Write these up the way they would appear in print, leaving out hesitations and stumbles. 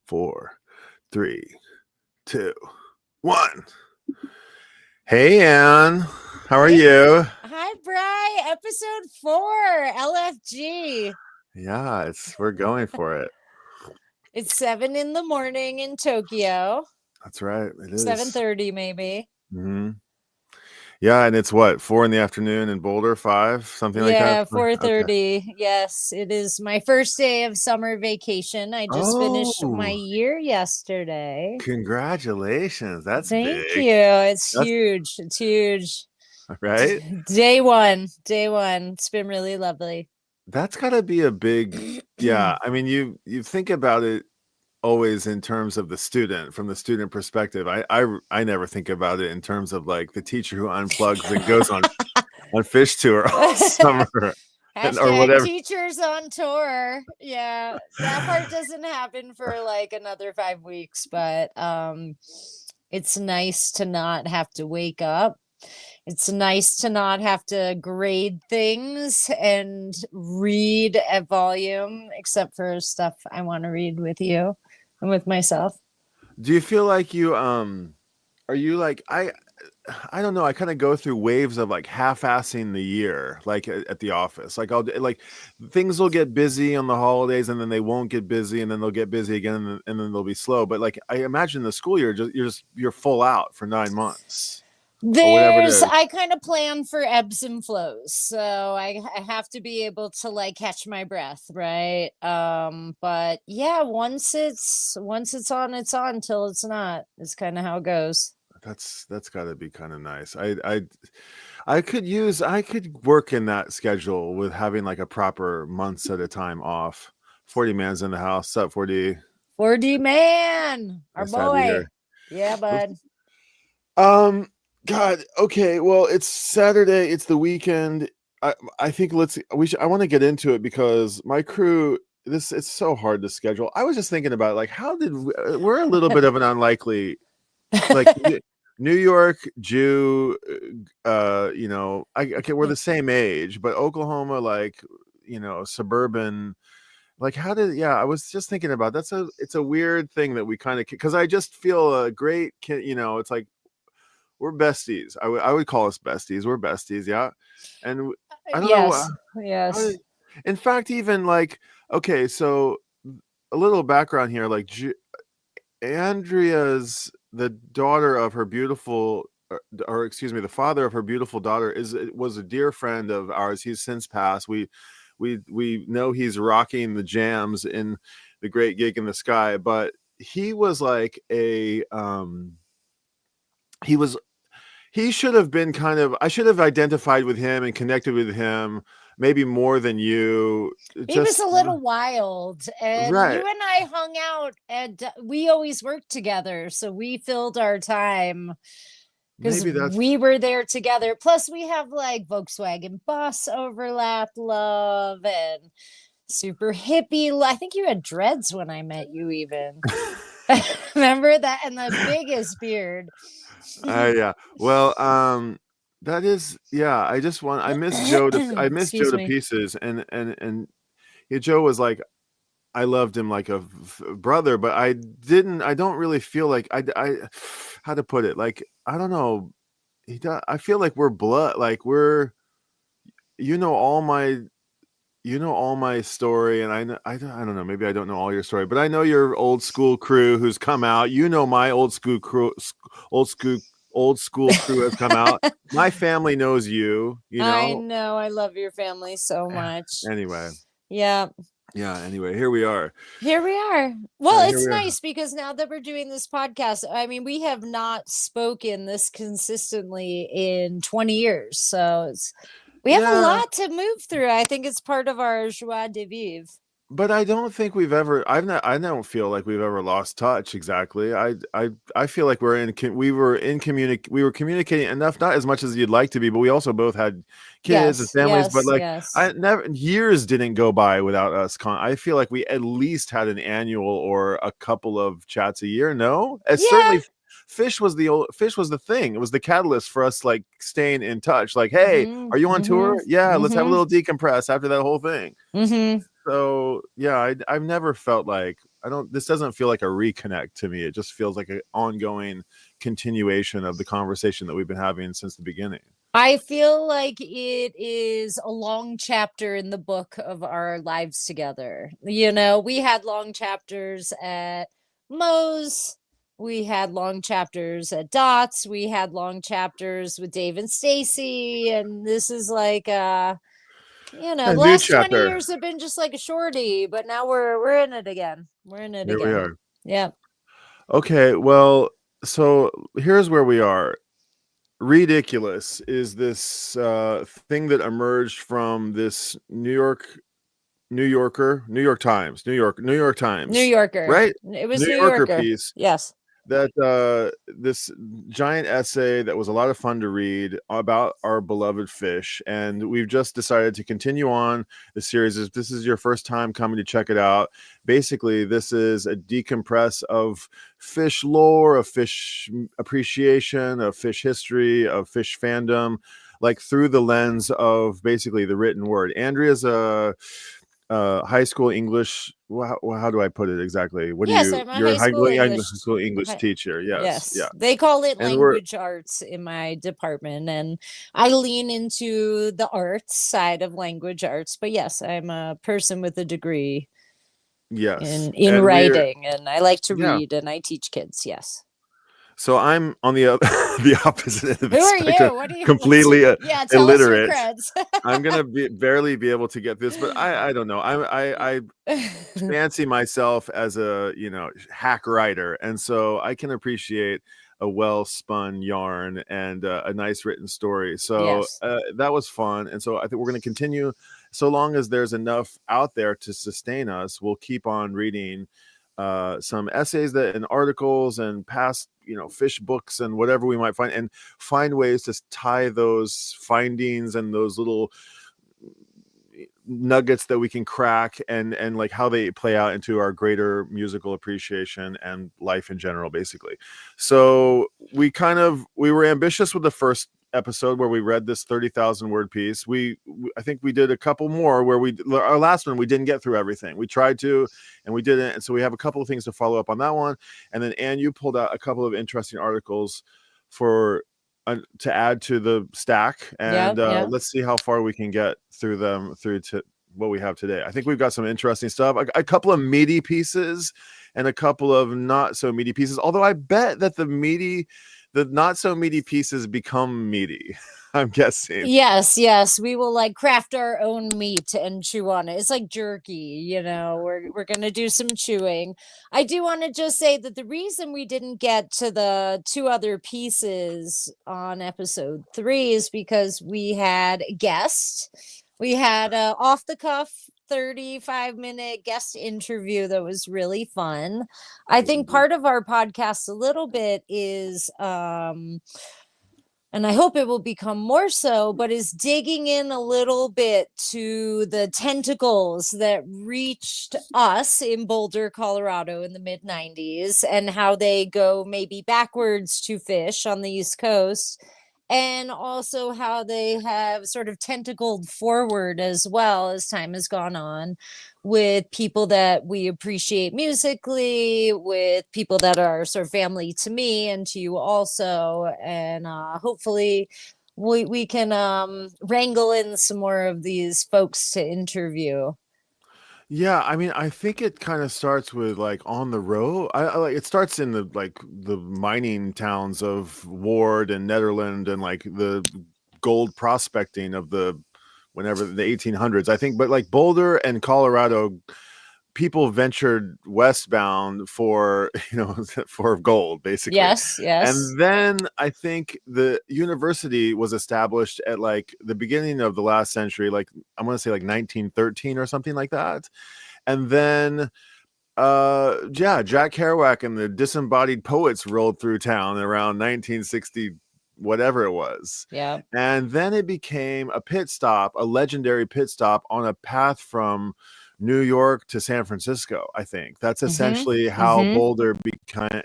4, 3, 2, 1. Hey, Ann. How are you? Hi, Bri. Episode 4, LFG. Yeah, we're going for it. It's 7 in the morning in Tokyo. That's right. It is 7:30 maybe. Mm-hmm. Yeah, and it's what, 4 in the afternoon in Boulder, 5, something like that. Yeah, 4:30. Okay. Yes, it is my first day of summer vacation. I just finished my year yesterday. Congratulations. That's Thank big. you. That's huge. It's huge. Right? Day one. It's been really lovely. That's got to be a big, yeah. I mean, you think about it always in terms of the student, from the student perspective. I never think about it in terms of like the teacher who unplugs and goes on Phish tour all summer. Or whatever. Teachers on tour. Yeah, that part doesn't happen for like another 5 weeks, but it's nice to not have to wake up. It's nice to not have to grade things and read at volume, except for stuff I want to read with you and with myself. Do you feel like you are you like I don't know, I kind of go through waves of like half-assing the year, like at the office. Like like things will get busy on the holidays and then they won't get busy and then they'll get busy again and then they'll be slow. But like I imagine the school year you're full out for 9 months. I kind of plan for ebbs and flows, so I have to be able to like catch my breath, right? But yeah, once it's on, it's on till it's not. It's kind of how it goes. That's got to be kind of nice. I could work in that schedule with having like a proper months at a time off. 40 man's in the house. What's up, 4D? 4D man, our boy. Yeah, bud. God, okay. Well, it's Saturday. It's the weekend. I think I want to get into it because my crew, it's so hard to schedule. I was just thinking about like, we're a little bit of an unlikely, like New York Jew, we're the same age, but Oklahoma, like, suburban, like I was just thinking about, it's a weird thing that we kind of, because I just feel a great, it's like, we're besties. I would call us besties. We're besties, yeah. And I don't know. Yes. In fact, even like, okay, so a little background here. Like, Andrea's the daughter of her beautiful, or excuse me, the father of her beautiful daughter was a dear friend of ours. He's since passed. We know he's rocking the jams in the Great Gig in the Sky, but he was like he should have been I should have identified with him and connected with him maybe more than you. He was a little wild, and right. You and I hung out, and we always worked together, so we filled our time because we were there together. Plus, we have like Volkswagen bus overlap love and super hippie. I think you had dreads when I met you, even. Remember that? And the biggest beard. Yeah. Well, that is, yeah. I miss Joe Joe to pieces, and Joe was like, I loved him like a brother, but I don't really feel like I how to put it, like, I don't know. I feel like we're blood, like we're, all my story, and I don't know, maybe I don't know all your story, but I know your old school crew who's come out. My old school crew has come out. My family knows you. I know. I love your family so much. Anyway. Yeah. Anyway, here we are. Well, it's nice because now that we're doing this podcast, I mean, we have not spoken this consistently in 20 years, so we have a lot to move through. I think it's part of our joie de vivre. But I don't think we've ever. I don't feel like we've ever lost touch. Exactly. I feel like we were communicating enough, not as much as you'd like to be, but we also both had kids and families. But like, years didn't go by without us. I feel like we at least had an annual or a couple of chats a year. No, certainly. Phish was the thing. It was the catalyst for us, like, staying in touch. Like, hey, are you on tour? Yeah, let's have a little decompress after that whole thing. So yeah, I've never felt like this doesn't feel like a reconnect to me. It just feels like an ongoing continuation of the conversation that we've been having since the beginning. I feel like it is a long chapter in the book of our lives together. You know, we had long chapters at Moe's, we had long chapters at Dots, we had long chapters with Dave and Stacy, and this is like you know, A the new last 20 chapter. years have been just like a shorty, but now we're in it again. We're in it Here again. we are. Yeah. Okay, well, so here's where we are. Read Icculus is this thing that emerged from this New York Times, New Yorker, right? It was New New Yorker Yorker. piece Yes. that this giant essay that was a lot of fun to read about our beloved Phish, and we've just decided to continue on the series. If this is your first time coming to check it out, basically this is a decompress of Phish lore, of Phish appreciation, of Phish history, of Phish fandom, like through the lens of basically the written word. Andrea's a high school English. How do I put it exactly? What do Yes, you? I'm a You're high a high school school English hi- teacher. Yes, yes. yeah. They call it And we're language arts in my department, and I lean into the arts side of language arts. But yes, I'm a person with a degree yes, in and we're writing, and I like to yeah. read, and I teach kids. Yes. So I'm on the the opposite end of Who the are spectrum, you? What do you? completely Yeah, tell us your illiterate. creds. I'm gonna barely be able to get this, but I don't know. I fancy myself as a hack writer, and so I can appreciate a well spun yarn and a nice written story. So Yes. that was fun, and so I think we're going to continue. So long as there's enough out there to sustain us, we'll keep on reading some essays and articles and past Phish books and whatever we might find, and find ways to tie those findings and those little nuggets that we can crack and like how they play out into our greater musical appreciation and life in general, basically. So we were ambitious with the first episode where we read this 30,000 word piece. I think we did a couple more where our last one we didn't get through everything. We tried to and we didn't, and so we have a couple of things to follow up on that one. And then Anne, you pulled out a couple of interesting articles to add to the stack, and let's see how far we can get through to what we have today. I think we've got some interesting stuff, a couple of meaty pieces and a couple of not so meaty pieces, although I bet that the not so meaty pieces become meaty. I'm guessing. Yes, we will like craft our own meat and chew on it. It's like jerky, we're gonna do some chewing. I do want to just say that the reason we didn't get to the two other pieces on episode 3 is because we had a guest. We had a off the cuff 35-minute guest interview that was really fun. I think part of our podcast a little bit is and I hope it will become more so, but is digging in a little bit to the tentacles that reached us in Boulder, Colorado in the mid 90s, and how they go maybe backwards to Phish on the East Coast, and also how they have sort of tentacled forward as well as time has gone on, with people that we appreciate musically, with people that are sort of family to me and to you also, and hopefully we can wrangle in some more of these folks to interview. Yeah, I mean, I think it kind of starts with like on the road. I like it starts in the mining towns of Ward and Netherland and like the gold prospecting of whenever the 1800s, I think. But like Boulder and Colorado, people ventured westbound for for gold, basically. Yes. And then I think the university was established at like the beginning of the last century, like I'm going to say like 1913 or something like that. And then Jack Kerouac and the Disembodied Poets rolled through town around 1960 whatever it was. Yeah. And then it became a legendary pit stop on a path from New York to San Francisco. I think that's essentially how Boulder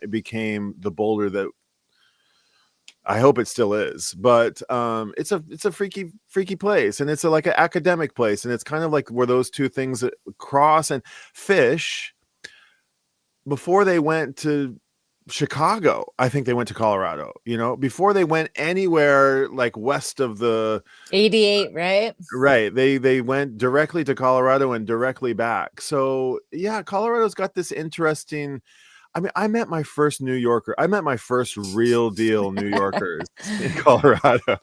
became the Boulder that I hope it still is. But it's a freaky place, and it's like an academic place, and it's kind of like where those two things cross. And Phish, before they went to Chicago, I think they went to Colorado, you know, before they went anywhere like west of the 88, right? Right. They went directly to Colorado and directly back. So yeah, Colorado's got this interesting. I mean, I met my first New Yorker. I met my first real deal New Yorkers in Colorado,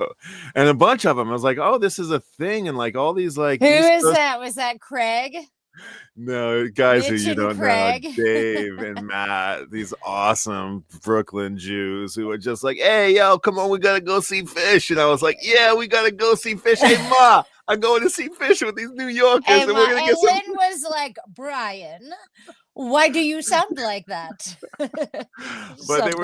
and a bunch of them. I was like, oh, this is a thing, and like all these like Who East is Coast. that? Was that Craig? No, guys who Mitch you and don't know, Craig. Dave and Matt, these awesome Brooklyn Jews who were just like, hey, yo, come on, we gotta go see Phish. And I was like, yeah, we gotta go see Phish. Hey, Ma, I'm going to see Phish with these New Yorkers, and we're gonna get some. Lynn was like, Brian, why do you sound like that? But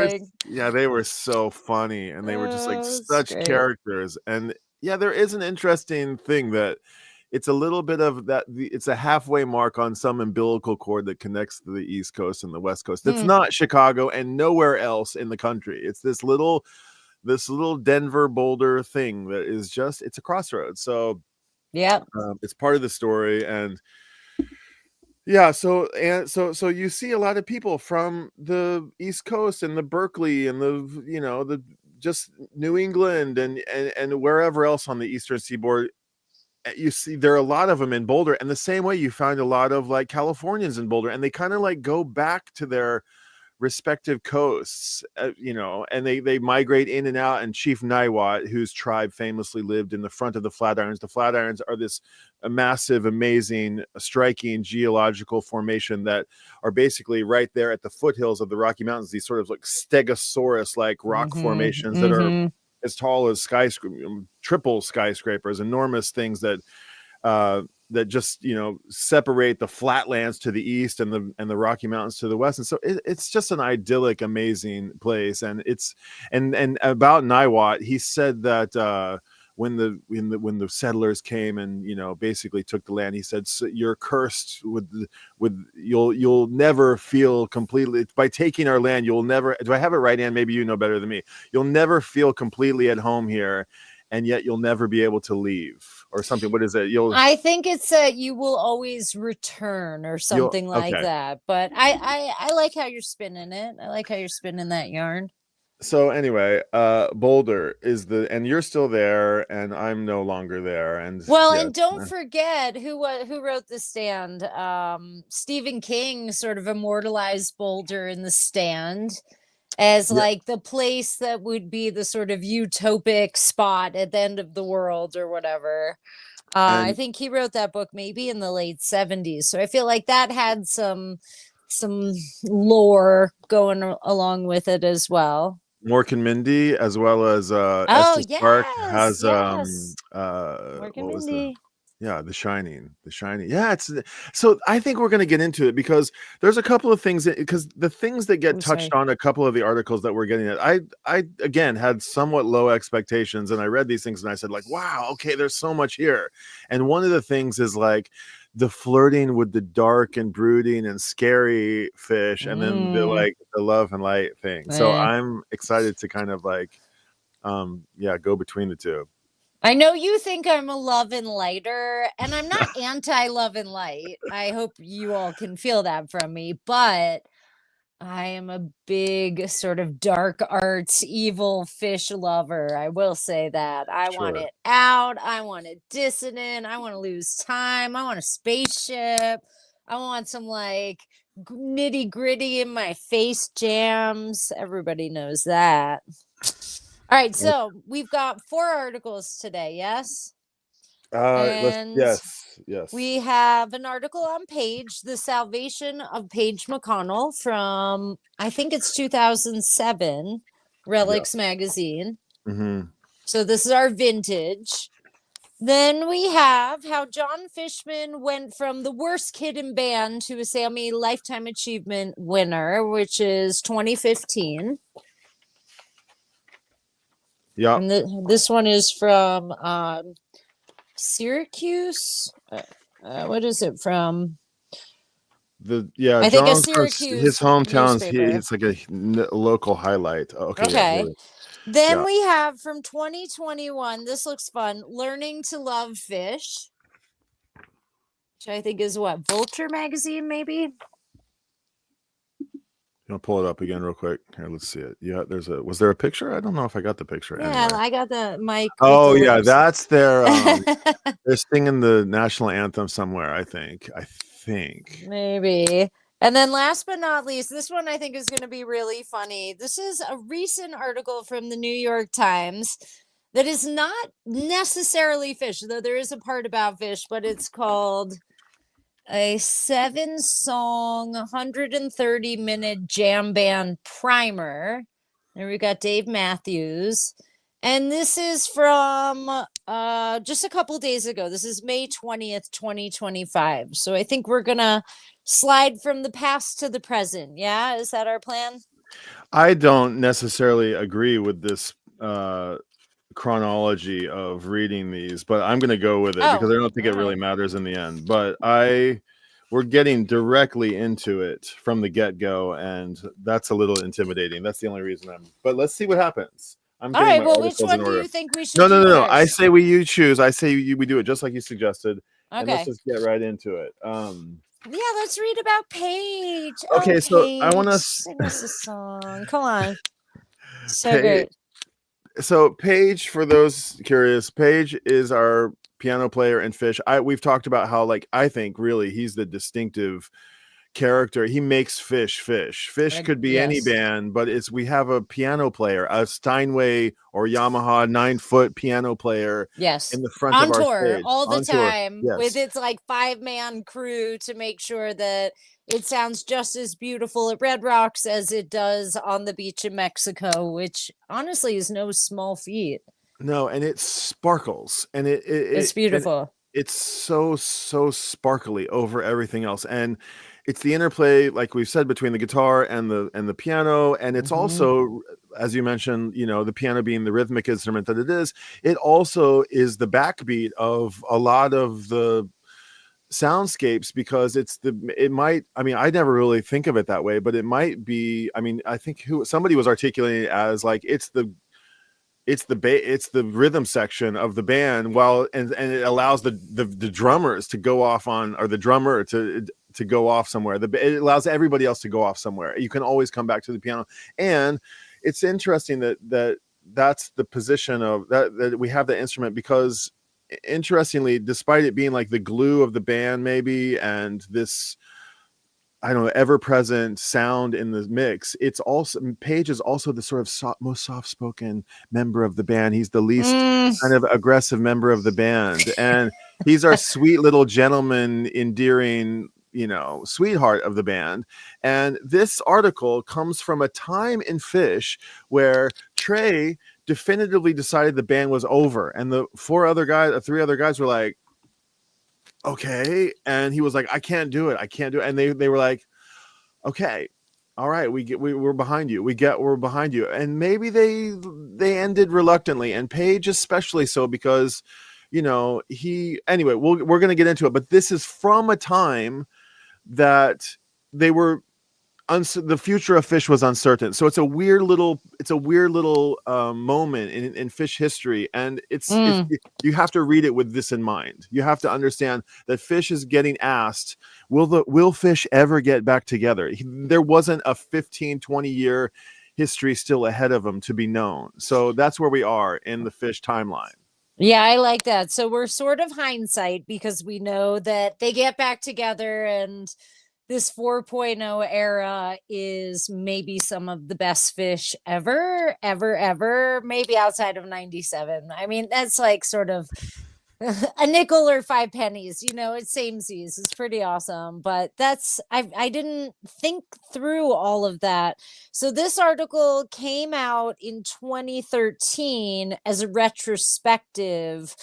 they were so funny, and they were just like such characters. And yeah, there is an interesting thing that it's a little bit of that. It's a halfway mark on some umbilical cord that connects the East Coast and the West Coast. It's not Chicago and nowhere else in the country. It's this little Denver Boulder thing that is just, it's a crossroads. So yeah, it's part of the story. And yeah, so you see a lot of people from the East Coast and the Berkeley and the, you know, the just New England and wherever else on the Eastern Seaboard. You see there are a lot of them in Boulder, and the same way you find a lot of like Californians in Boulder, and they kind of like go back to their respective coasts, you know, and they migrate in and out. And Chief Niwot, whose tribe famously lived in the front of the Flatirons are this massive, amazing, striking geological formation that are basically right there at the foothills of the Rocky Mountains, these sort of like stegosaurus like rock formations that are as tall as triple skyscrapers, enormous things that just, you know, separate the flatlands to the east and the Rocky Mountains to the west. And so it's just an idyllic, amazing place. And it's and about Niwot, he said that when the settlers came and, you know, basically took the land, he said, so you're cursed with you'll never feel completely by taking our land. You'll never, do I have it right, Ann? Maybe you know better than me. You'll never feel completely at home here, and yet you'll never be able to leave, or something. What is it? I think it's you will always return or something like that. But I like how you're spinning it. I like how you're spinning that yarn. So anyway, Boulder is and you're still there, and I'm no longer there. And well, and don't forget who wrote The Stand. Stephen King sort of immortalized Boulder in The Stand as like the place that would be the sort of utopic spot at the end of the world or whatever. I think he wrote that book maybe in the late 70s. So I feel like that had some lore going along with it as well. Mork and Mindy, as well as Estes Park has Mork and Mindy. The Shining. Yeah, it's so I think we're going to get into it because there's a couple of things because the things that get touched on, a couple of the articles that we're getting at, I again had somewhat low expectations, and I read these things and I said like, wow, okay, there's so much here. And one of the things is like the flirting with the dark and brooding and scary Phish, and then the love and light thing. So I'm excited to kind of like go between the two. I know you think I'm a love and lighter, and I'm not anti love and light. I hope you all can feel that from me, but I am a big sort of dark arts, evil Phish lover. I will say that. I want it out. I want it dissonant. I want to lose time. I want a spaceship. I want some like nitty gritty in my face jams. Everybody knows that. All right, so we've got 4 articles today, yes? Yes. We have an article on Page, The Salvation of Page McConnell from, I think it's 2007, Relix magazine. So this is our vintage. Then we have how John Fishman went from the worst kid in band to a SAMMY Lifetime Achievement winner, which is 2015. Yeah. And this one is from Syracuse. What is it from? I think John's Syracuse. His hometown's it's like a local highlight. Okay. Then we have from 2021. This looks fun. Learning to Love Phish, which I think is what, Vulture magazine, maybe. You want to pull it up again real quick? Here, let's see it. Yeah, was there a picture? I don't know if I got the picture. Yeah, anyway. I got the mic. Oh yeah, that's their they're singing the national anthem somewhere, I think. Maybe. And then last but not least, this one I think is going to be really funny. This is a recent article from the New York Times that is not necessarily Phish, though there is a part about Phish, but it's called a 7-song, 130-minute jam band primer. There we got Dave Matthews. And this is from just a couple days ago. This is May 20th, 2025. So I think we're going to slide from the past to the present. Yeah? Is that our plan? I don't necessarily agree with this chronology of reading these, but I'm going to go with it because I don't think it really matters in the end. But we're getting directly into it from the get-go, and that's a little intimidating. That's the only reason but let's see what happens. All right, well, which one do you think we should do? No. I say you choose. I say we do it just like you suggested. Okay. And let's just get right into it. Yeah, let's read about Paige. Okay, so Paige. I want to sing us a song. Come on. So Paige. great. So Paige, for those curious, Paige is our piano player in Phish. We've talked about how, like, I think really he's the distinctive character. He makes Phish. Phish could be any band, but we have a piano player, a Steinway or Yamaha 9-foot piano player. Yes, in the front on of our tour stage. all the time with its like 5-man crew to make sure that it sounds just as beautiful at Red Rocks as it does on the beach in Mexico, which honestly is no small feat. No, and it sparkles, and it's beautiful. It's so sparkly over everything else, and it's the interplay, like we've said, between the guitar and the piano, and it's also, as you mentioned, the piano being the rhythmic instrument that it is. It also is the backbeat of a lot of the soundscapes, because I never really think of it that way, but it might be. I mean, I think somebody was articulating it as like it's the rhythm section of the band, and it allows the drummers to go off on, or the drummer to go off somewhere. It allows everybody else to go off somewhere. You can always come back to the piano, and it's interesting that's the position of that we have the instrument, because interestingly, despite it being like the glue of the band maybe, and this, I don't know, ever-present sound in the mix, Paige is also the sort of most soft-spoken member of the band. He's the least kind of aggressive member of the band, and he's our sweet little gentleman, endearing, sweetheart of the band. And this article comes from a time in Phish where Trey definitively decided the band was over, and the three other guys were like, okay, and he was like, I can't do it, and they were like, okay, all right, we're behind you, we're behind you. And maybe they ended reluctantly, and Paige especially so, because anyway, we're going to get into it, but this is from a time that they were the future of Phish was uncertain. So it's a weird little moment in Phish history, and you have to read it with this in mind. You have to understand that Phish is getting asked, will Phish ever get back together? There wasn't a 15-20 year history still ahead of them to be known. So that's where we are in the Phish timeline. Yeah, I like that. So we're sort of hindsight, because we know that they get back together, and this 4.0 era is maybe some of the best Phish ever, maybe outside of 97. I mean, that's like sort of a nickel or 5 pennies, it's samesies. It's pretty awesome, but I didn't think through all of that. So this article came out in 2013 as a retrospective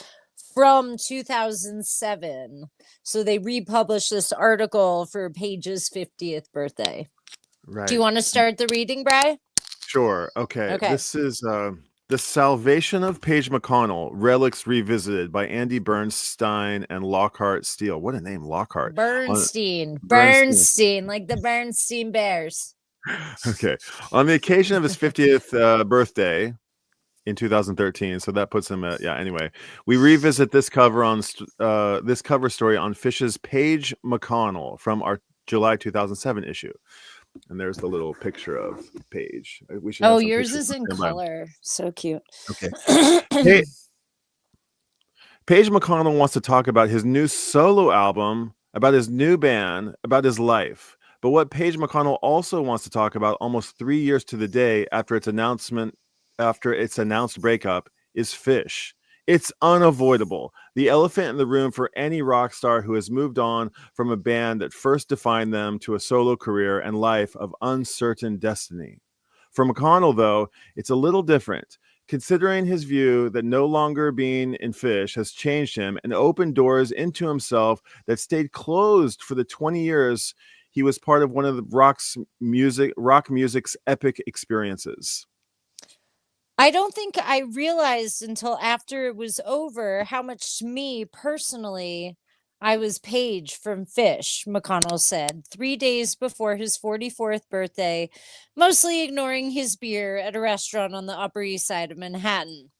from 2007. So they republished this article for Paige's 50th birthday. Right. Do you want to start the reading, Bri? Sure. Okay. This is The Salvation of Paige McConnell, Relix Revisited by Andy Bernstein and Lockhart Steele. What a name, Lockhart. Bernstein, like the Bernstein Bears. Okay. On the occasion of his 50th birthday in 2013, so that puts him at, anyway, we revisit this cover story on Phish's Paige McConnell from our July 2007 issue. And there's the little picture of Page. We should have Oh, some yours pictures. is in color. So cute. Okay. Page McConnell wants to talk about his new solo album, about his new band, about his life. But what Page McConnell also wants to talk about almost 3 years to the day after its announced breakup is Phish. It's unavoidable. The elephant in the room for any rock star who has moved on from a band that first defined them to a solo career and life of uncertain destiny. For McConnell, though, it's a little different, considering his view that no longer being in Phish has changed him and opened doors into himself that stayed closed for the 20 years he was part of one of the rock music's epic experiences. I don't think I realized until after it was over how much to me personally I was Paige from Phish, McConnell said, 3 days before his 44th birthday, mostly ignoring his beer at a restaurant on the Upper East Side of Manhattan.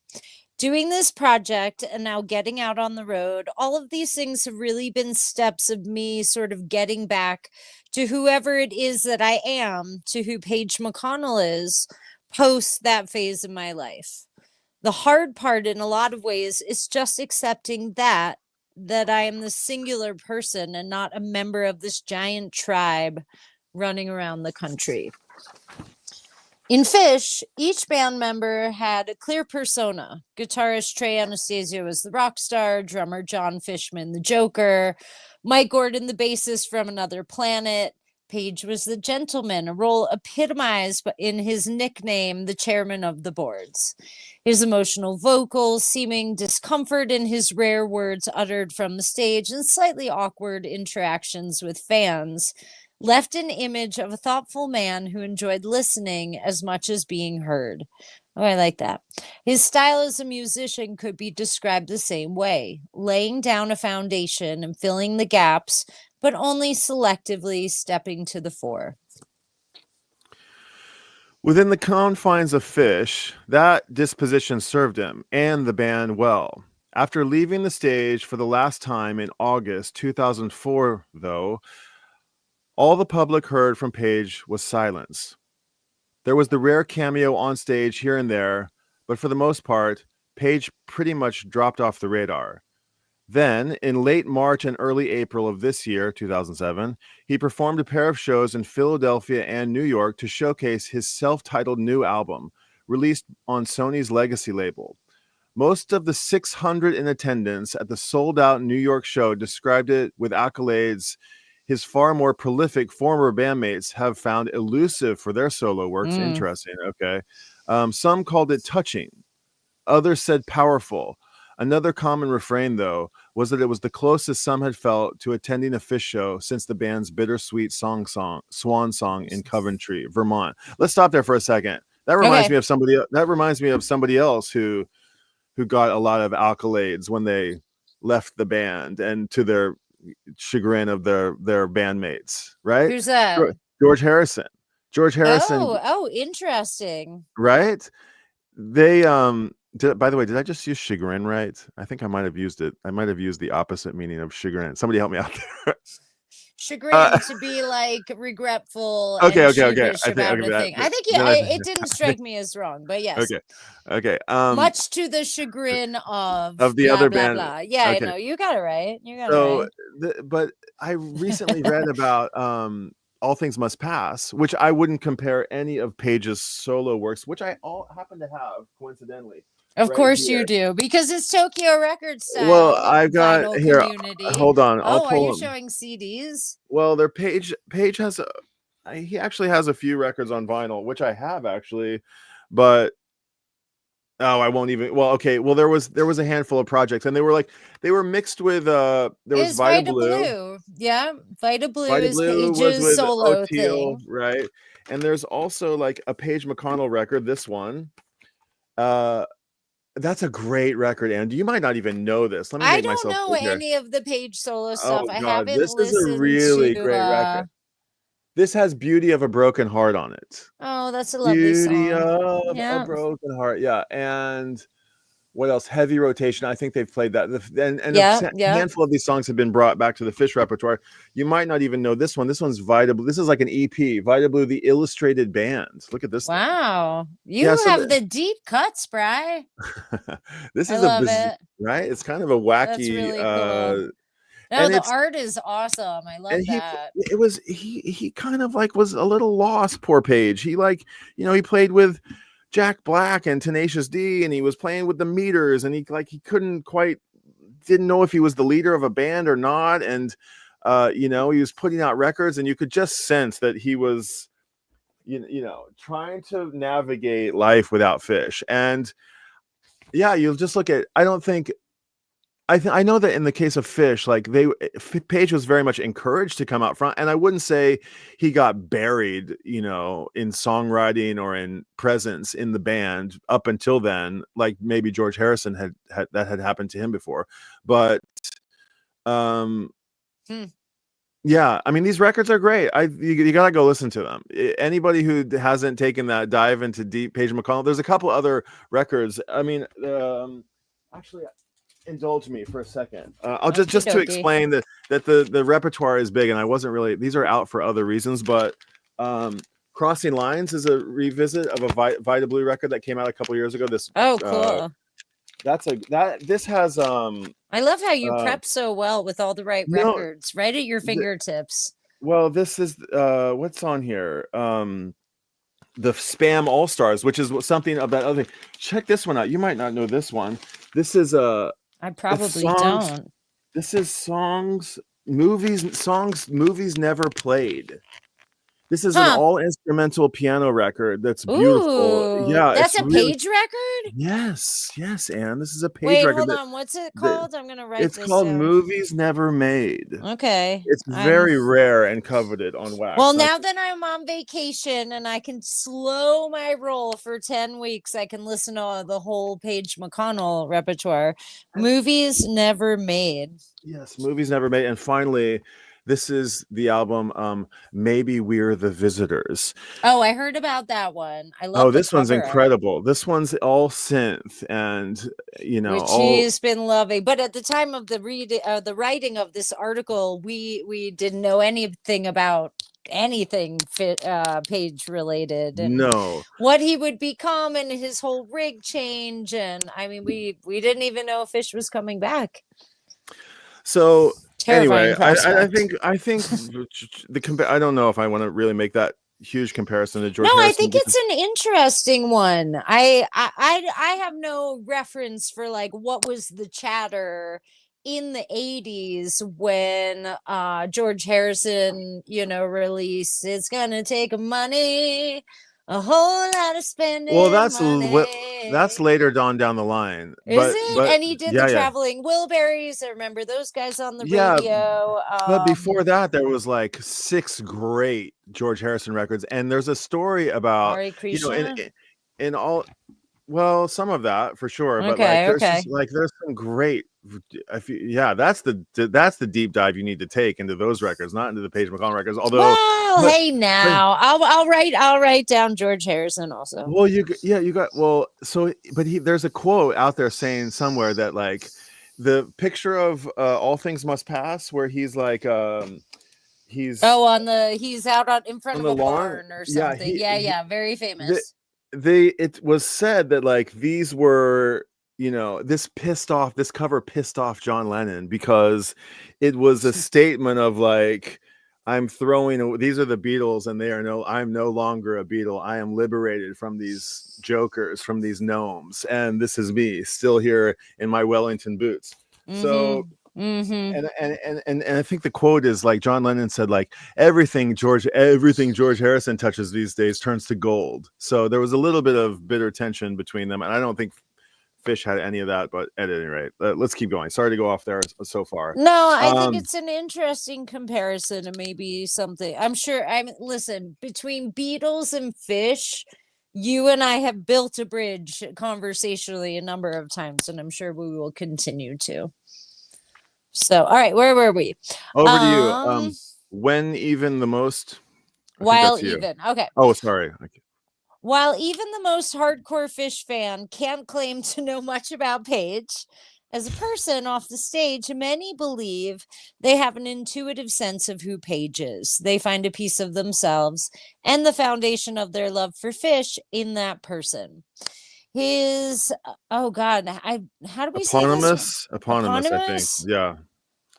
Doing this project and now getting out on the road, all of these things have really been steps of me sort of getting back to whoever it is that I am, to who Paige McConnell is, post that phase of my life. The hard part in a lot of ways is just accepting that I am the singular person and not a member of this giant tribe running around the country. In Phish, each band member had a clear persona. Guitarist Trey Anastasio was the rock star, drummer John Fishman the Joker, Mike Gordon the bassist from Another Planet. Page was the gentleman, a role epitomized in his nickname, the chairman of the boards. His emotional vocals, seeming discomfort in his rare words uttered from the stage, and slightly awkward interactions with fans left an image of a thoughtful man who enjoyed listening as much as being heard. Oh, I like that. His style as a musician could be described the same way, laying down a foundation and filling the gaps, but only selectively stepping to the fore. Within the confines of Phish, that disposition served him and the band well. After leaving the stage for the last time in August 2004, though, all the public heard from Page was silence. There was the rare cameo on stage here and there, but for the most part, Page pretty much dropped off the radar. Then, in late March and early April of this year, 2007, he performed a pair of shows in Philadelphia and New York to showcase his self-titled new album, released on Sony's Legacy label. Most of the 600 in attendance at the sold-out New York show described it with accolades his far more prolific former bandmates have found elusive for their solo works. Interesting. Okay. Some called it touching. Others said powerful. Another common refrain, though, was that it was the closest some had felt to attending a Phish show since the band's bittersweet swan song in Coventry, Vermont. Let's stop there for a second. That reminds me of somebody. That reminds me of somebody else who got a lot of accolades when they left the band, and to their chagrin of their bandmates, right? Who's that? George Harrison. Oh, interesting. Right? They by the way, did I just use chagrin right? I think I might have used it. I might have used the opposite meaning of chagrin. Somebody help me out there. Chagrin to be like regretful. Okay. I think it didn't strike me as wrong, but yes. Okay. Much to the chagrin of the blah, other blah, band. Blah. Yeah, okay. I know you got it right. But I recently read about All Things Must Pass, which I wouldn't compare any of Page's solo works, which I happen to have coincidentally. Of course you do, because it's Tokyo Records style. Well, I've got here. Hold on. Are you showing CDs? Well, their Page has he actually has a few records on vinyl, which I have actually, but I won't even. Well, okay. Well, there was a handful of projects, and they were mixed with there was Vita Blue. Yeah, Vita Blue is Page's solo thing, right? And there's also like a Page McConnell record. This one. That's a great record, and you might not even know this. Let me. I don't know any of the Page solo stuff. I haven't listened. This is a really great record. This has "Beauty of a Broken Heart" on it. Oh, that's a lovely song. Beauty of a Broken Heart, yeah. And what else? Heavy Rotation. I think they've played that. And Yeah, a handful of these songs have been brought back to the Phish repertoire. You might not even know this one. This one's Vita Blue. This is like an EP. Vita Blue, the Illustrated Band. Look at this. Wow. You have the deep cuts, Bri. This I is love it. Right? It's kind of a wacky. That's really cool. No, the art is awesome. I love that. It was he kind of like was a little lost, poor Page. He like, he played with Jack Black and Tenacious D, and he was playing with the Meters, and he didn't know if he was the leader of a band or not. And he was putting out records, and you could just sense that he was trying to navigate life without Phish. And yeah, you'll just look at, I know that in the case of Phish, like Page was very much encouraged to come out front, and I wouldn't say he got buried, in songwriting or in presence in the band up until then, like maybe George Harrison had happened to him before. But yeah, I mean, these records are great. You gotta go listen to them. Anybody who hasn't taken that dive into deep Page McConnell, there's a couple other records. I mean, actually, indulge me for a second. I'll just to explain that the repertoire is big, and I wasn't really, these are out for other reasons, but Crossing Lines is a revisit of a Vita Blue record that came out a couple years ago. This cool. This has I love how you prep so well with all the right records right at your fingertips. Well, this is what's on here. The Spam All Stars, which is something of that other thing. Check this one out. You might not know this one. This is I probably don't. This is movies never played. This is an all instrumental piano record that's beautiful. Ooh, yeah, that's a Page record? Yes, Anne. This is a Page record. Hold on. What's it called? I'm gonna write this down. It's called Movies Never Made. Okay. It's very rare and coveted on wax. Well, now that I'm on vacation and I can slow my roll for 10 weeks, I can listen to the whole Page McConnell repertoire. Movies Never Made. Yes, Movies Never Made. And finally, this is the album Maybe We're the Visitors. Oh, I heard about that one. I love this one's incredible. This one's all synth, and which he's been loving. But at the time of the writing of this article, we didn't know anything about anything Page related, and what he would become, and his whole rig change. And I mean, we didn't even know Phish was coming back. So anyway, I think I don't know if I want to really make that huge comparison to George Harrison. I think it's an interesting one. I have no reference for like what was the chatter in the 80s when George Harrison, released It's Gonna Take Money, a whole lot of spending. Well, that's later down the line. Is it? And he did the Traveling Wilburys. I remember those guys on the radio. But before that, there was like 6 great George Harrison records, and there's a story about in all. Well, some of that for sure, but there's some great. That's the deep dive you need to take into those records, not into the Page McConnell records. Although, I'll write down George Harrison also. Well, there's a quote out there saying somewhere that like the picture of All Things Must Pass, where he's like he's out in front of a barn or something. Very famous. It was said that like these were, this cover pissed off John Lennon, because it was a statement of like, these are the Beatles, and I'm no longer a Beatle. I am liberated from these jokers, from these gnomes, and this is me still here in my Wellington boots. Mm-hmm. So and I think the quote is like, John Lennon said like, everything George Harrison touches these days turns to gold. So there was a little bit of bitter tension between them, and I don't think Phish had any of that. But at any rate, let's keep going. Sorry to go off there so far. No, I think it's an interesting comparison, and maybe something. I'm sure. Listen, between Beatles and Phish, you and I have built a bridge conversationally a number of times, and I'm sure we will continue to. So, all right, where were we? Over to you. When even the most? While even. Okay. Oh, sorry. While even the most hardcore Phish fan can't claim to know much about Page, as a person off the stage, many believe they have an intuitive sense of who Page is. They find a piece of themselves and the foundation of their love for Phish in that person. His oh god, how do we say this? Eponymous, I think. Eponymous? Yeah.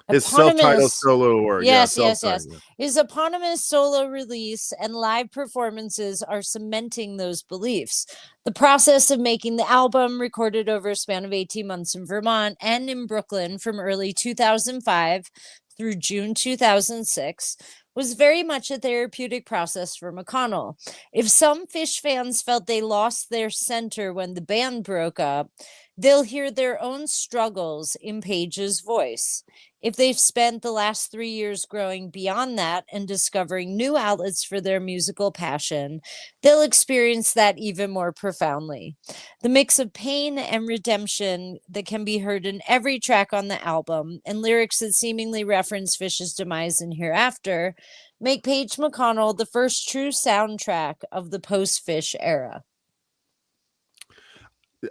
His self-titled Eponymous. solo work. Yeah, Yes, yes, yes. self-titled. His eponymous solo release and live performances are cementing those beliefs. The process of making the album, recorded over a span of 18 months in Vermont and in Brooklyn from early 2005 through June 2006, was very much a therapeutic process for McConnell. If some Phish fans felt they lost their center when the band broke up, they'll hear their own struggles in Page's voice. If they've spent the last 3 years growing beyond that and discovering new outlets for their musical passion, they'll experience that even more profoundly. The mix of pain and redemption that can be heard in every track on the album, and lyrics that seemingly reference Fish's demise and hereafter, make Page McConnell the first true soundtrack of the post-Phish era.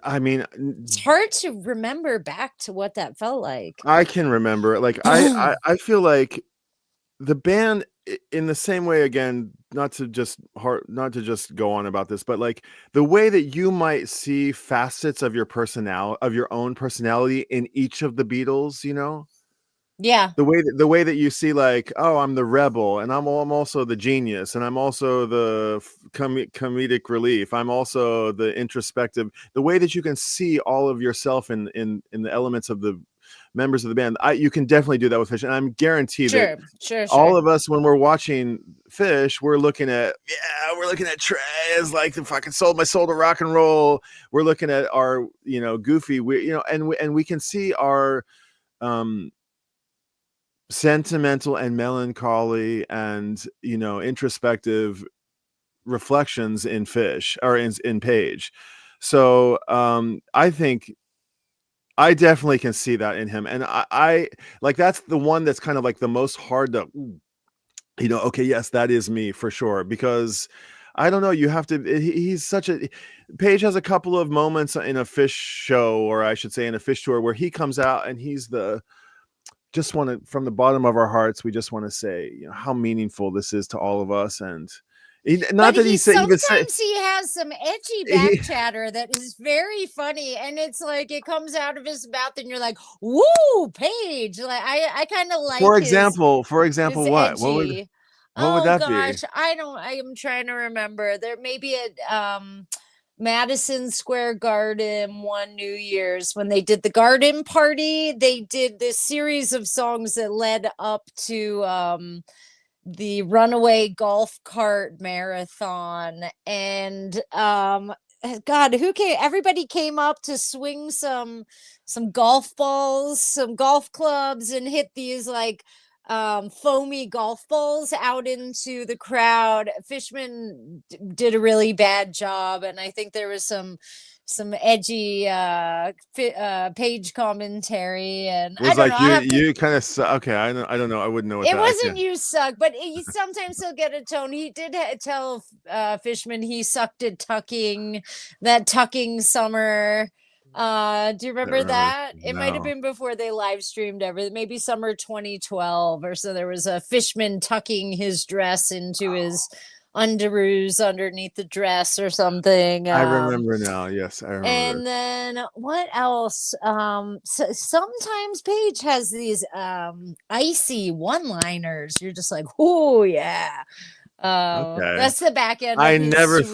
I mean, it's hard to remember back to what that felt like. I can remember. Like I feel like the band, in the same way, again, not to just go on about this, but like the way that you might see facets of your own personality in each of the Beatles, you know. Yeah. The way that you see, like, oh, I'm the rebel, and I'm also the genius, and I'm also the comedic relief. I'm also the introspective. The way that you can see all of yourself in the elements of the members of the band, you can definitely do that with Phish, and I'm guaranteed that all of us, when we're watching Phish, we're looking at Trey as like the fucking sold my soul to rock and roll. We're looking at our, you know, goofy, and we can see our sentimental and melancholy and, you know, introspective reflections in Phish, or in Page. So I think I definitely can see that in him, and I like, that's the one that's kind of like the most hard to, you know, okay, yes, that is me for sure, because I don't know, you have to, he's such a, Page has a couple of moments in a Phish show, or I should say in a Phish tour, where he comes out and he's just want to, from the bottom of our hearts, we just want to say, you know, how meaningful this is to all of us. And sometimes he has some edgy back chatter that is very funny, and it's like it comes out of his mouth and you're like, woo, Page. Like I kind of like, for example what would that be? I am trying to remember. There may be a Madison Square Garden one New Year's, when they did the garden party, they did this series of songs that led up to the Runaway Golf Cart Marathon. And God, everybody came up to swing some golf balls, some golf clubs, and hit these like foamy golf balls out into the crowd. Fishman did a really bad job, and I think there was some edgy Page commentary, and it was I don't know, you kind of okay, I don't know, I wouldn't know what it wasn't. You suck, but sometimes he'll get a tone. He did tell Fishman he sucked at tucking, that tucking summer. Do you remember that? It might have been before they live streamed everything, maybe summer 2012 or so. There was a Fishman tucking his dress into his underoos underneath the dress or something. I remember now. Yes, I remember. And then what else? So sometimes Page has these icy one-liners. You're just like, oh yeah. Okay. That's the back end of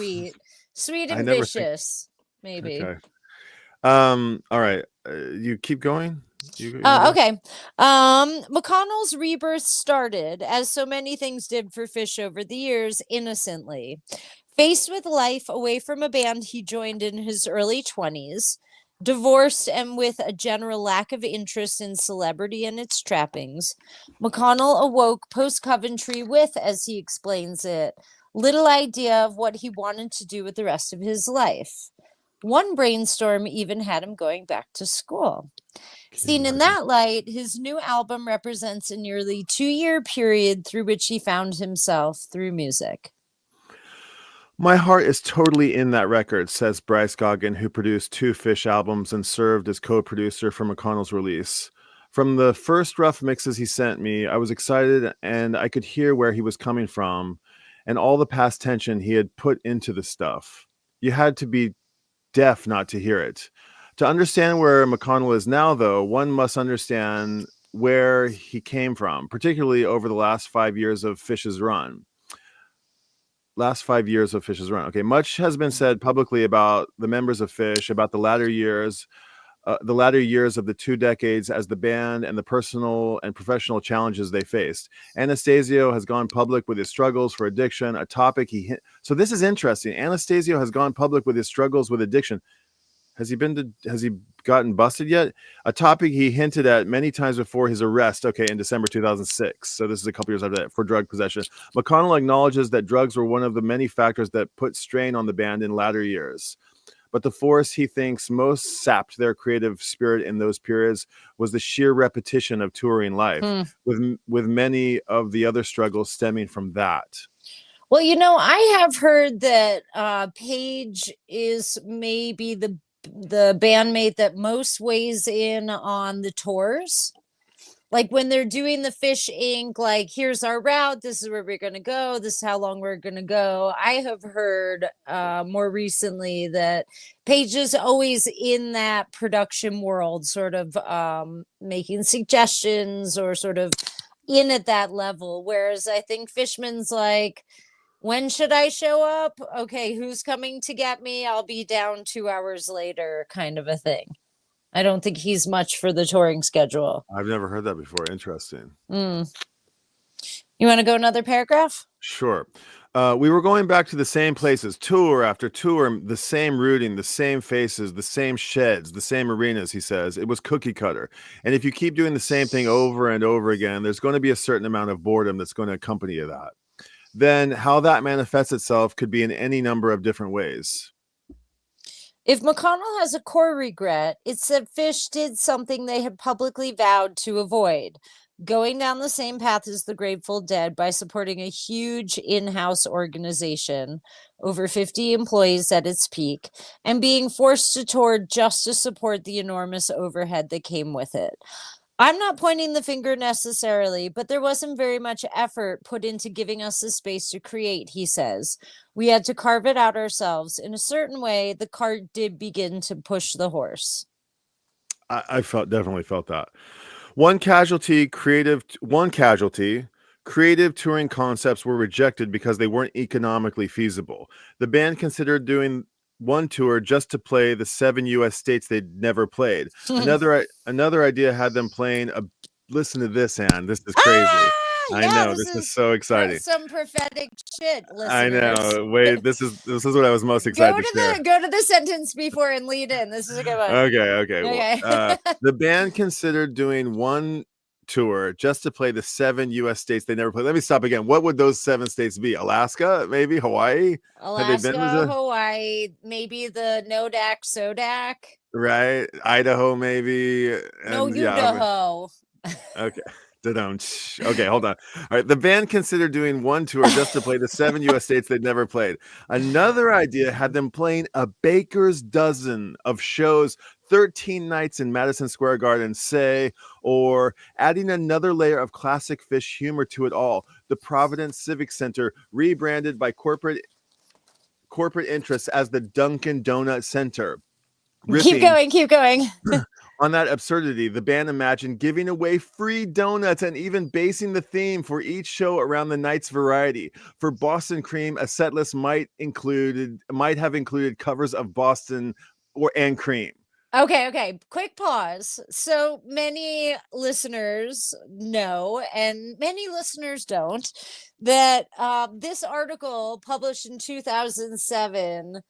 sweet and vicious, maybe. Okay. All right, you keep going. Okay. McConnell's rebirth started, as so many things did for Phish over the years, innocently. Faced with life away from a band he joined in his early 20s, divorced and with a general lack of interest in celebrity and its trappings, McConnell awoke post-Coventry with, as he explains it, little idea of what he wanted to do with the rest of his life. One brainstorm even had him going back to school. Seen in that light, his new album represents a nearly 2-year period through which he found himself through music. My heart is totally in that record, says Bryce Goggin, who produced 2 Phish albums and served as co-producer for McConnell's release. From the first rough mixes he sent me, I was excited and I could hear where he was coming from and all the past tension he had put into the stuff. You had to be deaf not to hear it. To understand where McConnell is now, though, one must understand where he came from, particularly over the last 5 years of Phish's run. Okay, much has been said publicly about the members of Phish, about the latter years of the 2 decades as the band and the personal and professional challenges they faced. Anastasio has gone public with his struggles for addiction, a topic so this is interesting. Anastasio has gone public with his struggles with addiction. Has he gotten busted yet? A topic he hinted at many times before his arrest, in December 2006. So this is a couple years after that, for drug possession. McConnell acknowledges that drugs were one of the many factors that put strain on the band in latter years. But the force he thinks most sapped their creative spirit in those periods was the sheer repetition of touring life, with many of the other struggles stemming from that. Well, I have heard that Paige is maybe the bandmate that most weighs in on the tours. Like when they're doing the Phish Inc., like, here's our route, this is where we're going to go, this is how long we're going to go. I have heard more recently that Paige is always in that production world, sort of making suggestions or sort of in at that level. Whereas I think Fishman's like, when should I show up? Okay, who's coming to get me? I'll be down 2 hours later, kind of a thing. I don't think he's much for the touring schedule. I've never heard that before. Interesting. You want to go another paragraph? Sure. We were going back to the same places, tour after tour, the same routing, the same faces, the same sheds, the same arenas, he says. It was cookie cutter. And if you keep doing the same thing over and over again, there's going to be a certain amount of boredom that's going to accompany that. Then how that manifests itself could be in any number of different ways. If McConnell has a core regret, it's that Phish did something they had publicly vowed to avoid, going down the same path as the Grateful Dead by supporting a huge in-house organization, over 50 employees at its peak, and being forced to tour just to support the enormous overhead that came with it. I'm not pointing the finger necessarily, but there wasn't very much effort put into giving us the space to create, he says. We had to carve it out ourselves. In a certain way, the cart did begin to push the horse. I definitely felt that. One casualty, creative touring concepts were rejected because they weren't economically feasible. The band considered doing one tour just to play the 7 U.S. states they'd never played. Another idea had them playing listen to this, Anne. This is crazy. I know, this is so exciting. Some prophetic shit, listeners. I know. Wait, this is what I was most excited to share. Go to the sentence before and lead in. This is a good one. Okay. Well, the band considered doing one tour just to play the 7 U.S. states they never played. Let me stop again. What would those 7 states be? Alaska, maybe Hawaii. Hawaii, maybe the Nodak Sodak. Right, Idaho, maybe. Idaho. Okay. Okay, hold on. All right, the band considered doing one tour just to play the 7 U.S. states they'd never played. Another idea had them playing a baker's dozen of shows, 13 nights in Madison Square Garden, say, or adding another layer of classic Phish humor to it all. The Providence Civic Center, rebranded by corporate interests as the Dunkin' Donut Center. Riffing. Keep going. On that absurdity, the band imagined giving away free donuts and even basing the theme for each show around the night's variety. For Boston Cream, a set list might have included covers of Boston and Cream. Okay. Quick pause. So many listeners know, and many listeners don't, that this article published in 2007,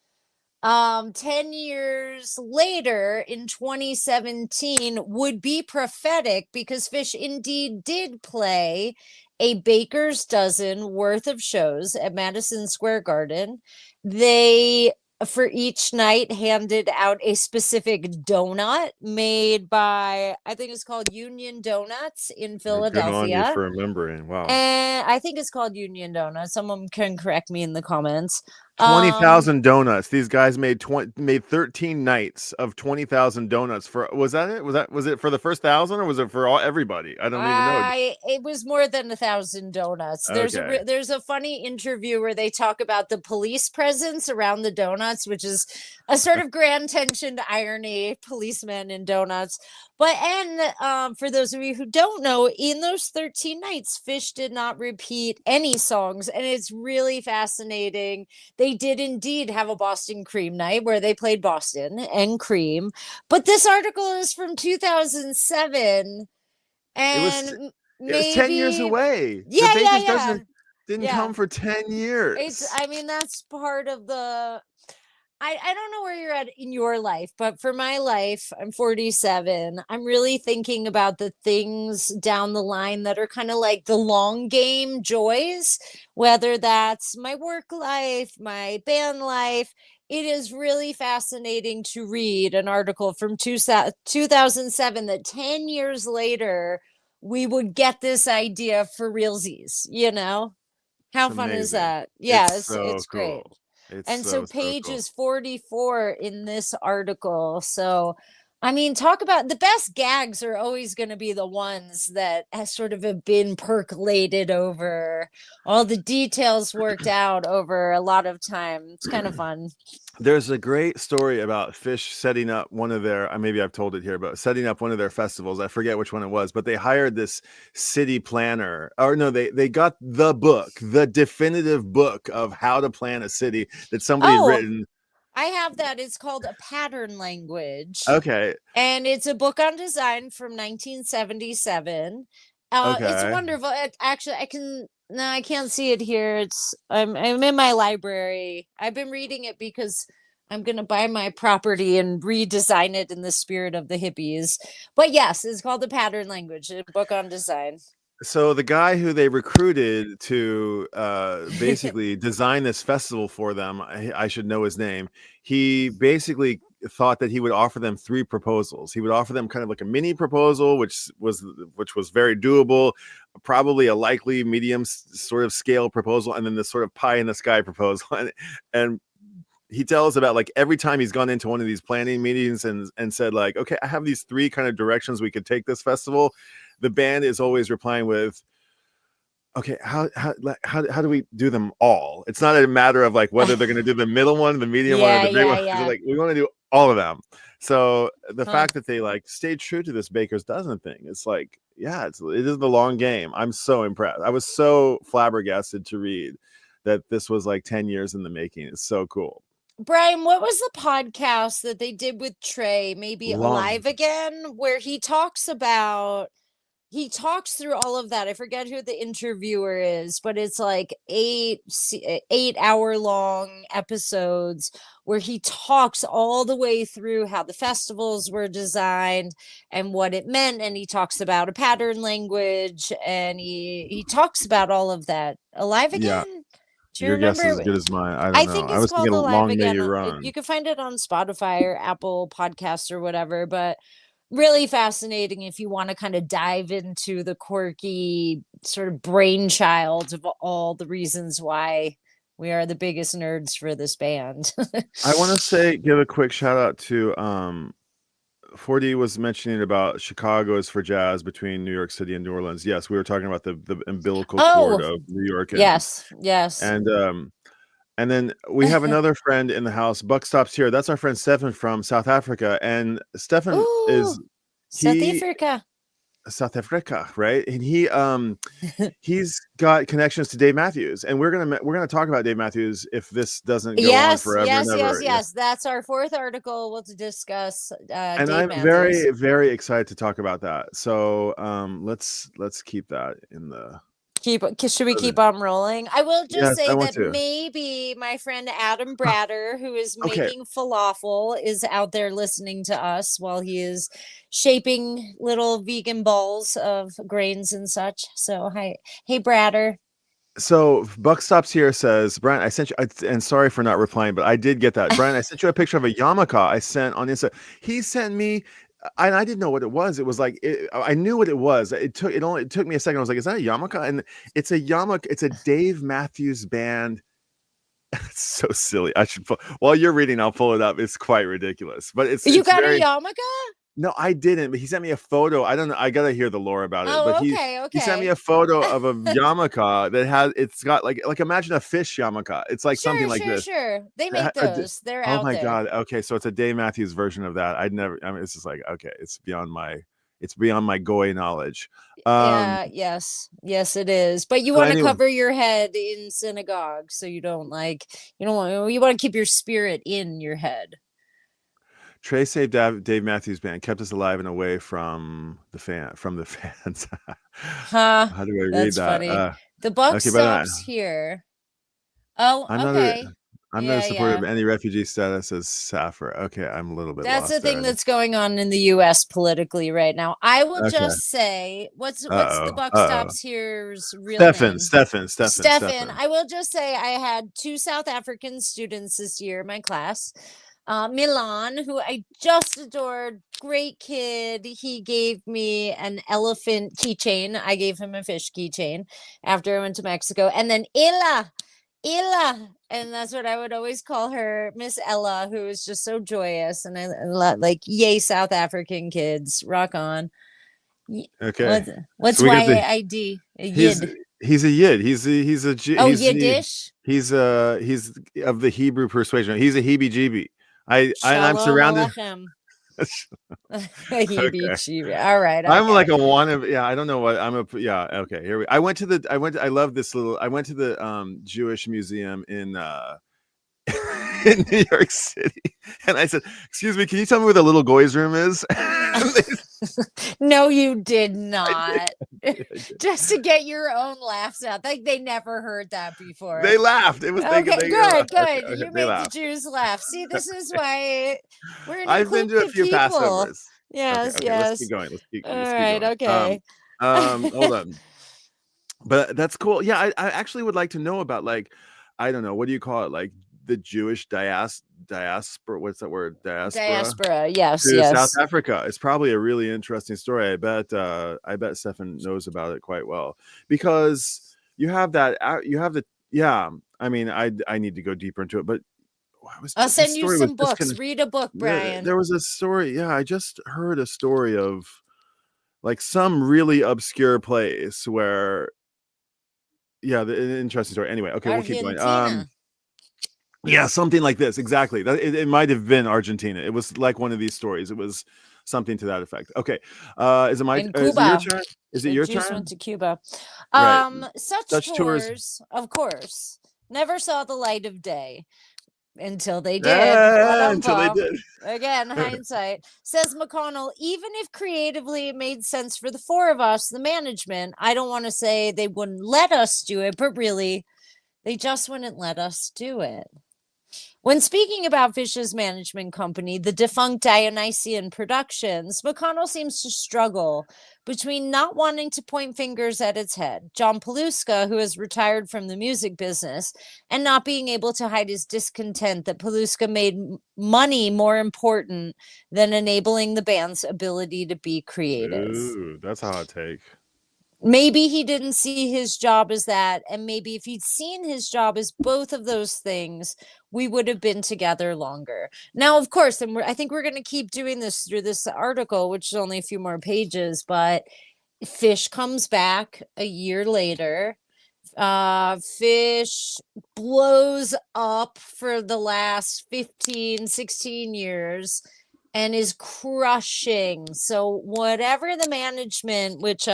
10 years later in 2017 would be prophetic, because Phish indeed did play a baker's dozen worth of shows at Madison Square Garden. They, for each night, handed out a specific donut made by, I think it's called Union Donuts in Philadelphia. Good on you for remembering. Wow. And I think it's called Union Donuts. Someone can correct me in the comments. 20,000 donuts. These guys made 13 nights of 20,000 donuts for. Was that it? Was it for the first 1,000 or was it for everybody? I don't even know. It was more than 1,000 donuts. Okay. There's a funny interview where they talk about the police presence around the donuts, which is a sort of grand tensioned irony, policemen and donuts. But for those of you who don't know, in those 13 nights, Phish did not repeat any songs, and it's really fascinating. They did indeed have a Boston Cream night where they played Boston and Cream, but this article is from 2007, and It was 10 years maybe away. yeah, The Baker's yeah, dozen didn't yeah. come for 10 years. I mean, that's part of the. I don't know where you're at in your life, but for my life, I'm 47. I'm really thinking about the things down the line that are kind of like the long game joys, whether that's my work life, my band life. It is really fascinating to read an article from 2007 that 10 years later, we would get this idea for realsies, you know? How It's fun is amazing. that? Yeah, So it's great. cool. It's And so so page cool. is 44 in this article. So, I mean, talk about the best gags are always going to be the ones that has sort of have been percolated over, all the details worked out over a lot of time. It's kind of fun. There's a great story about Phish setting up one of their, maybe I've told it here, but setting up one of their festivals. I forget which one it was, but they hired this city planner, or no, they got the book, the definitive book of how to plan a city that somebody had written. I have that. It's called A Pattern Language. Okay. And it's a book on design from 1977. It's wonderful. Actually, I can't see it here. I'm in my library. I've been reading it because I'm going to buy my property and redesign it in the spirit of the hippies. But yes, it's called The Pattern Language, a book on design. So the guy who they recruited to basically design this festival for them, I should know his name. He basically thought that he would offer them 3 proposals. He would offer them kind of like a mini proposal, which was very doable, probably a likely medium sort of scale proposal, and then this sort of pie in the sky proposal. And he tells about like every time he's gone into one of these planning meetings and said like, okay, I have these 3 kind of directions we could take this festival. The band is always replying with, okay, how do we do them all? It's not a matter of like whether they're going to do the middle one, the medium one, or the big one. Yeah. Like, we want to do all of them. So the fact that they like stayed true to this Baker's dozen thing, it's like, yeah, it is the long game. I'm so impressed. I was so flabbergasted to read that this was like 10 years in the making. It's so cool. Brian, what was the podcast that they did with Trey, maybe Alive Again, where he talks through all of that. I forget who the interviewer is, but it's like 8-hour long episodes where he talks all the way through how the festivals were designed and what it meant. And he talks about a pattern language, and he talks about all of that. Alive Again? Yeah. Do you Your remember? guess is as good as mine. I don't know. Think it's I was called thinking Alive Long Again. May You Run. You can find it on Spotify or Apple Podcasts or whatever, but really fascinating if you want to kind of dive into the quirky sort of brainchild of all the reasons why we are the biggest nerds for this band. I want to give a quick shout out to 4D was mentioning about Chicago is for jazz between New York City and New Orleans. Yes, we were talking about the umbilical cord of New York. Yes. And then we have another friend in the house. Buck Stops Here. That's our friend Stefan from South Africa. And Stefan is South Africa, right? And he's got connections to Dave Matthews, and we're gonna talk about Dave Matthews if this doesn't go on forever and ever. Yes. That's our 4th article. We'll discuss. And Dave I'm Matthews. very, very excited to talk about that. So let's keep that in the. Should we keep on rolling? I will just say that to. Maybe my friend Adam Bratter, who is making falafel, is out there listening to us while he is shaping little vegan balls of grains and such. So hey Bratter. So Buck Stops Here says, Brian, I sent you, and sorry for not replying, but I did get that. Brian, I sent you a picture of a yarmulke I sent on Insta. He sent me. And I didn't know what it was. It was like I knew what it was. It took me a second. I was like, "Is that a yarmulke?" And it's a yarmulke. It's a Dave Matthews Band It's so silly. I should while you're reading, I'll pull it up. It's quite ridiculous, but it's got very. a yarmulke? No, I didn't, but he sent me a photo. I don't know. I gotta hear the lore about it. But okay. he sent me a photo of a yarmulke that it's got like imagine a Phish yarmulke. It's like something like this. Sure. They make those. They're oh out my there. God. Okay, so it's a Dave Matthews version of that. I'd never. I mean, it's just like okay, it's beyond my goy knowledge. Yes, it is. But you want to cover your head in synagogue, so you don't you want to keep your spirit in your head. Trey saved Dave Matthews Band, kept us alive and away from the fans. How do I read that? Funny. The buck stops here. Oh, okay. I'm not supportive of any refugee status as Saffir. Okay, I'm a little bit lost. That's the thing that's going on in the U.S. politically right now. I will just say, what's the buck stops here's real name? Stefan. I will just say I had 2 South African students this year in my class. Milan, who I just adored, great kid. He gave me an elephant keychain. I gave him a fish keychain after I went to Mexico. And then Ella, and that's what I would always call her, Miss Ella, who is just so joyous. And I like, yay, South African kids, rock on. Okay, what's so YID? He's a Yid. He's Yiddish. He's of the Hebrew persuasion. He's a heebie-jeebie. I'm surrounded. Okay. All right. I'm like a wannabe. Yeah, I don't know what I'm a. Yeah, okay. Here I went to the Jewish museum in in New York City, and I said, "Excuse me, can you tell me where the little goy's room is?" No, you did not. Just to get your own laughs out. Like they never heard that before. They laughed. It was okay. Good. Okay, you made the Jews laugh. See, this is why we're. I've been to a few Passovers. Yes. Let's keep going. All right. Okay. Hold on. But that's cool. Yeah, I actually would like to know about I don't know, what do you call it? Like the Jewish diaspora. What's that word? Diaspora. Yes. South Africa. It's probably a really interesting story. I bet Stefan knows about it quite well because you have that. I mean, I need to go deeper into it, but I'll send you some books. Read a book, Brian. There was a story. Yeah, I just heard a story of some really obscure place where. Yeah, the interesting story. Anyway, okay, we'll keep going. Yeah, something like this. Exactly. It might have been Argentina. It was like one of these stories. It was something to that effect. Okay. Is it your turn? Is it your turn? Went to Cuba. Right. Such tours, of course, never saw the light of day until they did. Again, hindsight. Says McConnell, even if creatively it made sense for the 4 of us, the management, I don't want to say they wouldn't let us do it, but really, they just wouldn't let us do it. When speaking about Phish's management company, the defunct Dionysian Productions, McConnell seems to struggle between not wanting to point fingers at its head, John Paluska, who has retired from the music business, and not being able to hide his discontent that Paluska made money more important than enabling the band's ability to be creative. Ooh, that's a hot take. Maybe he didn't see his job as that. And maybe if he'd seen his job as both of those things, we would have been together longer. Now, of course, and I think we're going to keep doing this through this article, which is only a few more pages, but Phish comes back a year later. Phish blows up for the last 15, 16 years and is crushing. So whatever the management, which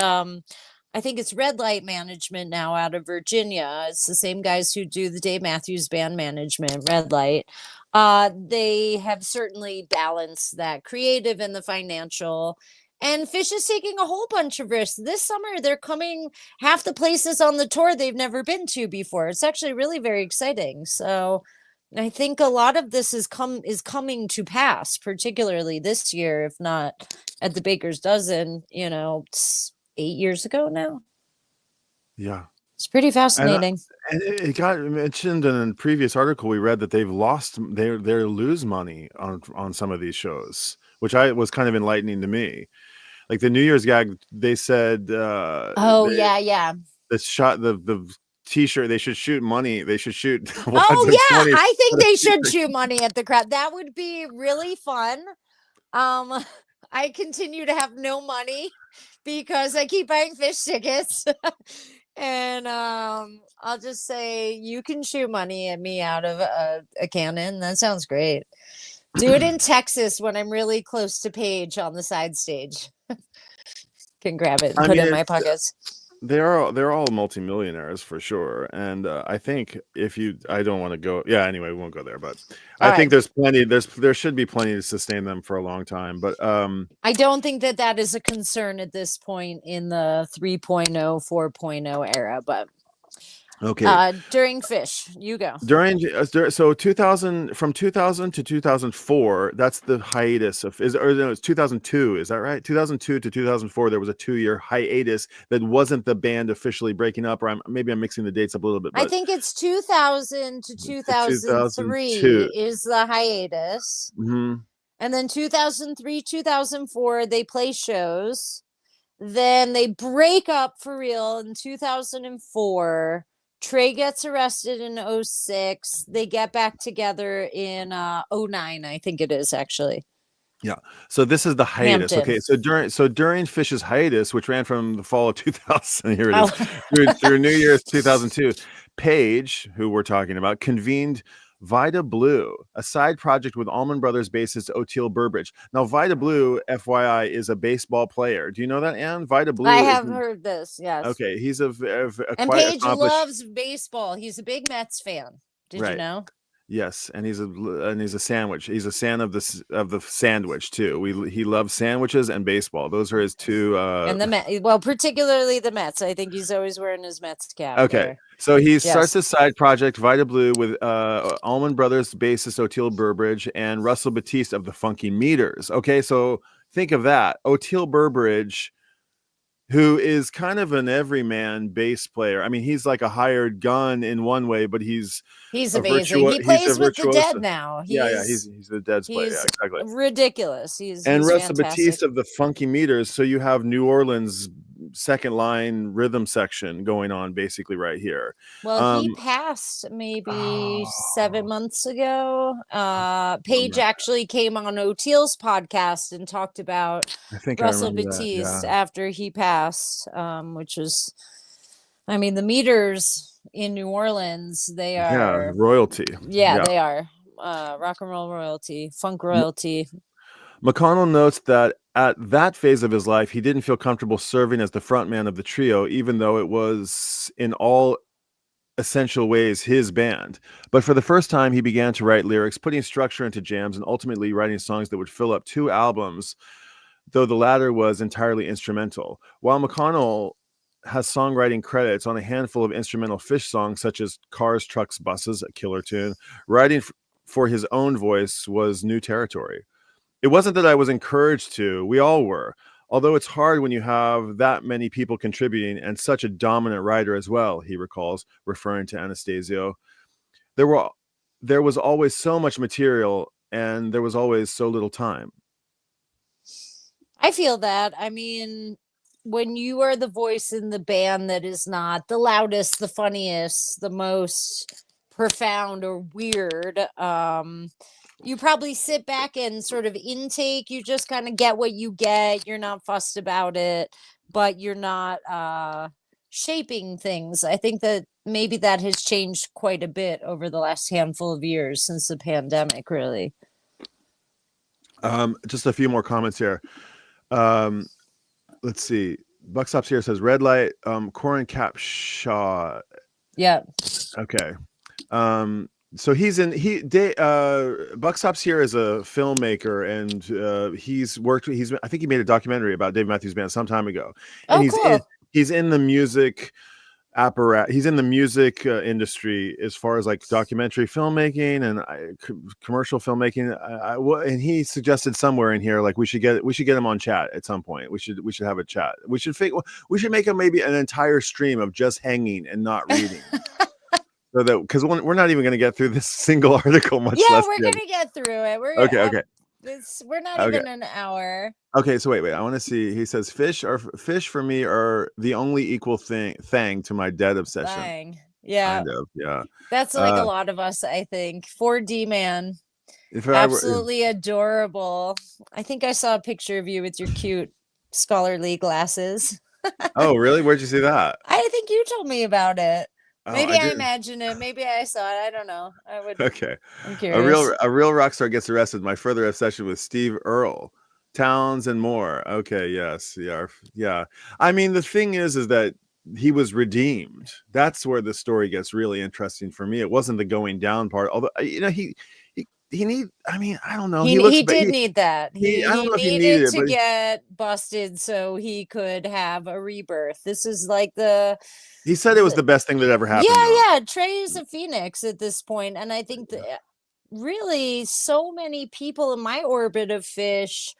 I think it's Red Light Management now out of Virginia. It's the same guys who do the Dave Matthews Band management, Red Light. They have certainly balanced that creative and the financial. And Phish is taking a whole bunch of risks. This summer, they're coming half the places on the tour they've never been to before. It's actually really very exciting. So I think a lot of this is coming to pass, particularly this year, if not at the Baker's Dozen, 8 years ago now. Yeah. It's pretty fascinating. And it got mentioned in a previous article we read that they've lost they lose money on some of these shows, which was kind of enlightening to me. Like the New Year's gag, they said yeah. The t-shirt. They should shoot money. They should shoot. Oh yeah, I think they should shoot money at the crowd. That would be really fun. I continue to have no money because I keep buying Phish tickets. And I'll just say you can shoot money at me out of a cannon. That sounds great. Do it in Texas when I'm really close to Paige on the side stage. Can grab it and put it in my pockets. They're all multimillionaires for sure, and I think I don't want to go. Yeah, anyway, we won't go there. But I think there's plenty. There should be plenty to sustain them for a long time. But I don't think that is a concern at this point in the 3.0, 4.0 era. But okay, during Phish, you go. So 2000 from 2000 to 2004. That's the hiatus of it's 2002. Is that right? 2002 to 2004. There was a 2-year hiatus that wasn't the band officially breaking up. Or maybe I'm mixing the dates up a little bit. I think it's 2000 to 2003 is the hiatus, and then 2003, 2004 they play shows. Then they break up for real in 2004. Trey gets arrested in 2006. They get back together in 2009, I think it is actually. Yeah. So this is the hiatus. Hampton. Okay. So during Phish's hiatus, which ran from the fall of 2000, here it is, through New Year's 2002, Paige, who we're talking about, convened Vida Blue, a side project with Allman Brothers bassist Oteil Burbridge. Now, Vida Blue, FYI, is a baseball player. Do you know that, Anne? Vida Blue. I have heard this. Yes. Okay, he's and Paige loves baseball. He's a big Mets fan. Did you know? Yes, and he's a sandwich. He's a fan of the sandwich too. He loves sandwiches and baseball. Those are his two. And the Mets, particularly the Mets. I think he's always wearing his Mets cap. Okay, there. So he starts this side project, Vida Blue, with Allman Brothers bassist Oteil Burbridge and Russell Batiste of the Funky Meters. Okay, so think of that, Oteil Burbridge, who is kind of an everyman bass player. I mean, he's like a hired gun in one way, but he's amazing. He plays with the Dead now. He's the Dead's player. Yeah, exactly. Ridiculous. And Russell Batiste of the Funky Meters. So you have New Orleans second line rhythm section going on basically right here. Well, he passed maybe 7 months ago. Paige actually came on Oteil's podcast and talked about Russell Batiste after he passed, which was, I mean, the Meters in New Orleans, they are royalty. Yeah, they are rock and roll royalty, funk royalty. McConnell notes that at that phase of his life, he didn't feel comfortable serving as the frontman of the trio, even though it was in all essential ways his band. But for the first time, he began to write lyrics, putting structure into jams, and ultimately writing songs that would fill up 2 albums, though the latter was entirely instrumental. While McConnell has songwriting credits on a handful of instrumental Phish songs, such as Cars, Trucks, Buses, a killer tune, writing for his own voice was new territory. It wasn't that I was encouraged to, we all were, although it's hard when you have that many people contributing and such a dominant writer as well, he recalls, referring to Anastasio. There was always so much material and there was always so little time. I feel that. I mean, when you are the voice in the band that is not the loudest, the funniest, the most profound or weird, you probably sit back and sort of intake. You just kind of get what you get. You're not fussed about it, but you're not shaping things. I think that maybe that has changed quite a bit over the last handful of years since the pandemic, really. Just a few more comments here. Let's see. Buckstops here says red light, Corin Cap Shaw. Yeah. Okay. So Buckstops here is a filmmaker, and I think he made a documentary about Dave Matthews Band some time ago. And cool. He's in the music apparatus. He's in the music industry as far as like documentary filmmaking and commercial filmmaking. And he suggested somewhere in here, like we should get him on chat at some point. We should have a chat. We should make him maybe an entire stream of just hanging and not reading. So that, because we're not even going to get through this single article, much less. Yeah, we're going to get through it. Okay. We're not even an hour. Okay, so wait. I want to see. He says Phish for me are the only equal thing to my Dead obsession. Dang. Yeah. kind of, yeah. That's like a lot of us, I think. 4D man. If I were, Absolutely adorable. I think I saw a picture of you with your cute scholarly glasses. oh, really? Where'd you see that? I think you told me about it. Oh, Maybe I I did. imagined it. Maybe I saw it. I don't know. Okay. I'm curious. A real rock star gets arrested. My further obsession with Steve Earle, Towns, and more. Okay, yes, yeah, yeah. I mean, the thing is that he was redeemed. That's where the story gets really interesting for me. It wasn't the going down part. Although he need. I mean, I don't know. He did need that. I don't He know if he needed needed it, to but get busted so he could have a rebirth. This is like he said it was the best thing that ever happened to him. yeah. Trey is a phoenix at this point, and I think that really so many people in my orbit of Phish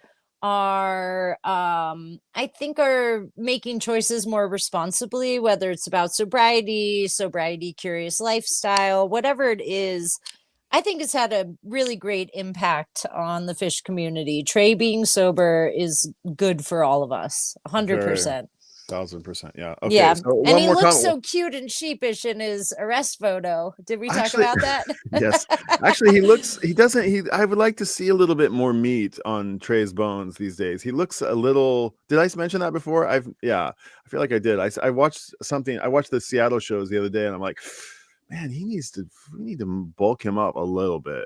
are I think are making choices more responsibly, whether it's about sobriety curious lifestyle, whatever it is. I think it's had a really great impact on the Phish community. Trey being sober is good for all of us, 100%. 1000%. Yeah. Okay. Yeah. So And one he more looks comment. so cute and sheepish in his arrest photo. Did we talk Actually, about that? yes. Actually, he doesn't, I would like to see a little bit more meat on Trey's bones these days. He looks a little, did I mention that before? Yeah, I feel like I did. I watched something, I watched the Seattle shows the other day and I'm like, man, we need to bulk him up a little bit.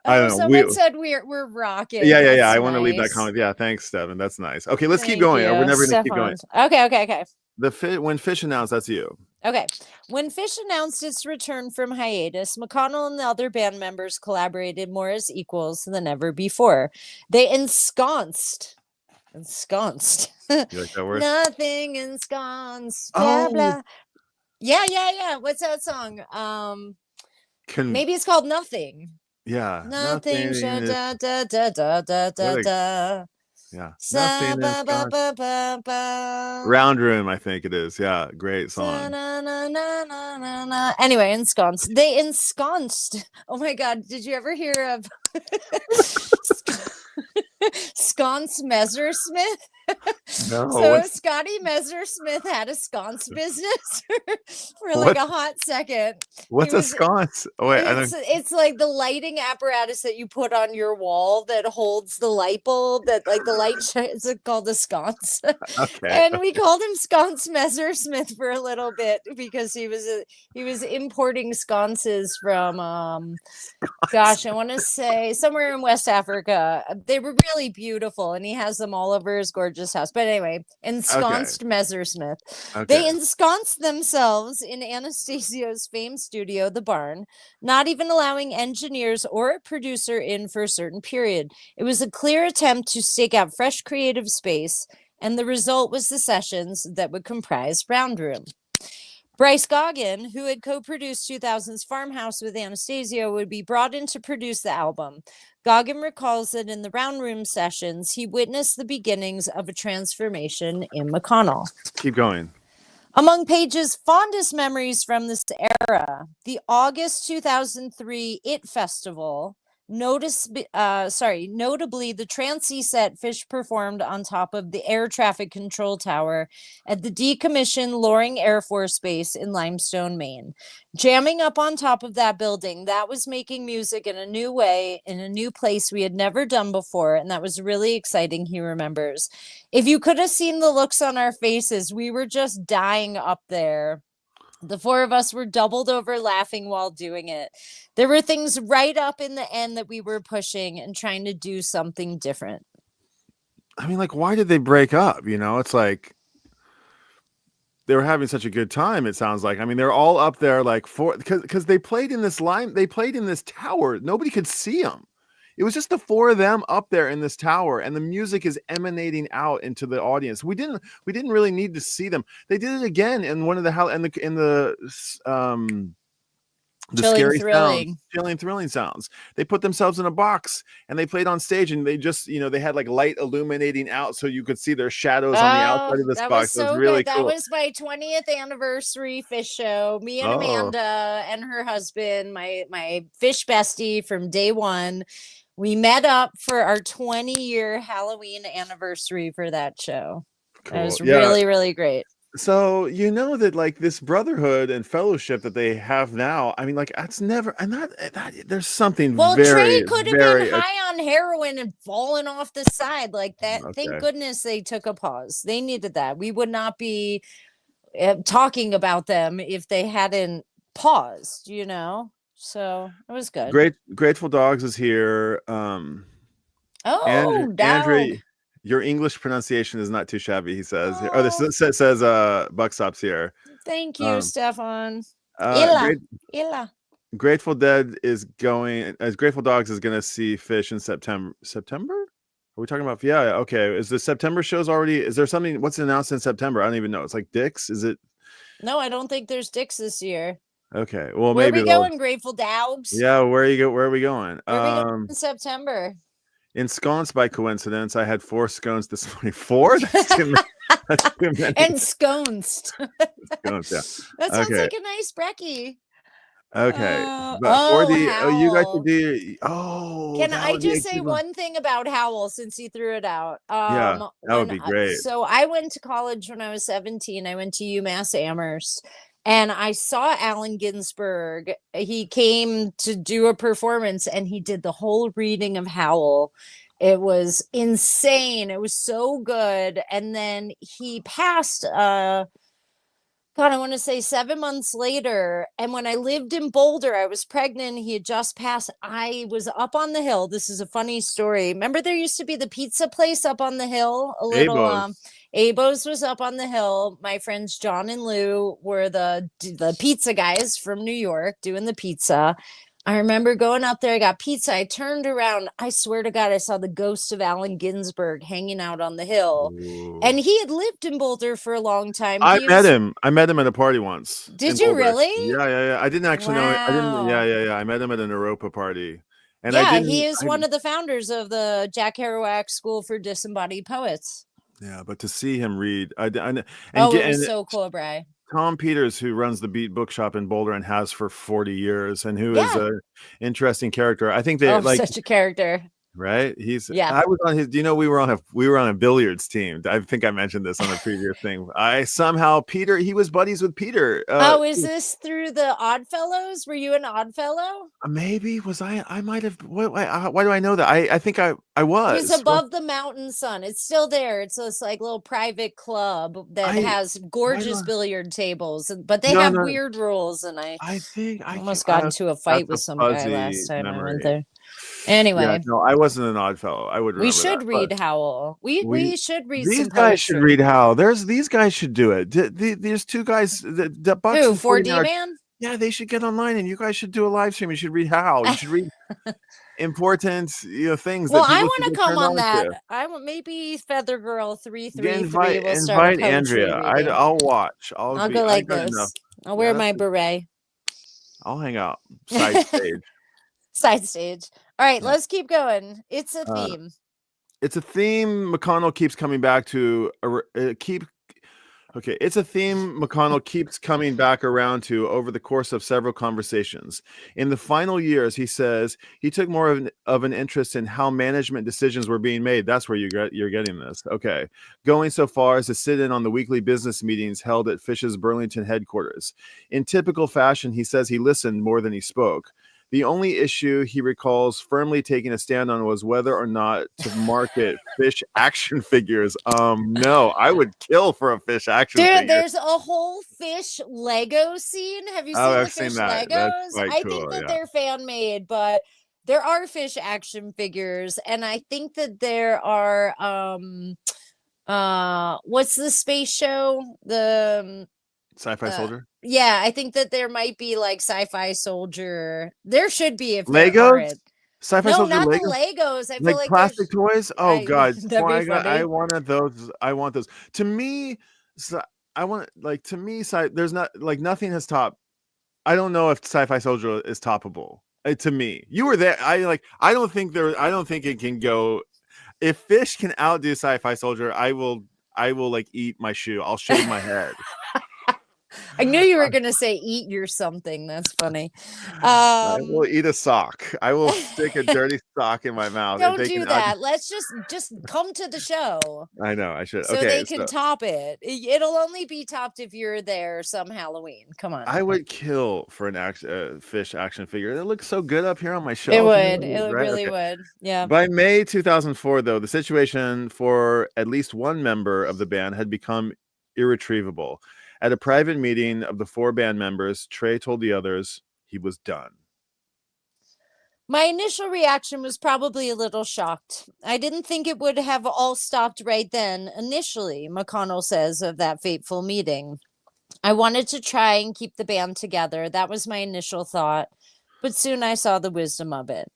I don't know. Someone said we're rocking. Yeah. That's I nice. want to leave that comment. Yeah, thanks, Stefan. That's nice. Okay, let's keep Thank going. you, We're never going to keep Stefan. going. Okay. When Phish announced, that's you. Okay. When Phish announced its return from hiatus, McConnell and the other band members collaborated more as equals than ever before. They ensconced. You like that word? Nothing ensconced. Oh. Blah, blah. Yeah. What's that song? Maybe it's called Nothing. Yeah. Nothing. Yeah. Nothing. Round Room, I think it is. Yeah. Great song. Anyway, ensconced. They ensconced. Oh my God. Did you ever hear of Sconce Messersmith? No. So Scotty Messersmith had a sconce business for like a hot second. What's a sconce? Oh wait, it's like the lighting apparatus that you put on your wall that holds the light bulb that like the light it's called a sconce. Okay. And we called him Sconce Messersmith for a little bit because he was importing sconces from gosh, I want to say somewhere in West Africa. They were really beautiful and he has them all over his gorgeous house. But anyway, ensconced Messersmith. Okay. They ensconced themselves in Anastasio's famed studio, The Barn, not even allowing engineers or a producer in for a certain period. It was a clear attempt to stake out fresh creative space, and the result was the sessions that would comprise Round Room. Bryce Goggin, who had co-produced 2000's Farmhouse with Anastasio, would be brought in to produce the album. Goggin recalls that in the Round Room sessions, he witnessed the beginnings of a transformation in McConnell. Keep going. Among Page's fondest memories from this era, the August 2003 IT Festival, notably the trancey set Phish performed on top of the air traffic control tower at the decommissioned Loring Air Force Base in Limestone, Maine. Jamming up on top of that building, that was making music in a new way, in a new place we had never done before, and that was really exciting, he remembers. If you could have seen the looks on our faces, we were just dying up there. The four of us were doubled over laughing while doing it. There were things right up in the end that we were pushing and trying to do something different. I mean, like, why did they break up? You know, it's like they were having such a good time. It sounds like, I mean, they're all up there like because they played in this tower. Nobody could see them. It was just the four of them up there in this tower, and the music is emanating out into the audience. We didn't really need to see them. They did it again in one of the scary sounds, chilling, thrilling sounds. They put themselves in a box and they played on stage, and they just, they had like light illuminating out so you could see their shadows on the outside of this box. So it was really good. cool. That was my 20th anniversary Phish show. Me and Amanda and her husband, my Phish bestie from day one. We met up for our 20-year Halloween anniversary for that show. Cool. It was really, really great. So you know that like this brotherhood and fellowship that they have now, I mean, like that's never, and there's something Well, Trey very, could have been very high on heroin and fallen off the side like that. Thank okay. goodness they took a pause. They needed that. We would not be talking about them if they hadn't paused, you know? So it was good. Grateful Dogs is here. Oh, dog. Andrea, your English pronunciation is not too shabby, he says. Oh, this Oh, says Buckstop's here. thank you, Stefan. Great, Illa. Grateful Dead is going as Grateful Dogs is going to see Phish in September. Are we talking about? Yeah, okay. Is the September shows already? Is there something? What's announced in September? I don't even know. It's like Dick's. Is it? No, I don't think there's Dicks this year. Okay. Well, where maybe we going, Grateful Dogs? Yeah. Where are we going? Where are we going in September? Ensconced by coincidence, I had 4 scones this morning. 4? That's too many. That's too many. Ensconced. Scones, yeah. That sounds like a nice brekkie. Okay. But for the you guys could do can I just say one thing about Howl since you threw it out? Yeah, that would be great. So I went to college when I was 17. I went to UMass Amherst. And I saw Allen Ginsberg. He came to do a performance and he did the whole reading of Howl. It was insane. It was so good. And then he passed God, I want to say 7 months later. And when I lived in Boulder, I was pregnant. He had just passed. I was up on the hill. This is a funny story. Remember, there used to be the pizza place up on the hill? A little Abo's was up on the hill. My friends John and Lou were the pizza guys from New York doing the pizza. I remember going up there, I got pizza. I turned around. I swear to God, I saw the ghost of Allen Ginsberg hanging out on the hill. Ooh. And he had lived in Boulder for a long time. I met him at a party once. Did you really? Yeah. I didn't actually know it. I didn't. Yeah. I met him at an Europa party. And he is one of the founders of the Jack Kerouac School for Disembodied Poets. Yeah, but to see him read, it was so cool, Bri. Tom Peters, who runs the Beat Bookshop in Boulder and has for 40 years, and who is an interesting character. I think they such a character. Right? I was on his. Do you know we were on a billiards team? I think I mentioned this on the previous thing. He was buddies with Peter. Is this through the Oddfellows? Were you an Oddfellow? Maybe was I? I might have. Why do I know that? I think I was. It was above the mountain sun. It's still there. It's this like little private club that has gorgeous billiard tables, but they have weird rules. And I think I almost got into a fight with some guy last time I went there. Anyway, no, I wasn't an odd fellow. I would. We should read Howl. We should read. These guys should read Howl. These guys should do it. There's 2 guys. The Bucks. Who 4D Man? Yeah, they should get online, and you guys should do a live stream. You should read Howl. You should read important things. Well, I want to come on that. I want maybe Feather Girl 333. Invite Andrea. I'll watch. I'll go like this. Enough. I'll wear my beret. I'll hang out side stage. Side stage. All right, let's keep going. It's a theme. It's a theme McConnell keeps coming back to. It's a theme McConnell keeps coming back around to over the course of several conversations. In the final years, he says he took more of an interest in how management decisions were being made. That's where you're getting this. Okay. Going so far as to sit in on the weekly business meetings held at Phish's Burlington headquarters. In typical fashion, he says he listened more than he spoke. The only issue he recalls firmly taking a stand on was whether or not to market Phish action figures. No, I would kill for a Phish action figure. Dude, there's a whole Phish Lego scene. Have you seen the Phish Legos? I think that they're fan made, but there are Phish action figures, and I think that there are what's the space show? The Sci-Fi Soldier? Yeah, I think that there might be like Sci-Fi Soldier. There should be if Legos. Sci-Fi Soldier. Not Legos? The Legos. I feel like plastic toys. Oh God, I wanted those. I want those. To me, there's not like nothing has topped. I don't know if Sci-Fi Soldier is toppable. To me, you were there. I don't think it can go. If Phish can outdo Sci-Fi Soldier, I will like eat my shoe. I'll shave my head. I knew you were gonna say eat your something. That's funny. I will eat a sock. I will stick a dirty sock in my mouth. Don't do that. Let's just come to the show. I know I should. So Okay, they can top it. It'll only be topped if you're there some Halloween. Come on. I would kill for an Phish action figure. It looks so good up here on my shelf. It would. It right? really would. Yeah. By May 2004, though, the situation for at least one member of the band had become irretrievable. At a private meeting of the 4 band members, Trey told the others he was done. My initial reaction was probably a little shocked. I didn't think it would have all stopped right then, initially, McConnell says of that fateful meeting. I wanted to try and keep the band together. That was my initial thought, but soon I saw the wisdom of it.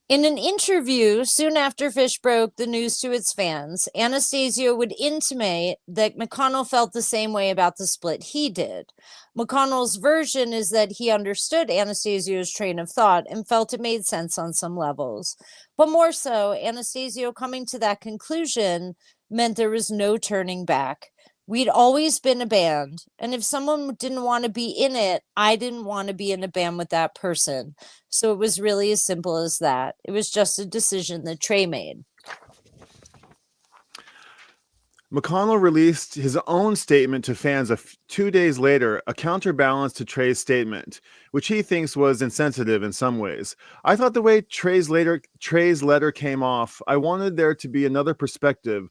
In an interview soon after Phish broke the news to its fans, Anastasio would intimate that McConnell felt the same way about the split he did. McConnell's version is that he understood Anastasio's train of thought and felt it made sense on some levels. But more so, Anastasio coming to that conclusion meant there was no turning back. We'd always been a band, and if someone didn't want to be in it, I didn't want to be in a band with that person. So it was really as simple as that. It was just a decision that Trey made. McConnell released his own statement to fans 2 days later, a counterbalance to Trey's statement, which he thinks was insensitive in some ways. I thought the way Trey's letter came off, I wanted there to be another perspective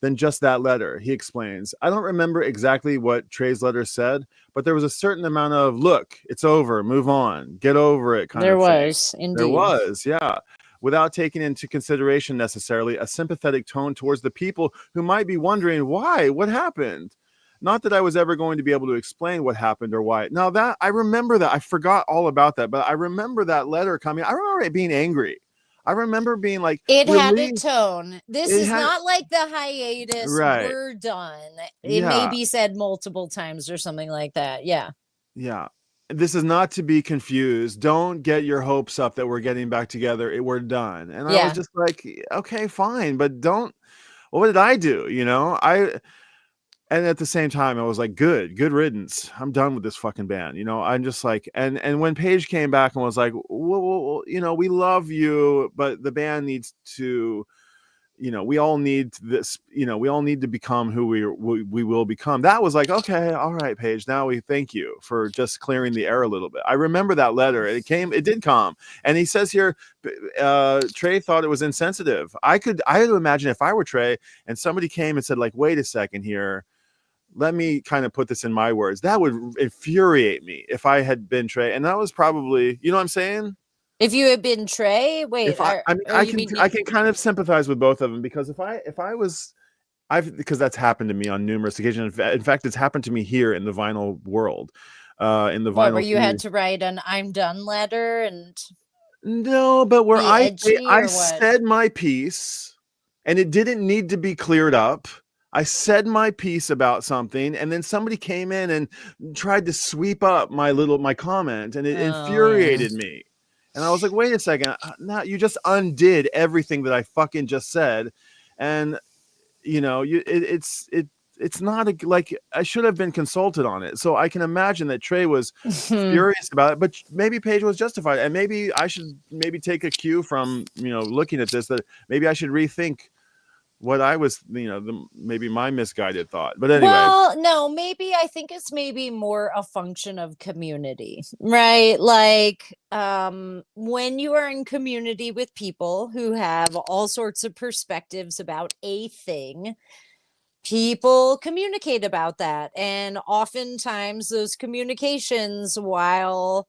than just that letter, he explains. I don't remember exactly what Trey's letter said, but there was a certain amount of, look, it's over, move on, get over it kind of thing. There was, indeed. There was, yeah. Without taking into consideration necessarily a sympathetic tone towards the people who might be wondering why, what happened. Not that I was ever going to be able to explain what happened or why. Now that, I remember that, I forgot all about that, but I remember that letter coming. I remember it being angry. I remember being like, it had a tone. This is not like the hiatus. Right. We're done. It may be said multiple times or something like that. Yeah. Yeah. This is not to be confused. Don't get your hopes up that we're getting back together. We're done. And I was just like, okay, fine, but don't. What did I do? You know, and at the same time, I was like, good riddance. I'm done with this fucking band. You know, I'm just like, and when Paige came back and was like, well, you know, we love you, but the band needs to, you know, we all need this, you know, we all need to become who we will become. That was like, okay, all right, Paige. Now we thank you for just clearing the air a little bit. I remember that letter. It did come. And he says here, Trey thought it was insensitive. I had to imagine if I were Trey and somebody came and said like, wait a second here. Let me kind of put this in my words. That would infuriate me if I had been Trey. And that was probably, you know what I'm saying? If you had been Trey, wait. I can kind of sympathize with both of them because if I was, because that's happened to me on numerous occasions. In fact, it's happened to me here in the vinyl world. In the vinyl, where you had to write an "I'm done" letter and. No, but where I said my piece, and it didn't need to be cleared up. I said my piece about something, and then somebody came in and tried to sweep up my comment, and it infuriated me. And I was like, wait a second, now you just undid everything that I fucking just said, and you know, it's not like I should have been consulted on it. So I can imagine that Trey was furious about it, but maybe Paige was justified, and maybe I should take a cue from, you know, looking at this, that maybe I should rethink what I was, you know, maybe my misguided thought. But anyway. Well, no, maybe I think it's maybe more a function of community, right? Like when you are in community with people who have all sorts of perspectives about a thing, people communicate about that. And oftentimes those communications, while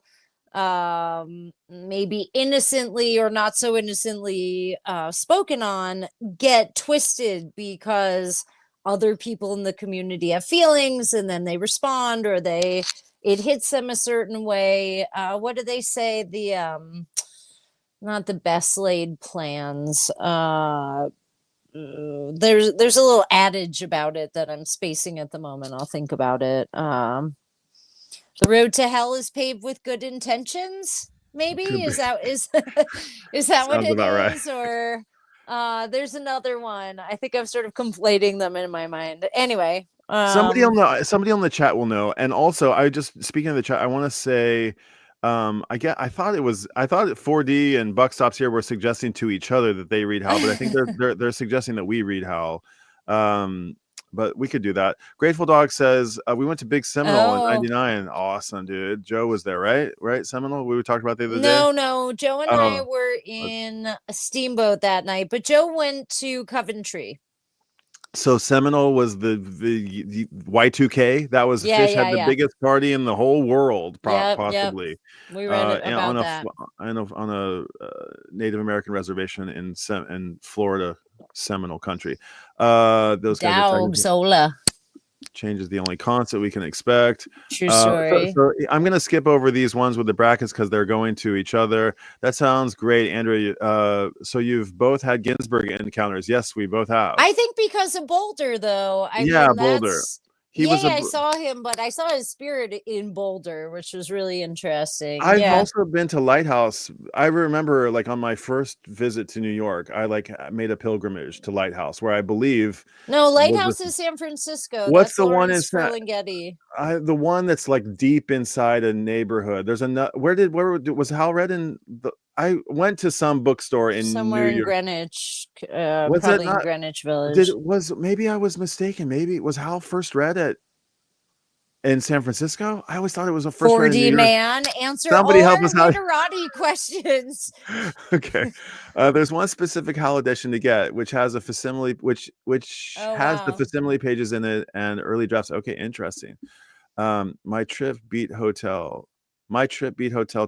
maybe innocently or not so innocently spoken on, get twisted because other people in the community have feelings and then they respond, or it hits them a certain way. What do they say? The not the best laid plans. There's a little adage about it that I'm spacing at the moment. I'll think about it. The road to hell is paved with good intentions. Maybe is that what it is? Right. Or there's another one. I think I'm sort of conflating them in my mind. Anyway, Somebody on the chat will know. And also, speaking of the chat, I want to say, I thought 4D and Buck Stops here were suggesting to each other that they read Howl, but I think they're suggesting that we read Howl. But we could do that. Grateful Dog says we went to Big Seminole in '99. Awesome, dude. Joe was there, right? Right, Seminole. We talked about the other day. No. Joe and I were in a steamboat that night, but Joe went to Coventry. So Seminole was the Y2K. That was Phish had the biggest party in the whole world, possibly. Yep. We read about that. On a Native American reservation in Florida, Seminole country. Those guys Sola. Change is the only constant we can expect. True story. So I'm going to skip over these ones with the brackets because they're going to each other. That sounds great, Andrea. So you've both had Ginsberg encounters. Yes, we both have. I think because of Boulder, though. Boulder. I saw him, but I saw his spirit in Boulder, which was really interesting. I've also been to Lighthouse. I remember, like, on my first visit to New York, I made a pilgrimage to Lighthouse, where I believe. No, Lighthouse is San Francisco. What's that's the one in Ferlinghetti? The one that's like deep inside a neighborhood. There's where was Hal Red in the? I went to some bookstore in somewhere New in York. Greenwich, probably in Greenwich Village. Maybe I was mistaken. Maybe was Hal first read in San Francisco? I always thought it was a first 4D man. Answer Somebody all help us out. literati questions. Okay. There's one specific Hal edition to get, which has a facsimile, which has the facsimile pages in it and early drafts. Okay, interesting. My trip beat hotel to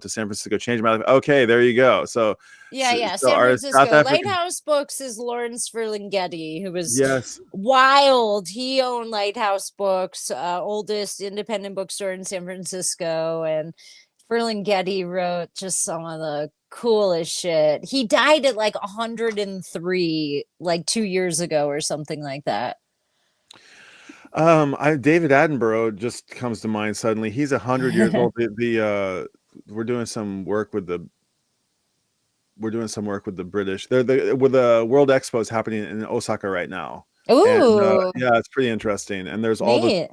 San Francisco changed my life. Okay, there you go. So San Francisco. Lighthouse Books is Lawrence Ferlinghetti, who was wild. He owned Lighthouse Books, oldest independent bookstore in San Francisco, and Ferlinghetti wrote just some of the coolest shit. He died at like 103, like 2 years ago or something like that. David Attenborough just comes to mind suddenly. He's 100 years old. We're doing some work with the British. With the World Expo is happening in Osaka right now. Ooh, and, it's pretty interesting. And there's all the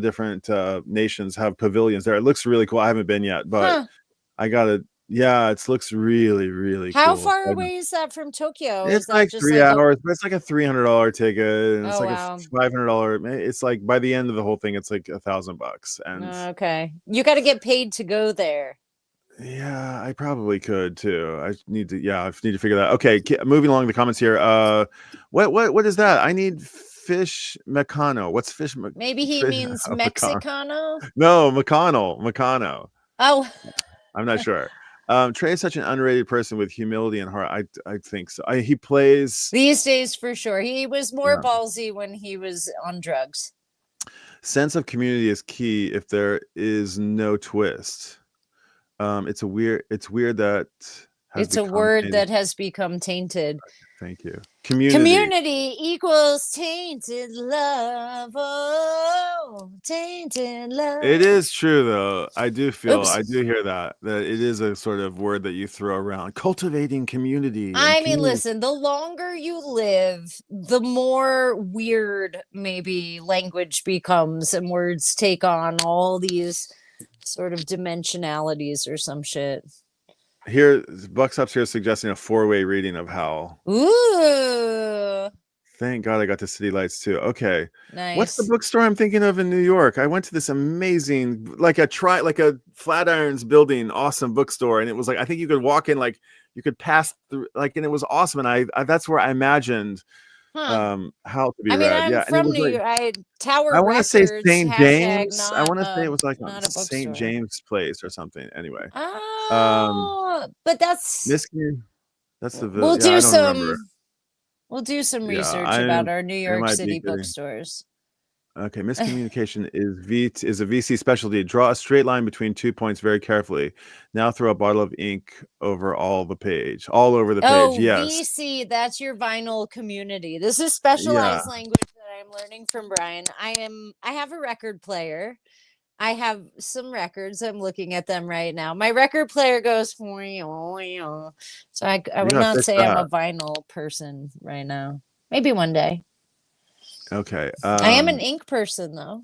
different nations have pavilions there. It looks really cool. I haven't been yet, but I gotta. Yeah, it looks really, really cool. How cool. far away is that from Tokyo? It's like 3 hours, but it's like a $300 ticket. And it's a $500. It's like by the end of the whole thing, it's like $1,000. And okay, you got to get paid to go there. Yeah, I probably could too. I need to figure that out. Okay, moving along the comments here. What is that? I need Fish McConnell. What's Fish? Maybe he means Mexicano. No, McConnell. Oh, I'm not sure. Trey is such an underrated person with humility and heart. I think so. He plays these days for sure. He was more ballsy when he was on drugs. Sense of community is key if there is no twist. It's weird that it's a word that has become tainted. Thank you. Community equals tainted love. Oh, tainted love. It is true, though. I do hear that it is a sort of word that you throw around. Cultivating community. Listen, the longer you live, the more weird maybe language becomes and words take on all these sort of dimensionalities or some shit. Here, Buck's up here suggesting a 4-way reading of Howl. Ooh. Thank God I got to City Lights too. Okay. Nice. What's the bookstore I'm thinking of in New York? I went to this amazing, like a Flatirons building, awesome bookstore. And it was like, I think you could walk in, like you could pass through, like, and it was awesome. And I that's where I imagined Howl to be read. I'm from New York. Tower I want to say St. James. Not I want to say it was like a St. James place or something. Anyway. But that's the we'll do some research about our New York City bookstores. Okay, miscommunication is a VC specialty. Draw a straight line between 2 points very carefully. Now throw a bottle of ink over all over the page. Yes. VC, that's your vinyl community. This is specialized language that I'm learning from Brian. I have a record player. I have some records. I'm looking at them right now. My record player goes, so I would not say I'm a vinyl person right now. Maybe one day. Okay. I am an ink person though.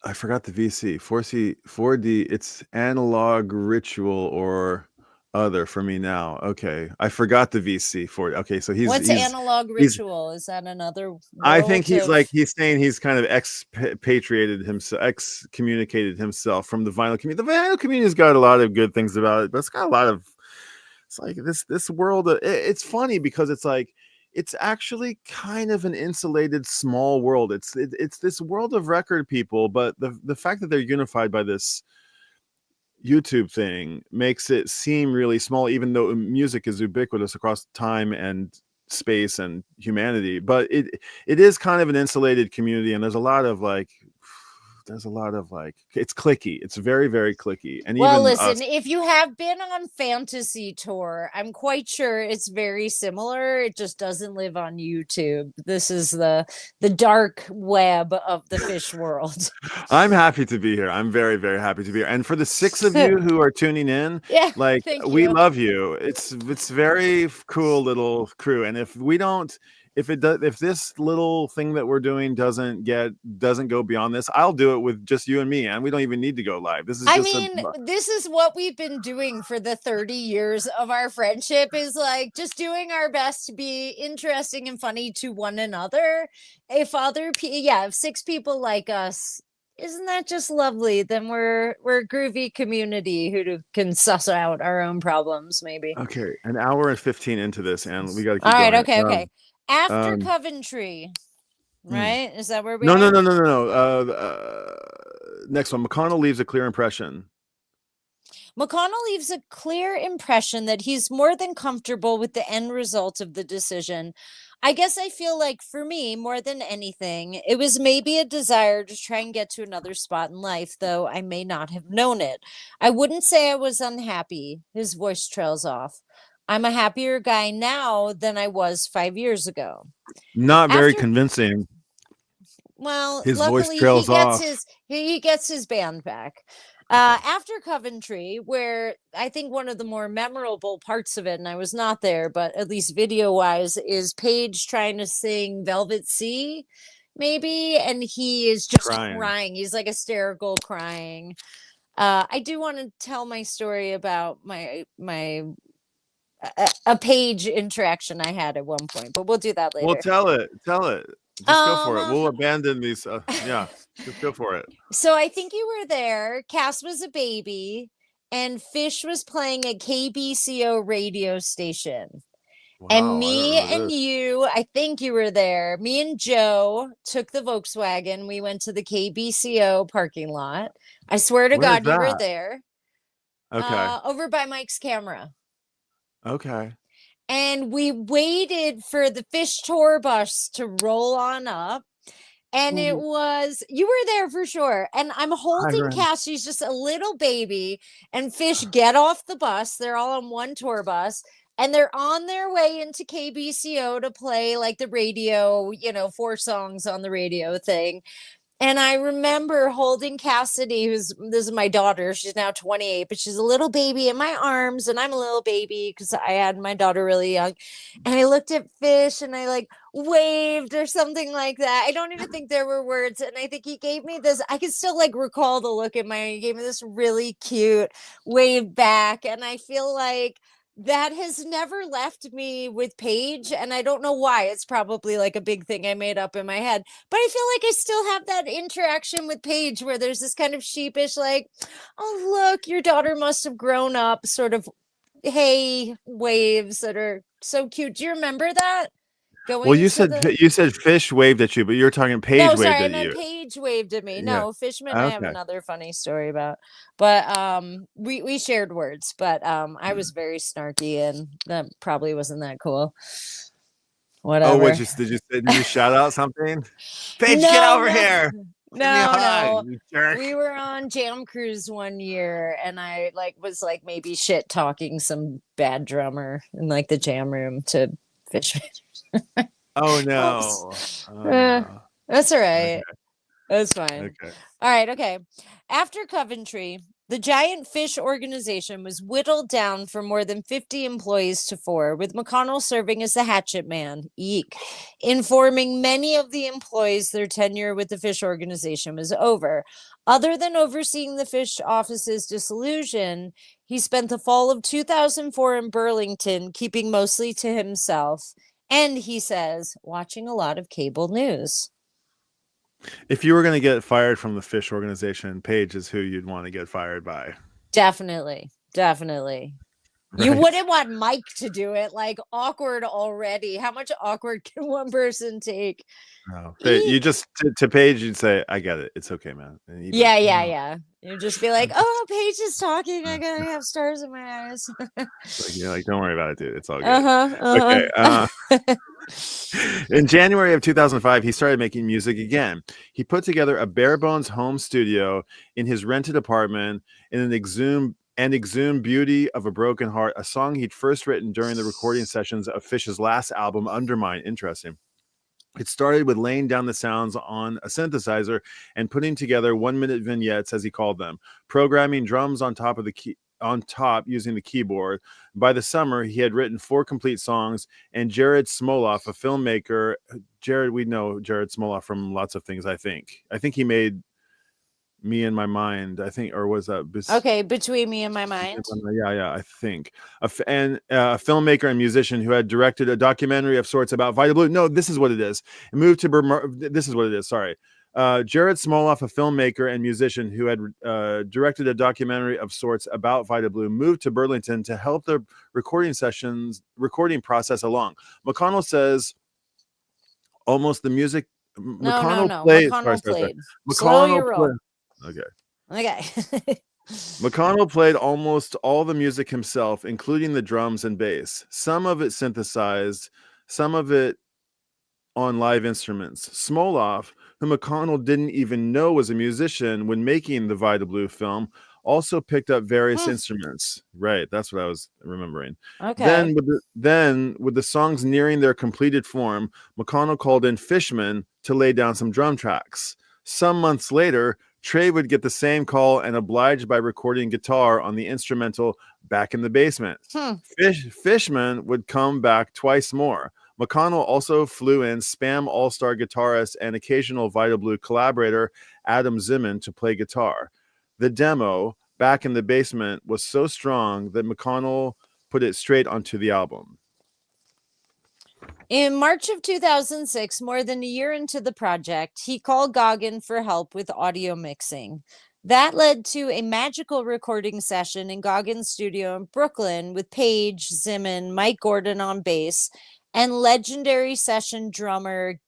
I forgot the VC. 4C, 4D. It's analog ritual or other for me now. Okay. I forgot the VC for it. Okay. So What's analog ritual? Is that another world I think he's saying he's kind of expatriated himself, excommunicated himself from the vinyl community. The vinyl community's got a lot of good things about it, but it's got a lot of, it's like this world. It's funny because it's like, it's actually kind of an insulated small world. It's this world of record people, but the fact that they're unified by this YouTube thing makes it seem really small, even though music is ubiquitous across time and space and humanity. But it is kind of an insulated community, and there's a lot of like it's clicky. It's very, very clicky. And well, listen, if you have been on Fantasy Tour, I'm quite sure it's very similar. It just doesn't live on YouTube. This is the dark web of the Phish world. I'm happy to be here. I'm very, very happy to be here. And for the 6 of you who are tuning in, yeah, like we love you. It's very cool little crew. And if we don't, if this little thing that we're doing doesn't go beyond this, I'll do it with just you and me, and we don't even need to go live. This is this is what we've been doing for the 30 years of our friendship, is like just doing our best to be interesting and funny to one another. If if 6 people like us, isn't that just lovely? Then we're a groovy community who can suss out our own problems, maybe. Okay, an hour and 15 into this, and we got to keep all right going. okay. After Coventry, right? Is that where we no. are? Next one. McConnell leaves a clear impression. McConnell leaves a clear impression that he's more than comfortable with the end result of the decision. I guess I feel like for me, more than anything, it was maybe a desire to try and get to another spot in life, though I may not have known it. I wouldn't say I was unhappy. His voice trails off. I'm a happier guy now than I was 5 years ago. Not very convincing. Well, his luckily voice trails off. He gets his band back. After Coventry, where I think one of the more memorable parts of it, and I was not there, but at least video wise, is Paige trying to sing Velvet Sea, maybe, and he is just crying. He's like hysterical crying. I do want to tell my story about my a Paige interaction I had at one point, but we'll do that later. Well, tell it. Just go for it. We'll abandon these. Yeah, just go for it. So I think you were there. Cass was a baby, and Phish was playing a KBCO radio station. Wow, and me and you, I think you were there. Me and Joe took the Volkswagen. We went to the KBCO parking lot. I swear to God, you were there. Okay. Over by Mike's camera. Okay. And we waited for the Phish tour bus to roll on up. And it was, you were there for sure. And I'm holding Cass. She's just a little baby. And Phish get off the bus. They're all on one tour bus. And they're on their way into KBCO to play like the radio, 4 songs on the radio thing. And I remember holding Cassidy, this is my daughter. She's now 28, but she's a little baby in my arms. And I'm a little baby because I had my daughter really young. And I looked at Phish and I like waved or something like that. I don't even think there were words. And I think he gave me this, I can still like recall the look in he gave me this really cute wave back. And I feel like that has never left me with Paige, and I don't know why. It's probably like a big thing I made up in my head, but I feel like I still have that interaction with Paige where there's this kind of sheepish, like, oh, look, your daughter must have grown up sort of, hey, waves that are so cute. Do you remember that? Well, you said Phish waved at you, but you're talking Paige waved at you. No, Paige waved at me. No, Fishman I have another funny story about. But we shared words, but I was very snarky and that probably wasn't that cool. Whatever. Oh, did you shout out something? Paige, get over here. No. We were on Jam Cruise one year and I was maybe shit talking some bad drummer in the jam room to Fishman. Oh no. That's all right. Okay. That's fine. Okay. All right. Okay. After Coventry, The giant Phish organization was whittled down from more than 50 employees to 4, with McConnell serving as the hatchet man, eek, informing many of the employees their tenure with the Phish organization was over. Other than overseeing the Phish office's dissolution, he spent the fall of 2004 in Burlington, keeping mostly to himself, and he says, watching a lot of cable news. If you were going to get fired from the Phish organization, Paige is who you'd want to get fired by. Definitely. Right. You wouldn't want Mike to do it. Like, awkward already. How much awkward can one person take? No. You just, to Paige, you'd say, I get it. It's okay, man. Yeah. You'd just be like, oh, Paige is talking. I gotta have stars in my eyes. You're like, don't worry about it, dude. It's all good. Okay. In January of 2005, he started making music again. He put together a bare bones home studio in his rented apartment in an exhumed beauty of a broken heart, a song he'd first written during the recording sessions of Phish's last album, Undermine. Interesting. It started with laying down the sounds on a synthesizer and putting together 1-minute vignettes, as he called them, programming drums on top using the keyboard. By the summer, he had written 4 complete songs, and Jared Smoloff, a filmmaker, we know Jared Smoloff from lots of things, I think he made Me and My Mind, I think, or was that Between Me and My Mind? Yeah, I think. A filmmaker and musician who had directed a documentary of sorts about Vita Blue. No, this is what it is. This is what it is. Sorry. Jared Smoloff, a filmmaker and musician who had directed a documentary of sorts about Vita Blue, moved to Burlington to help the recording process along. McConnell says almost the music. McConnell played. Slow your roll. Okay. McConnell played almost all the music himself, including the drums and bass. Some of it synthesized, some of it on live instruments. Smoloff, who McConnell didn't even know was a musician when making the Vita Blue film, also picked up various instruments. Right, that's what I was remembering. Okay. Then with the songs nearing their completed form, McConnell called in Fishman to lay down some drum tracks. Some months later, Trey would get the same call and obliged by recording guitar on the instrumental Back in the Basement. Fishman would come back twice more. McConnell also flew in Spam all-star guitarist and occasional Vita Blue collaborator Adam Zimmern to play guitar. The demo, Back in the Basement, was so strong that McConnell put it straight onto the album. In March of 2006, more than a year into the project, he called Goggin for help with audio mixing. That led to a magical recording session in Goggin's studio in Brooklyn with Paige, Zimmern, Mike Gordon on bass, and legendary session drummer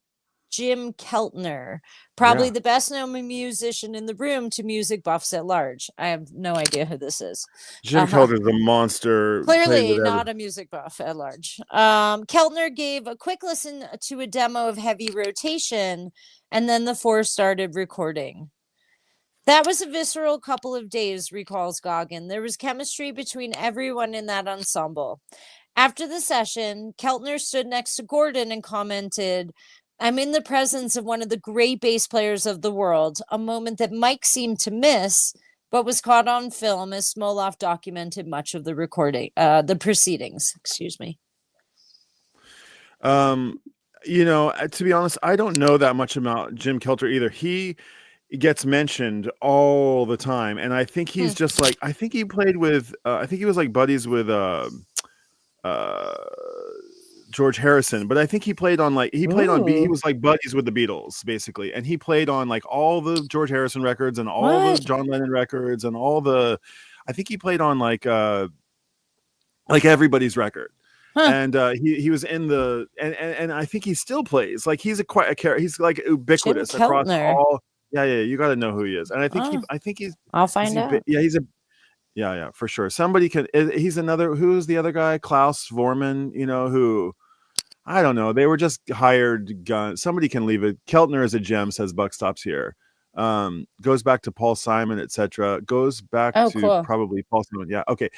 Jim Keltner, probably the best known musician in the room to music buffs at large. I have no idea who this is. Jim Keltner's a monster. Clearly not a music buff at large. Keltner gave a quick listen to a demo of Heavy Rotation, and then the 4 started recording. That was a visceral couple of days, recalls Goggin. There was chemistry between everyone in that ensemble. After the session, Keltner stood next to Gordon and commented, "I'm in the presence of one of the great bass players of the world," a moment that Mike seemed to miss, but was caught on film as Smoloff documented much of the the proceedings. Excuse me. To be honest, I don't know that much about Jim Keltner either. He gets mentioned all the time, and I think he's just like, I think he played with, I think he was like buddies with George Harrison, but I think he played on he was like buddies with the Beatles basically, and he played on like all the George Harrison records and all the John Lennon records and I think he played on like everybody's record. And he was in the and I think he still plays, like he's he's like ubiquitous across all. You got to know who he is, and I think he's I'll find out. Yeah, for sure. Somebody can. He's another. Who's the other guy? Klaus Vormann. Who? I don't know. They were just hired guns. Somebody can leave it. Keltner is a gem, says Buck Stops here. Goes back to Paul Simon, etc. Goes back to probably Paul Simon. Yeah. Okay.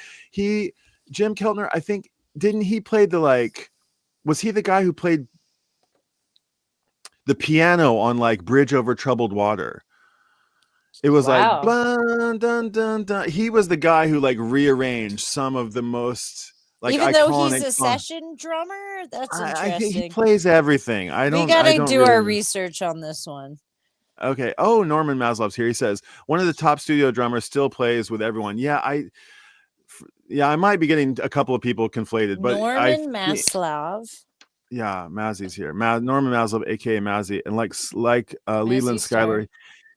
Jim Keltner. I think didn't he play was he the guy who played the piano on like Bridge Over Troubled Water? It was like, Wow. dun, dun, dun, dun. He was the guy who like rearranged some of the most like Even though he's iconic a songs. session drummer, that's I think he interesting. plays everything. I We don't gotta do our really. research on this one. Okay. Oh, Norman Maslov's here. He says one of the top studio drummers still plays with everyone. Yeah, I might be getting a couple of people conflated, but Norman Maslov. Yeah, Mazzy's here. Norman Maslov, aka Mazzy, and like Leland Skyler.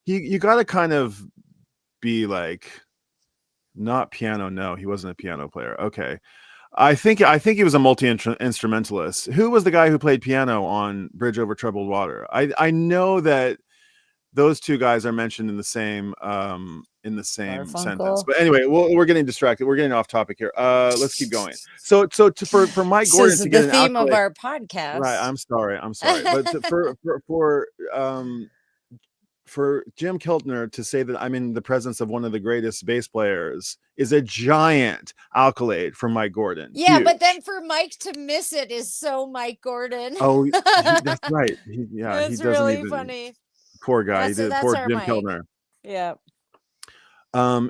You got to kind of be like not piano. No, he wasn't a piano player. Okay. I think he was a multi-instrumentalist. Who was the guy who played piano on Bridge Over Troubled Water? I know that those two guys are mentioned in the same sentence. But anyway, we're getting distracted. We're getting off topic here. Let's keep going. So for Mike Gordon to get the theme of our podcast, right? I'm sorry, but for Jim Keltner to say that I'm in the presence of one of the greatest bass players is a giant accolade for Mike Gordon. Yeah, huge. But then for Mike to miss it is so Mike Gordon. Oh, that's right. It's really funny. Poor guy. Poor Jim Mike. Keltner. Yeah.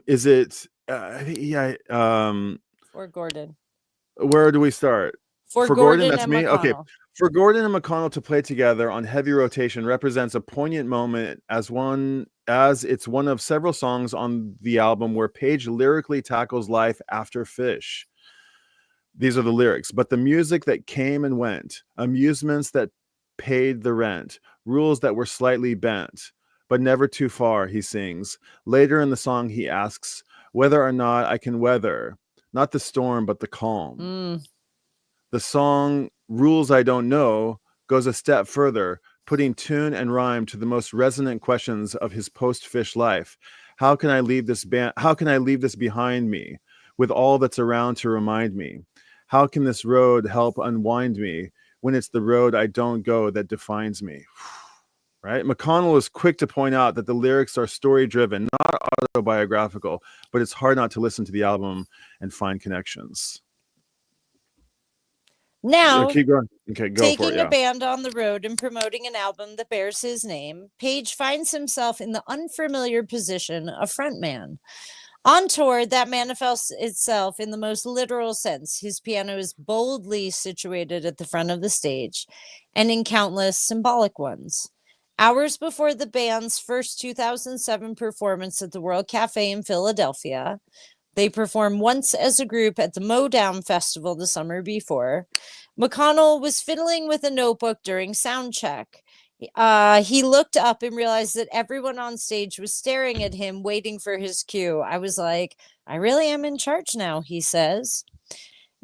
Is it? For Gordon. Where do we start? For Gordon, that's me. McConnell. Okay. For Gordon and McConnell to play together on heavy rotation represents a poignant moment as it's one of several songs on the album where Page lyrically tackles life after Phish. These are the lyrics. But the music that came and went, amusements that paid the rent, rules that were slightly bent, but never too far, he sings. Later in the song, he asks whether or not I can weather, not the storm, but the calm. The song Rules I Don't Know goes a step further, putting tune and rhyme to the most resonant questions of his post-Phish life. How can I leave this behind me with all that's around to remind me? How can this road help unwind me when it's the road I don't go that defines me? Right? McConnell is quick to point out that the lyrics are story-driven, not autobiographical, but it's hard not to listen to the album and find connections. Now, keep going. Okay, go taking for it, yeah. a band on the road and promoting an album that bears his name, Page finds himself in the unfamiliar position of frontman. On tour, that manifests itself in the most literal sense. His piano is boldly situated at the front of the stage, and in countless symbolic ones. Hours before the band's first 2007 performance at the World Cafe in Philadelphia, they performed once as a group at the Modown Festival the summer before. McConnell was fiddling with a notebook during sound check. He looked up and realized that everyone on stage was staring at him, waiting for his cue. I was like, I really am in charge now, he says.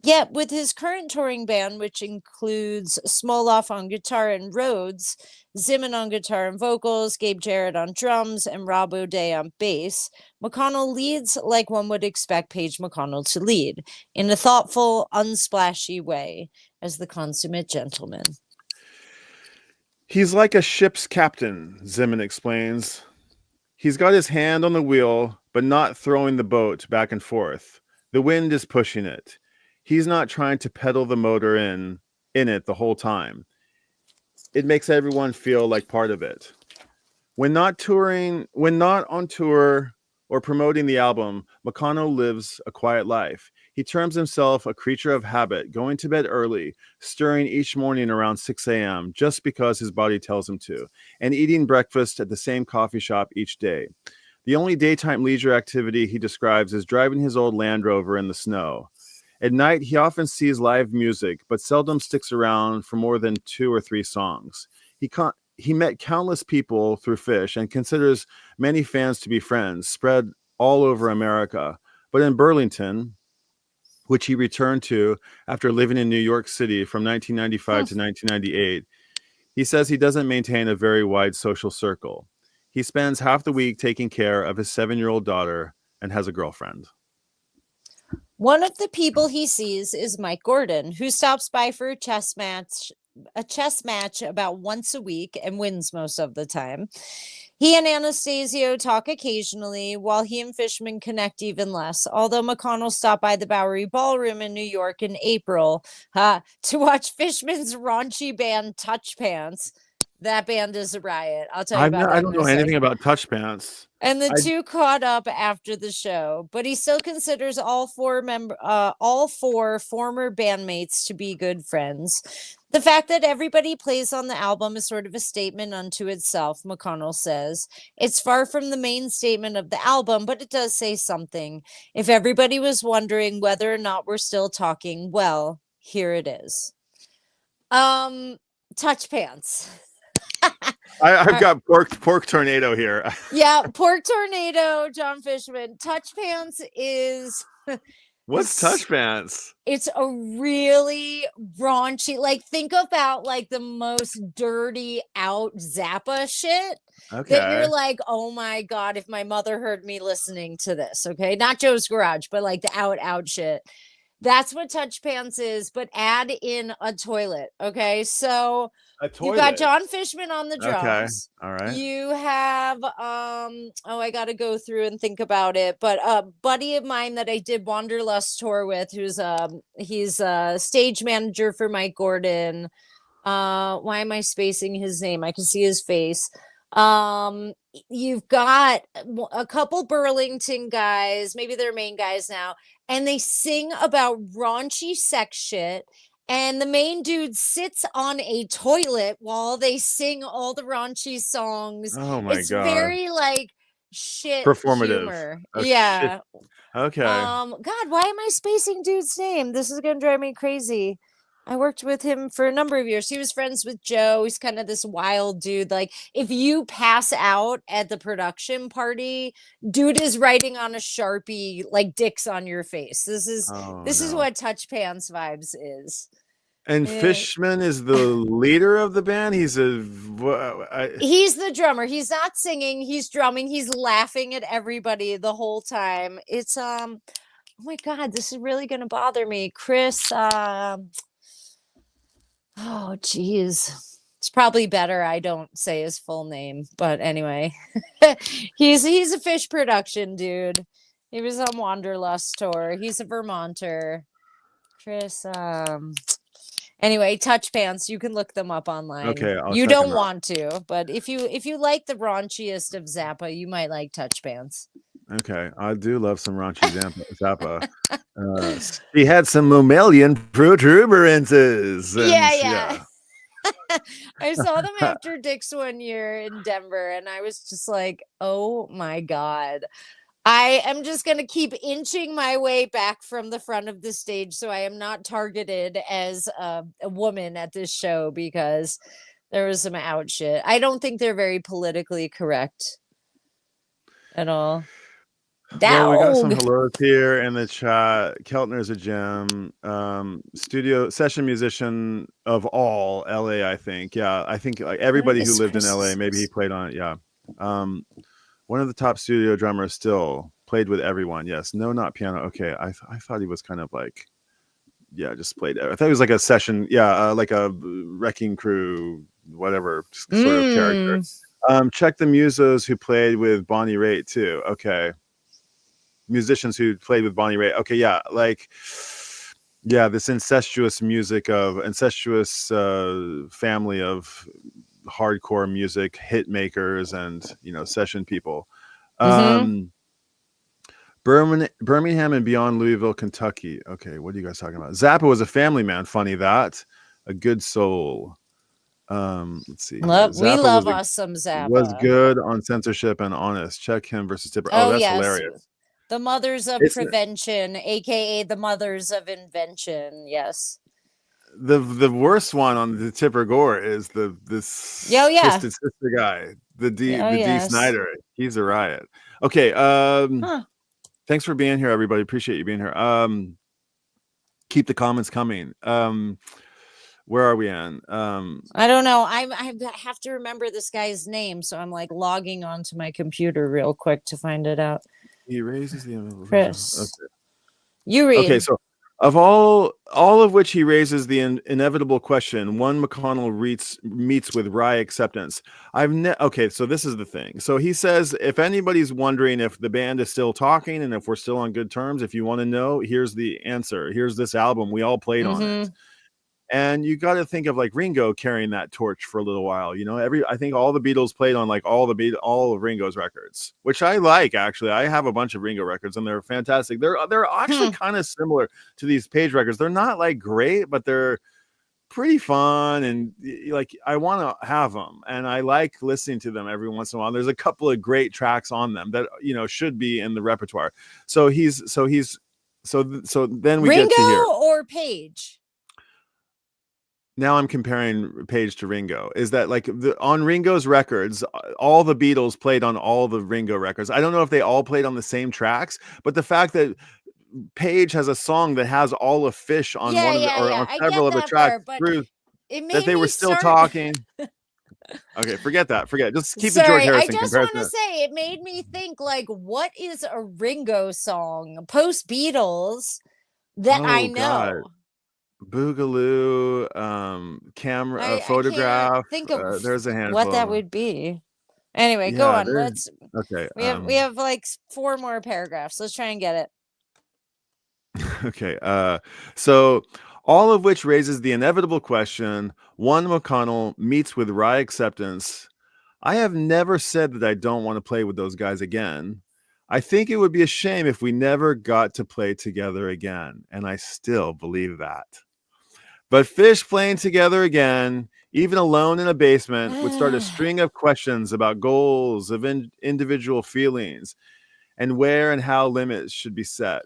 Yet with his current touring band, which includes Smoloff on guitar and Rhodes, Zimmern on guitar and vocals, Gabe Jarrett on drums, and Rob O'Day on bass, McConnell leads like one would expect Page McConnell to lead, in a thoughtful, unsplashy way, as the consummate gentleman. He's like a ship's captain, Zimmern explains. He's got his hand on the wheel, but not throwing the boat back and forth. The wind is pushing it. He's not trying to pedal the motor in it the whole time. It makes everyone feel like part of it. When not on tour or promoting the album, McConnell lives a quiet life. He terms himself a creature of habit, going to bed early, stirring each morning around 6 a.m. just because his body tells him to, and eating breakfast at the same coffee shop each day. The only daytime leisure activity he describes is driving his old Land Rover in the snow. At night, he often sees live music, but seldom sticks around for more than 2 or 3 songs. He met countless people through Phish and considers many fans to be friends, spread all over America. But in Burlington, which he returned to after living in New York City from 1995 to 1998, he says he doesn't maintain a very wide social circle. He spends half the week taking care of his 7-year-old daughter and has a girlfriend. One of the people he sees is Mike Gordon, who stops by for a chess match about once a week and wins most of the time. He and Anastasio talk occasionally, while he and Fishman connect even less, although McConnell stopped by the Bowery Ballroom in New York in April to watch Fishman's raunchy band Touch Pants. That band is a riot. I'll tell you about that. I don't know anything about Touch Pants. And the two caught up after the show, but he still considers all four former bandmates to be good friends. The fact that everybody plays on the album is sort of a statement unto itself, McConnell says. It's far from the main statement of the album, but it does say something. If everybody was wondering whether or not we're still talking, well, here it is. Touch Pants. I've got pork tornado here. Yeah, pork tornado, John Fishman. Touch Pants is what's Touch Pants? It's a really raunchy, like think about like the most dirty out Zappa shit. Okay. That you're like, oh my God, if my mother heard me listening to this, okay? Not Joe's Garage, but like the out shit. That's what Touch Pants is, but add in a toilet. Okay. So you got John Fishman on the drums. Okay. All right. You have I gotta go through and think about it. But a buddy of mine that I did Wanderlust tour with, who's he's a stage manager for Mike Gordon. Why am I spacing his name? I can see his face. You've got a couple Burlington guys, maybe they're main guys now, and they sing about raunchy sex shit. And the main dude sits on a toilet while they sing all the raunchy songs. Oh my God. It's very like shit performative humor. Yeah. Shit. Okay. God, why am I spacing dude's name? This is gonna drive me crazy. I worked with him for a number of years. He was friends with Joe. He's kind of this wild dude. Like if you pass out at the production party, dude is writing on a Sharpie like dicks on your face. This is what Touch Pants vibes is. And Fishman is the leader of the band. He's the drummer. He's not singing. He's drumming. He's laughing at everybody the whole time. It's oh my God, this is really gonna bother me, Chris. Oh, geez. It's probably better I don't say his full name. But anyway, he's a Phish production dude. He was on Wanderlust tour. He's a Vermonter. Chris, anyway, Touch Pants. You can look them up online. Okay, you don't want to, but if you like the raunchiest of Zappa, you might like Touch Pants. Okay, I do love some raunchy Zappa. He had some mammalian protuberances. Yeah. I saw them after Dick's one year in Denver, and I was just like, oh my God. I am just going to keep inching my way back from the front of the stage so I am not targeted as a woman at this show because there was some out shit. I don't think they're very politically correct at all. Well, we got some hellos here in the chat. Keltner's a gem. Studio session musician of all LA, I think. Yeah, I think like everybody who lived in LA, maybe he played on it. Yeah. One of the top studio drummers still played with everyone. Yes. No, not piano. Okay. I thought he was kind of like, yeah, just played. I thought he was like a session. Yeah. Like a wrecking crew, whatever sort of character. Check the musos who played with Bonnie Raitt too. Okay. Musicians who played with Bonnie Raitt. Okay, yeah, like, yeah, this incestuous family of hardcore music hit makers and session people. Birmingham and beyond Louisville, Kentucky. Okay, what are you guys talking about? Zappa was a family man. Funny that. A good soul. Let's see. We love us some Zappa. Was good on censorship and honest. Check him versus Tipper. Oh, that's yes. Hilarious. The mothers of prevention, aka the mothers of invention. Yes. The worst one on the Tipper Gore is this twisted sister guy, the D Snyder. He's a riot. Okay. Thanks for being here, everybody. Appreciate you being here. Keep the comments coming. Where are we on? I don't know. I have to remember this guy's name, so I'm like logging onto my computer real quick to find it out. He raises the Chris. Okay. You read. Okay, so of all of which he raises the inevitable question, one McConnell meets with wry acceptance. Okay, so this is the thing. So he says, if anybody's wondering if the band is still talking and if we're still on good terms, if you want to know, here's the answer. Here's this album. We all played on it. And you got to think of like Ringo carrying that torch for a little while. You know, I think all the Beatles played on like all of Ringo's records, which I like actually. I have a bunch of Ringo records and they're fantastic. They're actually kind of similar to these Page records. They're not like great, but they're pretty fun, and like I want to have them, and I like listening to them every once in a while. There's a couple of great tracks on them that should be in the repertoire. So then we Ringo get to here. Or Page. Now I'm comparing Page to Ringo. Is that like on Ringo's records, all the Beatles played on all the Ringo records. I don't know if they all played on the same tracks, but the fact that Page has a song that has all of Phish on on several of the tracks proves that they were still talking. Okay, forget that. Just keep the George Harrison comparison. I just want to say, it made me think, like, what is a Ringo song post Beatles that I know? God. Boogaloo, camera, photograph. Think of there's a handful. What that would be. Anyway, go on. Let's. Okay. We have like 4 more paragraphs. Let's try and get it. Okay. So all of which raises the inevitable question: one, McConnell meets with wry acceptance. I have never said that I don't want to play with those guys again. I think it would be a shame if we never got to play together again, and I still believe that. But Phish playing together again, even alone in a basement, would start a string of questions about goals, of individual feelings, and where and how limits should be set.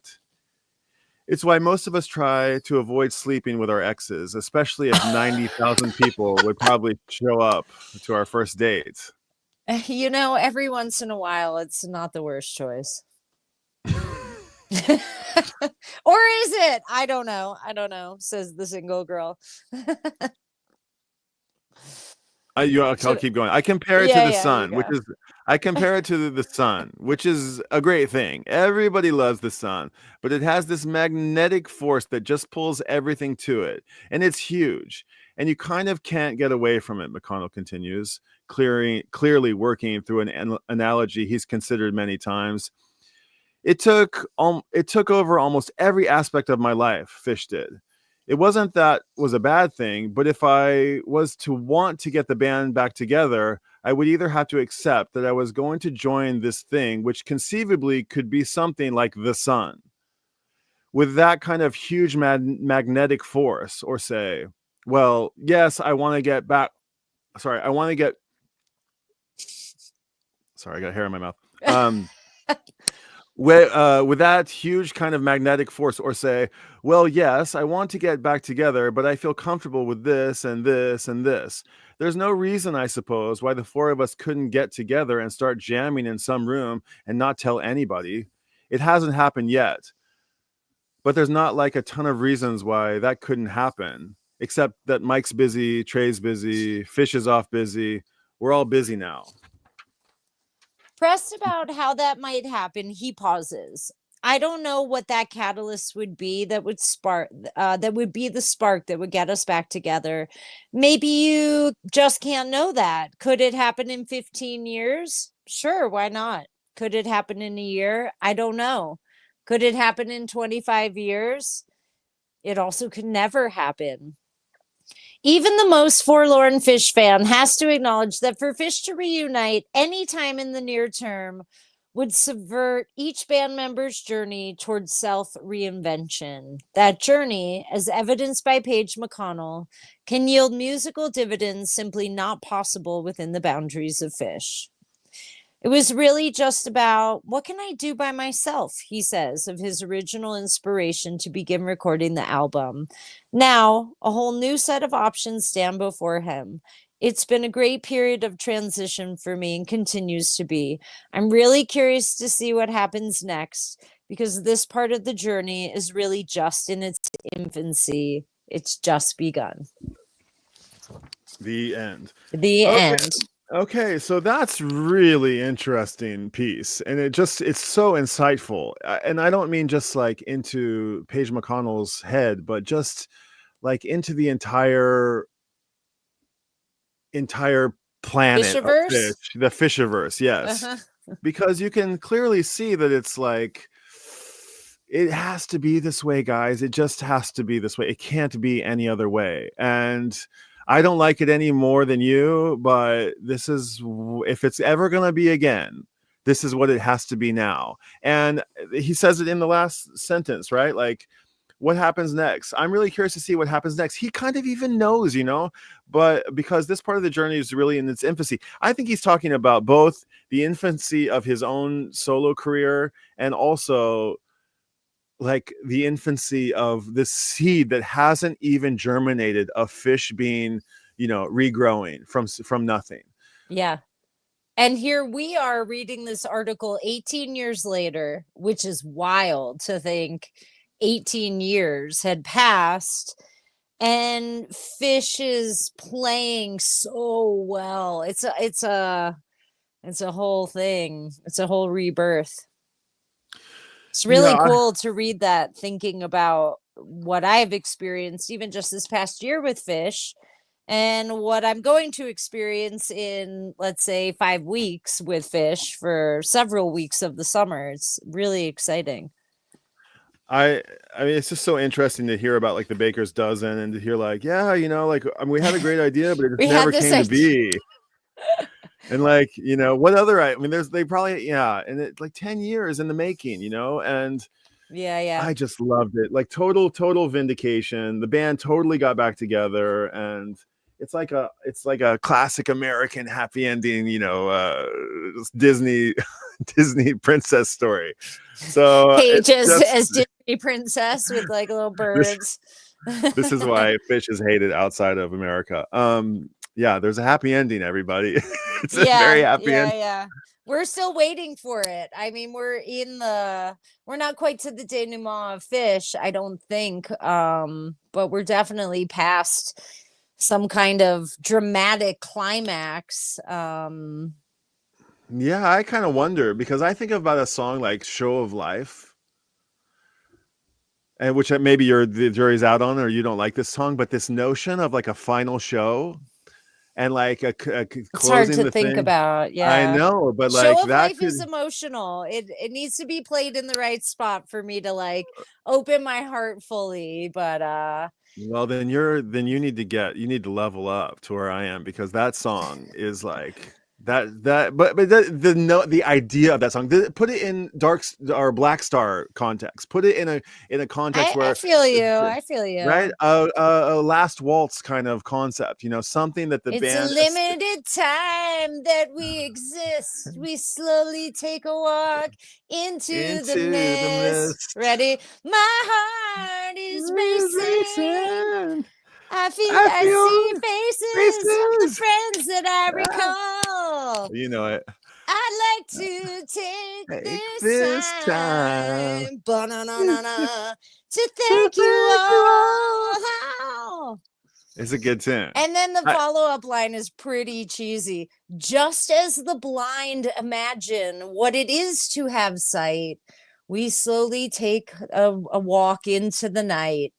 It's why most of us try to avoid sleeping with our exes, especially if 90,000 people would probably show up to our first date. Every once in a while, it's not the worst choice. Or is it? I don't know, says the single girl. I'll keep going. I compare it to the sun, which is a great thing. Everybody loves the sun, but it has this magnetic force that just pulls everything to it, and it's huge. And you kind of can't get away from it, McConnell continues, clearly working through an analogy he's considered many times. It took over almost every aspect of my life, Phish did. It wasn't that was a bad thing, but if I was to want to get the band back together, I would either have to accept that I was going to join this thing, which conceivably could be something like the sun, with that kind of huge magnetic force, or say, well, yes, I want to get back. Sorry, I got hair in my mouth. With that huge kind of magnetic force, or say, well, yes, I want to get back together, but I feel comfortable with this and this and this. There's no reason, I suppose, why the 4 of us couldn't get together and start jamming in some room and not tell anybody. It hasn't happened yet. But there's not like a ton of reasons why that couldn't happen, except that Mike's busy, Trey's busy, Phish is off busy. We're all busy now. Pressed about how that might happen, he pauses. I don't know what that catalyst would be that would be the spark that would get us back together. Maybe you just can't know that. Could it happen in 15 years? Sure, why not? Could it happen in a year? I don't know. Could it happen in 25 years? It also could never happen. Even the most forlorn Phish fan has to acknowledge that for Phish to reunite anytime in the near term would subvert each band member's journey towards self-reinvention. That journey, as evidenced by Page McConnell, can yield musical dividends simply not possible within the boundaries of Phish. It was really just about, what can I do by myself, he says, of his original inspiration to begin recording the album. Now, a whole new set of options stand before him. It's been a great period of transition for me and continues to be. I'm really curious to see what happens next, because this part of the journey is really just in its infancy. It's just begun. The end. The end. Okay, so that's really interesting piece, and it's so insightful. And I don't mean just like into Page McConnell's head, but just like into the entire planet Fishiverse? of Phish, the Fishiverse, yes. Because you can clearly see that it's like it has to be this way, guys. It just has to be this way. It can't be any other way. And I don't like it any more than you, but this is, if it's ever going to be again, this is what it has to be now. And he says it in the last sentence, right? Like, what happens next? I'm really curious to see what happens next. He kind of even knows, you know, but because this part of the journey is really in its infancy. I think he's talking about both the infancy of his own solo career and also like the infancy of this seed that hasn't even germinated, of Phish being, you know, regrowing from nothing. Yeah. And here we are reading this article 18 years later, which is wild to think 18 years had passed, and Phish is playing so well. It's a whole thing. It's a whole rebirth. It's really cool to read that, thinking about what I've experienced even just this past year with Phish, and what I'm going to experience in, let's say, 5 weeks with Phish for several weeks of the summer. It's really exciting. I mean, it's just so interesting to hear about like the Baker's Dozen, and to hear like, yeah, you know, like, I mean, we had a great idea, but it just never came to be. And like, you know, what other, I mean, they probably, yeah, and it like 10 years in the making, you know, and yeah, I just loved it. Like total vindication. The band totally got back together, and it's like a classic American happy ending, you know, Disney princess story. So Paige as Disney princess with like little birds. This is why Phish is hated outside of America. Yeah, there's a happy ending, everybody. It's a very happy ending. Yeah. We're still waiting for it. I mean, we're not quite to the denouement of Phish, I don't think. But we're definitely past some kind of dramatic climax. Yeah, I kind of wonder, because I think about a song like Show of Life, and which maybe the jury's out on, or you don't like this song, but this notion of like a final show and like a it's hard to think about. Yeah, I know, but like Show of Life is emotional. It needs to be played in the right spot for me to like open my heart fully. But well, then you need to level up to where I am, because that song is like but the idea of that song, put it in Dark or Black Star context, put it in a context where I feel you right, a Last Waltz kind of concept, you know, something that the it's band, a limited time that we exist, we slowly take a walk into the mist. Ready, my heart is racing. I see faces of the friends that I recall. You know it. I'd like to take this time to thank you all. It's a good tune. And then the follow-up line is pretty cheesy. Just as the blind imagine what it is to have sight, we slowly take a walk into the night.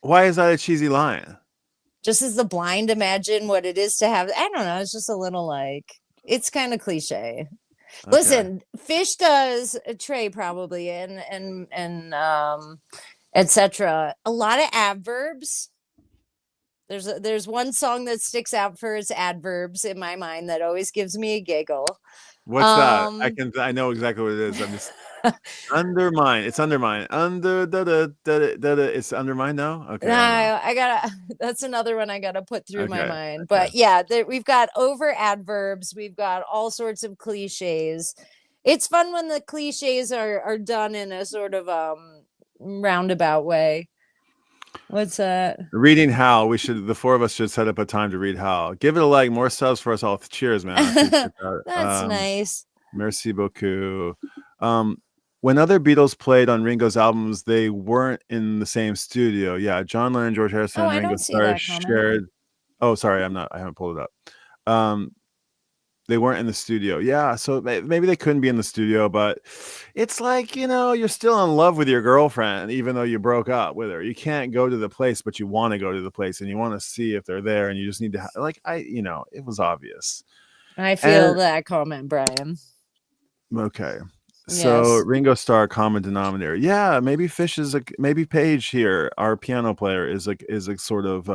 Why is that a cheesy line? Just as the blind imagine what it is to have, I don't know, it's just a little like, it's kind of cliche. Okay. Listen, Phish does, Trey probably, and etc. A lot of adverbs. There's one song that sticks out for its adverbs in my mind that always gives me a giggle. What's that? I know exactly what it is. I'm just undermine. It's undermine. It's undermine now. Okay. No, that's another one I gotta put through my mind. But yeah, we've got over adverbs. We've got all sorts of cliches. It's fun when the cliches are done in a sort of roundabout way. What's that? Reading Hal. The four of us should set up a time to read Hal. Give it a like. More subs for us all. Cheers, man. That's nice. Merci beaucoup. When other Beatles played on Ringo's albums, they weren't in the same studio. Yeah, John Lennon, George Harrison, and Ringo Starr shared. Oh, sorry, I haven't pulled it up. They weren't in the studio. Yeah, so maybe they couldn't be in the studio, but it's like, you know, you're still in love with your girlfriend, even though you broke up with her. You can't go to the place, but you want to go to the place, and you want to see if they're there, and you just need to it was obvious. I feel that comment, Brian. Okay. So Yes. Ringo Starr, common denominator. Yeah, maybe Phish is maybe Page here, our piano player, is a sort of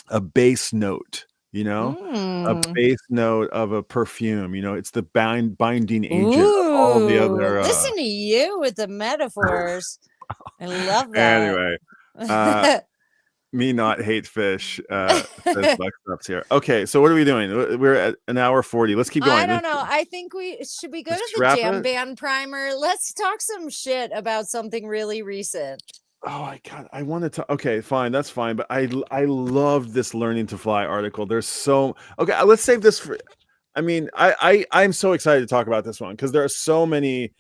a bass note, a bass note of a perfume. It's the binding agent of all the Ooh, other. listen to you with the metaphors. I love that. Anyway, me not hate Phish. Says Lex Ups here. Okay, so what are we doing? We're at an hour 40. Let's keep going. I don't know. I think should we go to the jam band primer? Let's talk some shit about something really recent. Oh my god, I wanted to. Okay, fine, that's fine. But I loved this Learning to Fly article. There's so okay. Let's save this for. I mean, I'm so excited to talk about this one because there are so many.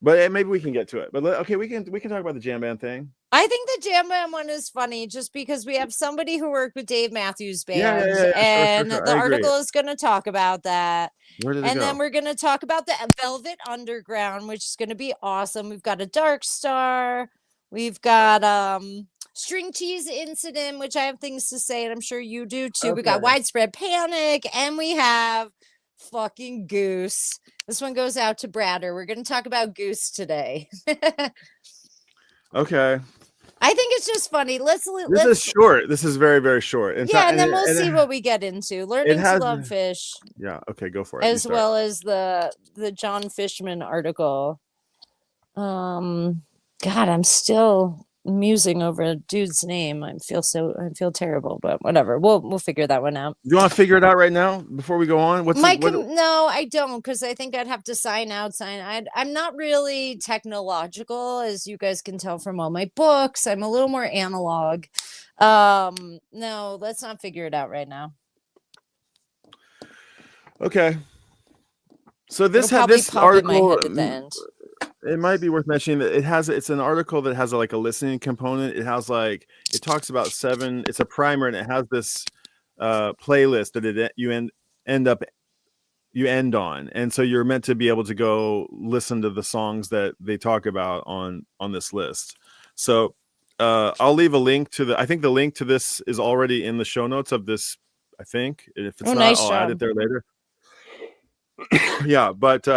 But maybe we can get to it. But okay, we can talk about the jam band thing. I think the jam band one is funny just because we have somebody who worked with Dave Matthews Band, and sure. the article is going to talk about that. Where did it go? And then we're going to talk about the Velvet Underground, which is going to be awesome. We've got a Dark Star. We've got String Cheese Incident, which I have things to say, and I'm sure you do too. Okay. We got Widespread Panic, and we have fucking Goose. This one goes out to Brader. We're going to talk about Goose today. Okay. I think it's just funny. This is short. This is very, very short. And then we'll see what we get into. Learning to Love Phish. Yeah. Okay, go for it. As well as the John Fishman article. God, I'm still musing over a dude's name. I feel terrible, but whatever. We'll figure that one out. You want to figure it out right now before we go on? No, I don't, because I think I'd have to sign out. I'm not really technological, as you guys can tell from all my books. I'm a little more analog. No, let's not figure it out right now. Okay. So this article at the end. It might be worth mentioning that it's an article that has a listening component. It has it talks about 7. It's a primer, and it has this playlist that you end on, and so you're meant to be able to go listen to the songs that they talk about on this list. So I'll leave a link to I think the link to this is already in the show notes of this. I think if it's not, I'll add it there later. Yeah, but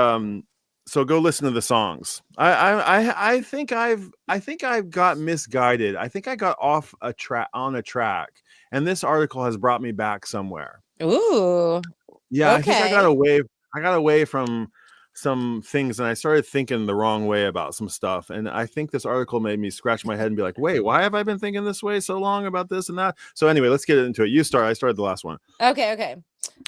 so go listen to the songs. I think I've got misguided. I think I got off on a track, and this article has brought me back somewhere. Ooh. Yeah, okay. I think I got away from some things, and I started thinking the wrong way about some stuff. And I think this article made me scratch my head and be like, wait, why have I been thinking this way so long about this and that? So anyway, let's get into it. You start. I started the last one. Okay.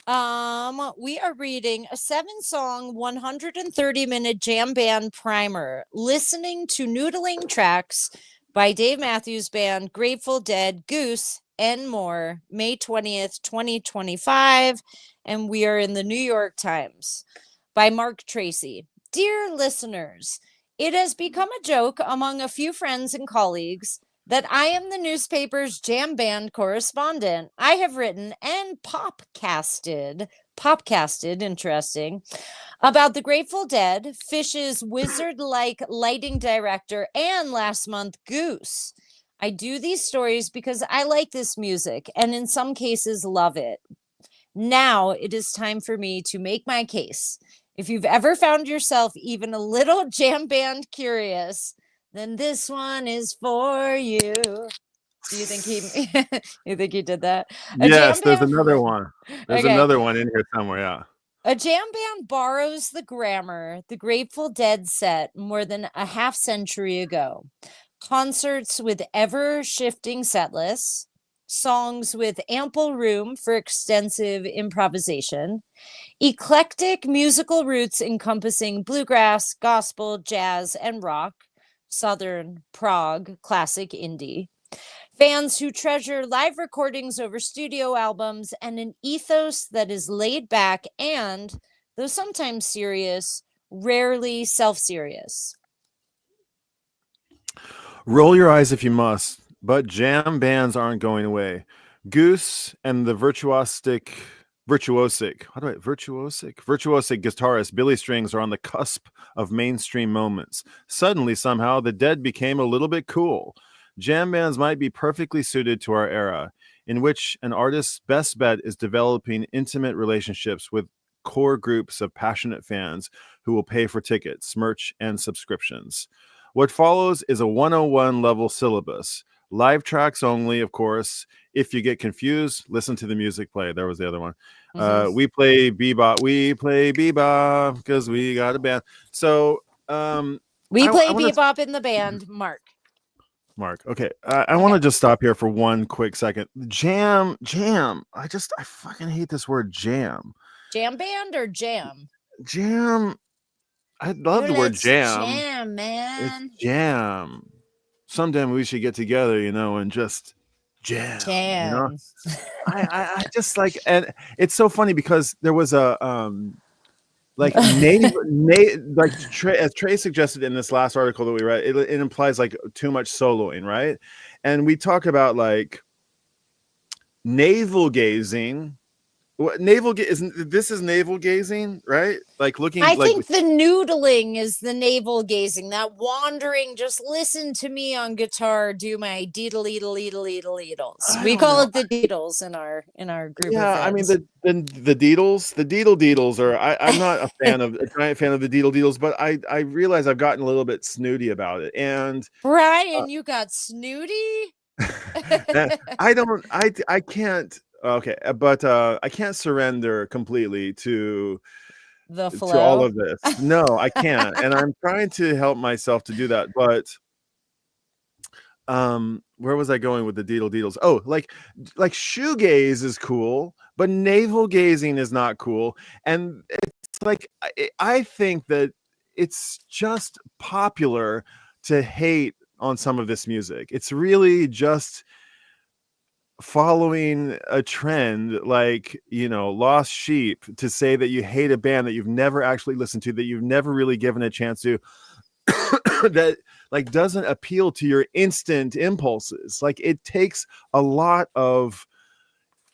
We are reading a 7-song, 130-minute jam band primer, listening to noodling tracks by Dave Matthews Band, Grateful Dead, Goose, and more, May 20th, 2025. And we are in the New York Times. By Mark Tracy. Dear listeners, it has become a joke among a few friends and colleagues that I am the newspaper's jam band correspondent. I have written and popcasted, interesting, about the Grateful Dead, Phish's wizard-like lighting director, and last month, Goose. I do these stories because I like this music and in some cases love it. Now it is time for me to make my case. If you've ever found yourself even a little jam band curious, then this one is for you. Do you think he did that? Yes, there's another one. There's another one in here somewhere, yeah. A jam band borrows the grammar the Grateful Dead set more than a half century ago. Concerts with ever-shifting set lists, songs with ample room for extensive improvisation, eclectic musical roots encompassing bluegrass, gospel, jazz, and rock, Southern, prog, classic, indie. Fans who treasure live recordings over studio albums and an ethos that is laid back and, though sometimes serious, rarely self-serious. Roll your eyes if you must, but jam bands aren't going away. Goose and the virtuosic guitarist Billy Strings are on the cusp of mainstream moments. Suddenly, somehow, the Dead became a little bit cool. Jam bands might be perfectly suited to our era, in which an artist's best bet is developing intimate relationships with core groups of passionate fans who will pay for tickets, merch, and subscriptions. What follows is a 101 level syllabus. Live tracks only, of course. If you get confused, listen to the music play. There was the other one. We play bebop. We play bebop because we got a band. So we play bebop in the band, Mark. Okay. I want to just stop here for one quick second. Jam. I fucking hate this word jam. Jam band or jam? Jam. I love the word jam. Jam, man. It's jam. Sometime we should get together, and just jam. I just like, and it's so funny because there was a like as Trey suggested in this last article that we read, it implies like too much soloing, right? And we talk about like navel gazing. What this is navel gazing, right? Like looking. I think the noodling is the navel gazing. That wandering. Just listen to me on guitar. Do my deedles. We call it the deedles in our group. Yeah, I mean the deedles, the deedles are. I'm not a giant fan of the deedles, but I realize I've gotten a little bit snooty about it. And Brian, you got snooty. I can't. Okay, but I can't surrender completely to the flow. To all of this. No, I can't, and I'm trying to help myself to do that. But where was I going with the deedles? Oh, like shoegaze is cool, but navel gazing is not cool. And it's like I think that it's just popular to hate on some of this music. It's really just following a trend like lost sheep to say that you hate a band that you've never actually listened to, that you've never really given a chance to, that like doesn't appeal to your instant impulses. Like it takes a lot of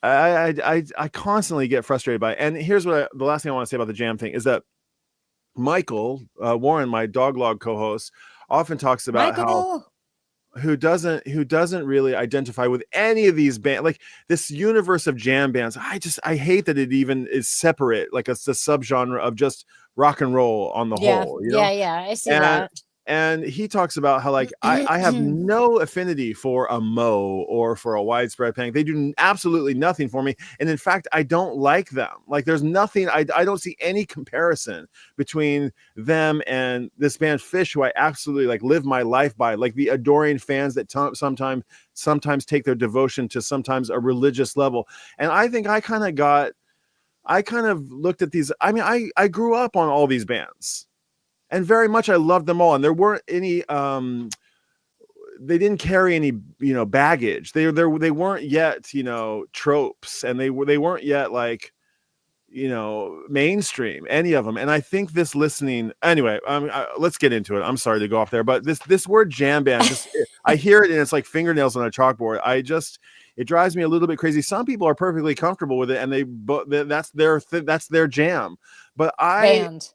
I constantly get frustrated by it. And here's the last thing I want to say about the jam thing is that Michael Warren, my dog log co-host, often talks about how who doesn't really identify with any of these bands, like this universe of jam bands. I hate that it even is separate, like it's the subgenre of just rock and roll on the whole. I see that. And he talks about how like I have no affinity for a Mo or for a Widespread Panic. They do absolutely nothing for me, and in fact, I don't like them. Like there's nothing. I don't see any comparison between them and this band Phish, who I absolutely like live my life by. Like the adoring fans that sometimes take their devotion to sometimes a religious level. And I think I kind of looked at these. I mean, I grew up on all these bands. And very much I loved them all, and there weren't any they didn't carry any baggage. They weren't yet tropes, and they weren't yet like mainstream, any of them. And I think this listening anyway, let's get into it. I'm sorry to go off there, but this word jam band, I hear it and it's like fingernails on a chalkboard. It drives me a little bit crazy. Some people are perfectly comfortable with it, and that's their jam. But here's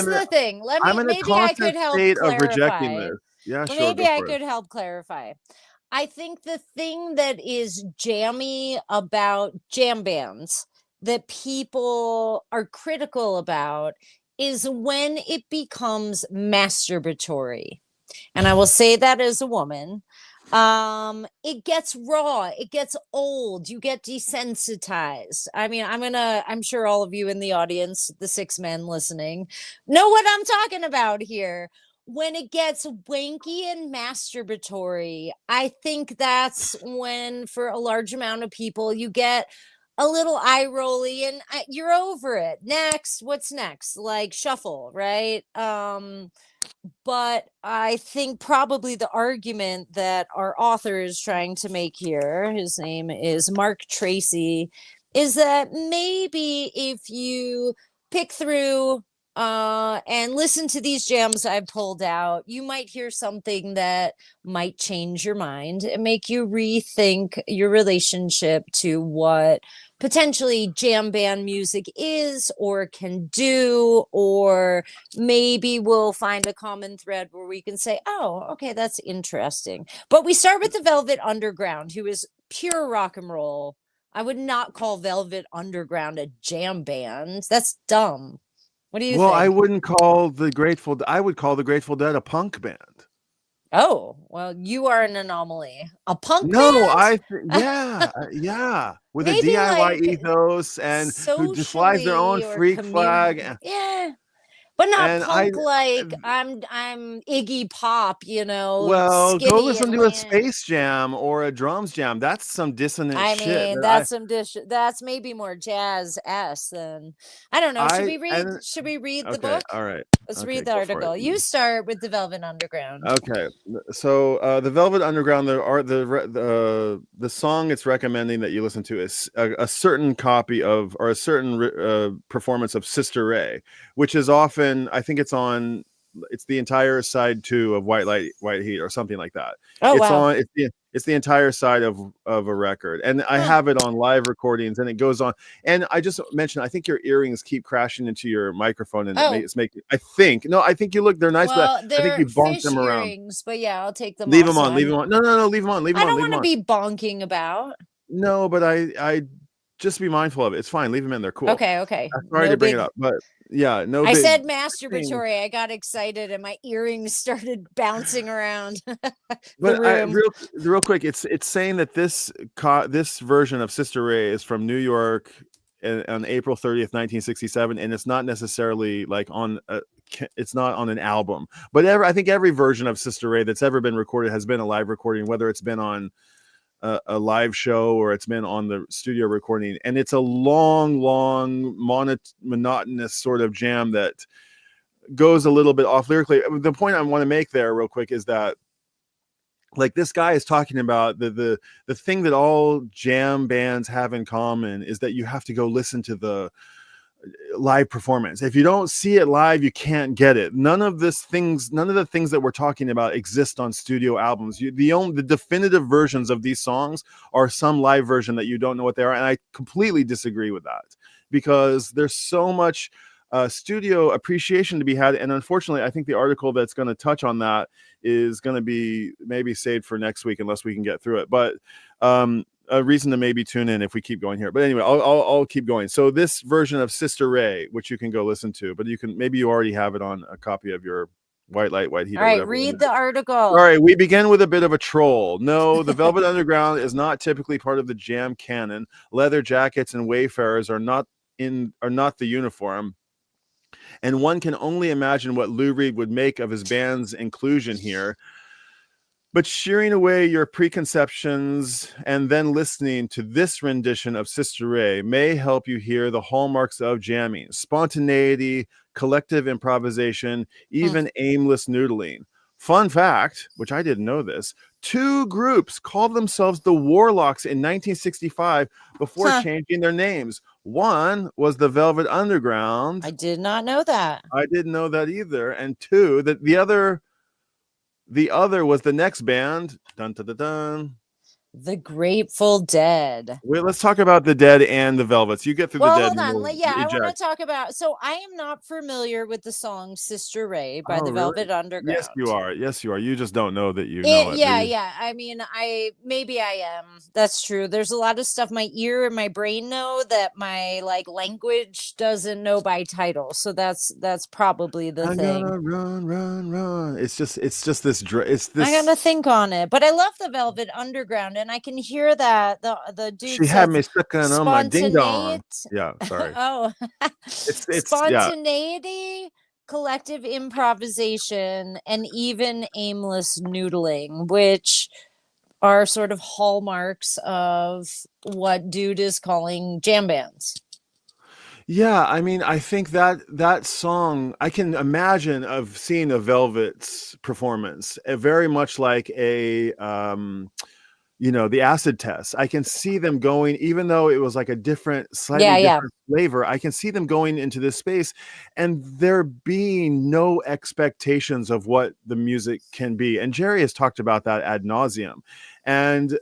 the thing. Maybe I could help clarify. Yeah, sure. Maybe I could help clarify. I think the thing that is jammy about jam bands that people are critical about is when it becomes masturbatory. And I will say that as a woman. It gets raw, it gets old, you get desensitized. I mean, I'm sure all of you in the audience, the 6 men listening, know what I'm talking about here. When it gets wanky and masturbatory, I think that's when, for a large amount of people, you get a little eye rolly and you're over it. Next, what's next? Like shuffle, right? But I think probably the argument that our author is trying to make here, his name is Mark Tracy, is that maybe if you pick through and listen to these jams I've pulled out, you might hear something that might change your mind and make you rethink your relationship to what potentially jam band music is or can do, or maybe we'll find a common thread where we can say, oh, okay, that's interesting. But we start with the Velvet Underground, who is pure rock and roll. I would not call Velvet Underground a jam band. That's dumb. What do you Well, think? I wouldn't call I would call the Grateful Dead a punk band. Oh, well, you are an anomaly. A punk No, band? yeah, with a Maybe DIY like ethos and who just flies their own socially or freak flag. yeah, but not And punk like I'm Iggy Pop, you know, well, go skinny listen and to a land. Space Jam or a Drums Jam. That's some dissonant I shit mean, that I that's maybe more jazz s than I don't know. I and Should we read the okay, book? all right. Let's Okay, read the go for it. article. You start with the Velvet Underground. Okay, so the Velvet Underground, the song it's recommending that you listen to is a certain copy of, or a certain performance of Sister Ray, which is often, I think it's the entire side 2 of White Light, White Heat, or something like that. Oh wow. It's the entire side of a record, and I have it on live recordings, and it goes on. And I just mentioned, I think your earrings keep crashing into your microphone, and it's making. I think you look. They're nice, Well, but I think they're you bonk Phish them around. earrings, but yeah, I'll take them Leave them also. on. Leave them on. No. Leave them on. Leave them I on. don't Leave want them to on. be bonking about. No, but I just be mindful of it. It's fine. Leave them in. They're cool. Okay. I'm sorry to bring it up, but yeah, no. I big said thing. masturbatory. I got excited and my earrings started bouncing around the But room. real quick, it's saying that this version of Sister Ray is from New York on April 30th, 1967, and it's not necessarily like it's not on an album. But I think every version of Sister Ray that's ever been recorded has been a live recording, whether it's been on a live show or it's been on the studio recording. And it's a long monotonous sort of jam that goes a little bit off lyrically. The point I want to make there real quick is that, like, this guy is talking about the thing that all jam bands have in common is that you have to go listen to the live performance. If you don't see it live, you can't get it. None of the things that we're talking about exist on studio albums. The definitive versions of these songs are some live version that you don't know what they are. And I completely disagree with that, because there's so much studio appreciation to be had. And unfortunately, I think the article that's going to touch on that is going to be maybe saved for next week, unless we can get through it. But a reason to maybe tune in if we keep going here. But anyway, I'll keep going. So this version of Sister Ray, which you can go listen to, but maybe you already have it on a copy of your White Light, White Heat. All right, read the article. All right, we begin with a bit of a troll. No, the Velvet Underground is not typically part of the jam canon. Leather jackets and Wayfarers are not the uniform. And one can only imagine what Lou Reed would make of his band's inclusion here. But shearing away your preconceptions and then listening to this rendition of Sister Ray may help you hear the hallmarks of jamming: spontaneity, collective improvisation, even aimless noodling. Fun fact, which I didn't know this, 2 groups called themselves the Warlocks in 1965 before changing their names. One was the Velvet Underground. I did not know that. I didn't know that either. And 2, that the other was the next band. Dun, dun, dun, dun. The Grateful Dead. Wait, let's talk about the Dead and the Velvets. You get through the Dead. Hold on. I want to talk about. So I am not familiar with the song "Sister Ray" by the Velvet Underground. Yes, you are. Yes, you are. You just don't know that you know it. Yeah. I mean, maybe I am. That's true. There's a lot of stuff my ear and my brain know that my language doesn't know by title. So that's probably the thing. Gotta run. It's just this. I gotta think on it, but I love the Velvet Underground, and I can hear that the dude. She had me sticking on my ding dong. Yeah, sorry. Oh, it's spontaneity, collective improvisation, and even aimless noodling, which are sort of hallmarks of what dude is calling jam bands. Yeah, I mean, I think that song, I can imagine of seeing a Velvet's performance, very much like a the Acid Test. I can see them going, even though it was like a slightly different flavor, I can see them going into this space and there being no expectations of what the music can be. And Jerry has talked about that ad nauseum. And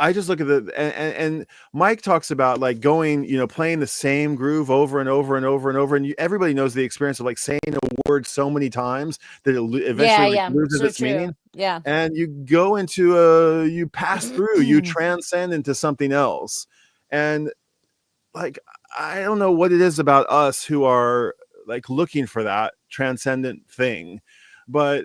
I just look at and Mike talks about going, playing the same groove over and over and over and over. And everybody knows the experience of saying a word so many times that it eventually loses its meaning. Yeah. And you go into you pass through, you transcend into something else. And like, I don't know what it is about us who are like looking for that transcendent thing, but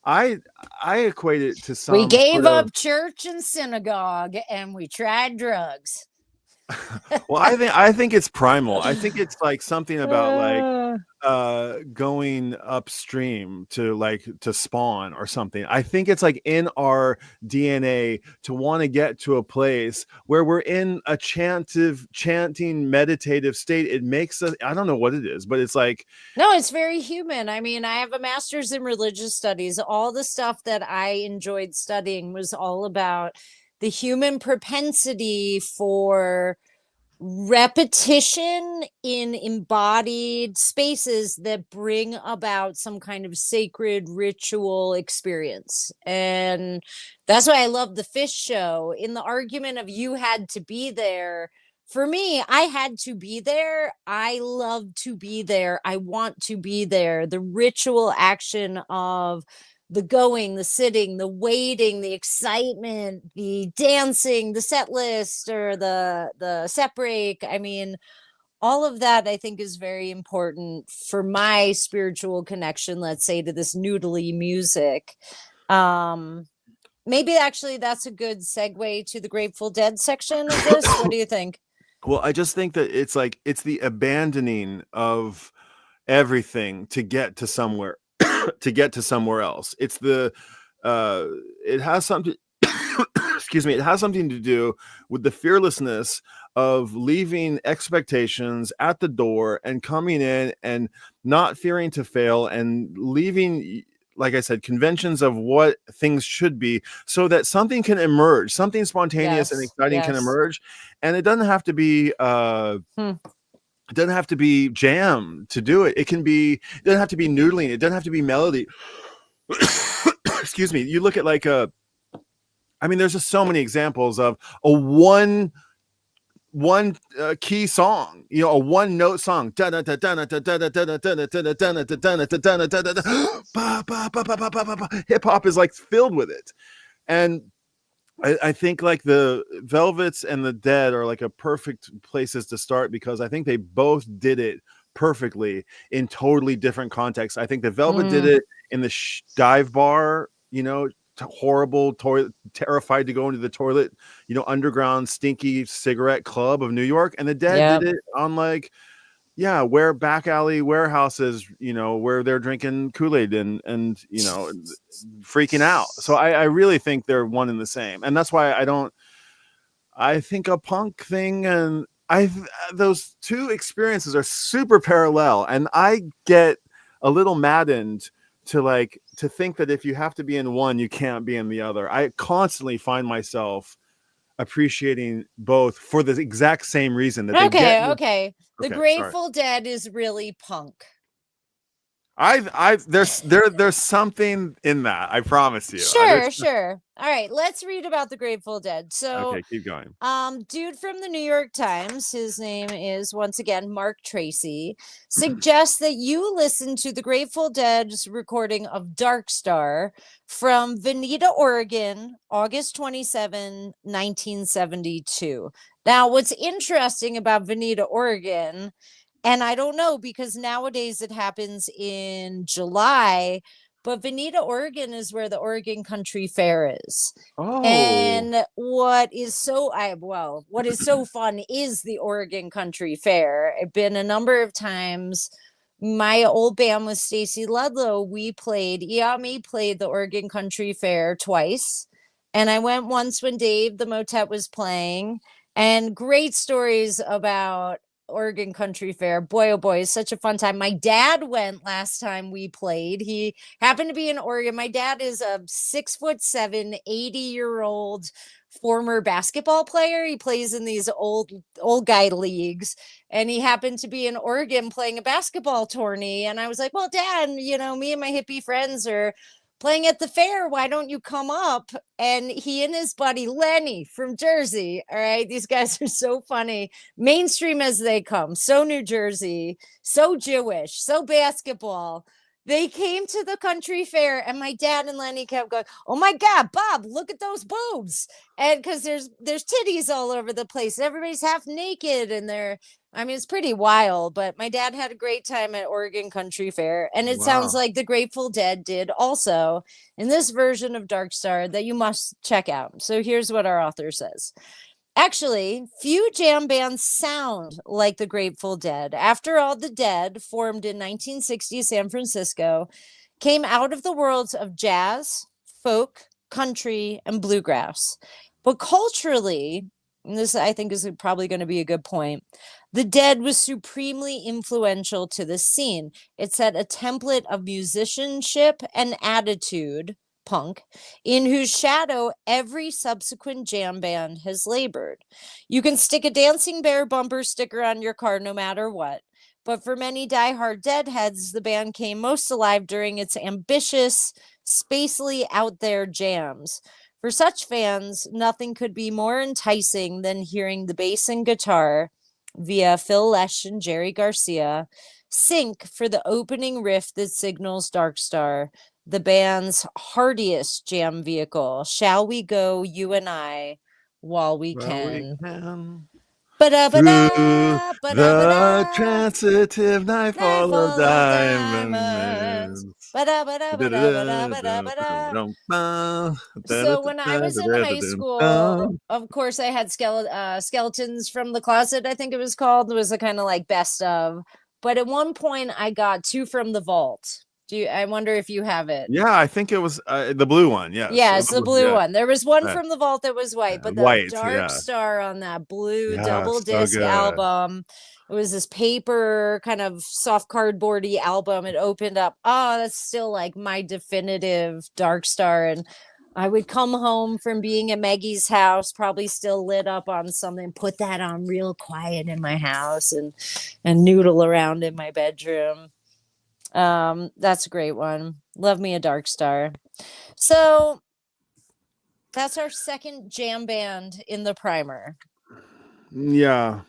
I equate it to We some gave sort of. up church and synagogue and we tried drugs. Well, I think it's primal. I think it's like something about like going upstream to spawn or something. I think it's like in our DNA to want to get to a place where we're in a chanting meditative state. It makes us, I don't know what it is, but it's like, no, it's very human. I mean, I have a master's in religious studies. All the stuff that I enjoyed studying was all about the human propensity for repetition in embodied spaces that bring about some kind of sacred ritual experience. And that's why I love the Phish show. In the argument of you had to be there, for me, I had to be there. I love to be there. I want to be there. The ritual action of the going, the sitting, the waiting, the excitement, the dancing, the set list or the set break. I mean, all of that I think is very important for my spiritual connection, let's say, to this noodly music. Maybe actually that's a good segue to the Grateful Dead section of this. What do you think? well, I just think that it's like it's the abandoning of everything to get to somewhere to get to somewhere else. It's the it has something excuse me, it has something to do with the fearlessness of leaving expectations at the door and coming in and not fearing to fail and leaving, like I said, conventions of what things should be so that something can emerge, something spontaneous and Yes. exciting can Yes. emerge. And it doesn't have to be it doesn't have to be jam to do it. It doesn't have to be noodling. It doesn't have to be melody. Excuse me. You look at like I mean, there's just so many examples of a one key song, you know, a one note song. Hip hop is like filled with it. And I think like the Velvets and the Dead are like a perfect places to start because I think they both did it perfectly in totally different contexts. I think the Velvet did it in the dive bar, you know, horrible toilet, terrified to go into the toilet, you know, underground stinky cigarette club of New York, and the Dead did it on like, yeah, where back alley warehouses, you know, where they're drinking Kool-Aid and you know, freaking out. So I really think they're one and the same, and that's why I think a punk thing and those two experiences are super parallel, and I get a little maddened to think that if you have to be in one, you can't be in the other. I constantly find myself appreciating both for the exact same reason that they get. Okay. The Grateful Dead is really punk. There's something in that. I promise you. Sure. All right, let's read about the Grateful Dead. So, okay, keep going. Dude from the New York Times, his name is once again Mark Tracy, suggests that you listen to the Grateful Dead's recording of Dark Star from Veneta, Oregon, August 27, 1972. Now, what's interesting about Veneta, Oregon, and I don't know because nowadays it happens in July, but Veneta, Oregon is where the Oregon Country Fair is. Oh. And what is so fun is the Oregon Country Fair. I've been a number of times. My old band with Stacy Ludlow, EAMI played the Oregon Country Fair twice. And I went once when Dave the Motet was playing, and great stories about Oregon Country Fair. Boy, oh boy, it's such a fun time. My dad went last time we played. He happened to be in Oregon. My dad is a 6'7", 80-year-old former basketball player. He plays in these old guy leagues, and he happened to be in Oregon playing a basketball tourney. And I was like, well, Dad, you know, me and my hippie friends are playing at the fair. Why don't you come up? And he and his buddy Lenny from Jersey. All right. These guys are so funny. Mainstream as they come. So New Jersey, so Jewish, so basketball. They came to the country fair, and my dad and Lenny kept going, "Oh my God, Bob, look at those boobs!" And because there's titties all over the place, everybody's half naked, and it's pretty wild. But my dad had a great time at Oregon Country Fair, and it sounds like the Grateful Dead did also in this version of Dark Star that you must check out. So here's what our author says. Actually, few jam bands sound like the Grateful Dead. After all, the Dead, formed in 1960 San Francisco, came out of the worlds of jazz, folk, country, and bluegrass. But culturally, and this I think is probably going to be a good point, the Dead was supremely influential to the scene. It set a template of musicianship and attitude, punk, in whose shadow every subsequent jam band has labored. You can stick a Dancing Bear bumper sticker on your car no matter what. But for many diehard Deadheads, the band came most alive during its ambitious, spacely out there jams. For such fans, nothing could be more enticing than hearing the bass and guitar, via Phil Lesh and Jerry Garcia, sync for the opening riff that signals Dark Star, the band's hardiest jam vehicle. Shall we go, you and I, while we can? Through the transitive nightfall of diamonds. So when I was in high school, of course, I had Skeletons from the Closet, I think it was called. It was a kind of like best of. But at one point, I got Two from the Vault. I wonder if you have it? Yeah, I think it was the blue one. Yes. Yeah, it's the blue one. There was one from the Vault that was white, but the Dark Star on that blue double disc album. It was this paper kind of soft cardboardy album. It opened up. Oh, that's still like my definitive Dark Star. And I would come home from being at Maggie's house, probably still lit up on something, put that on real quiet in my house and noodle around in my bedroom. That's a great one. Love me a Dark Star. So that's our second jam band in the primer. Yeah.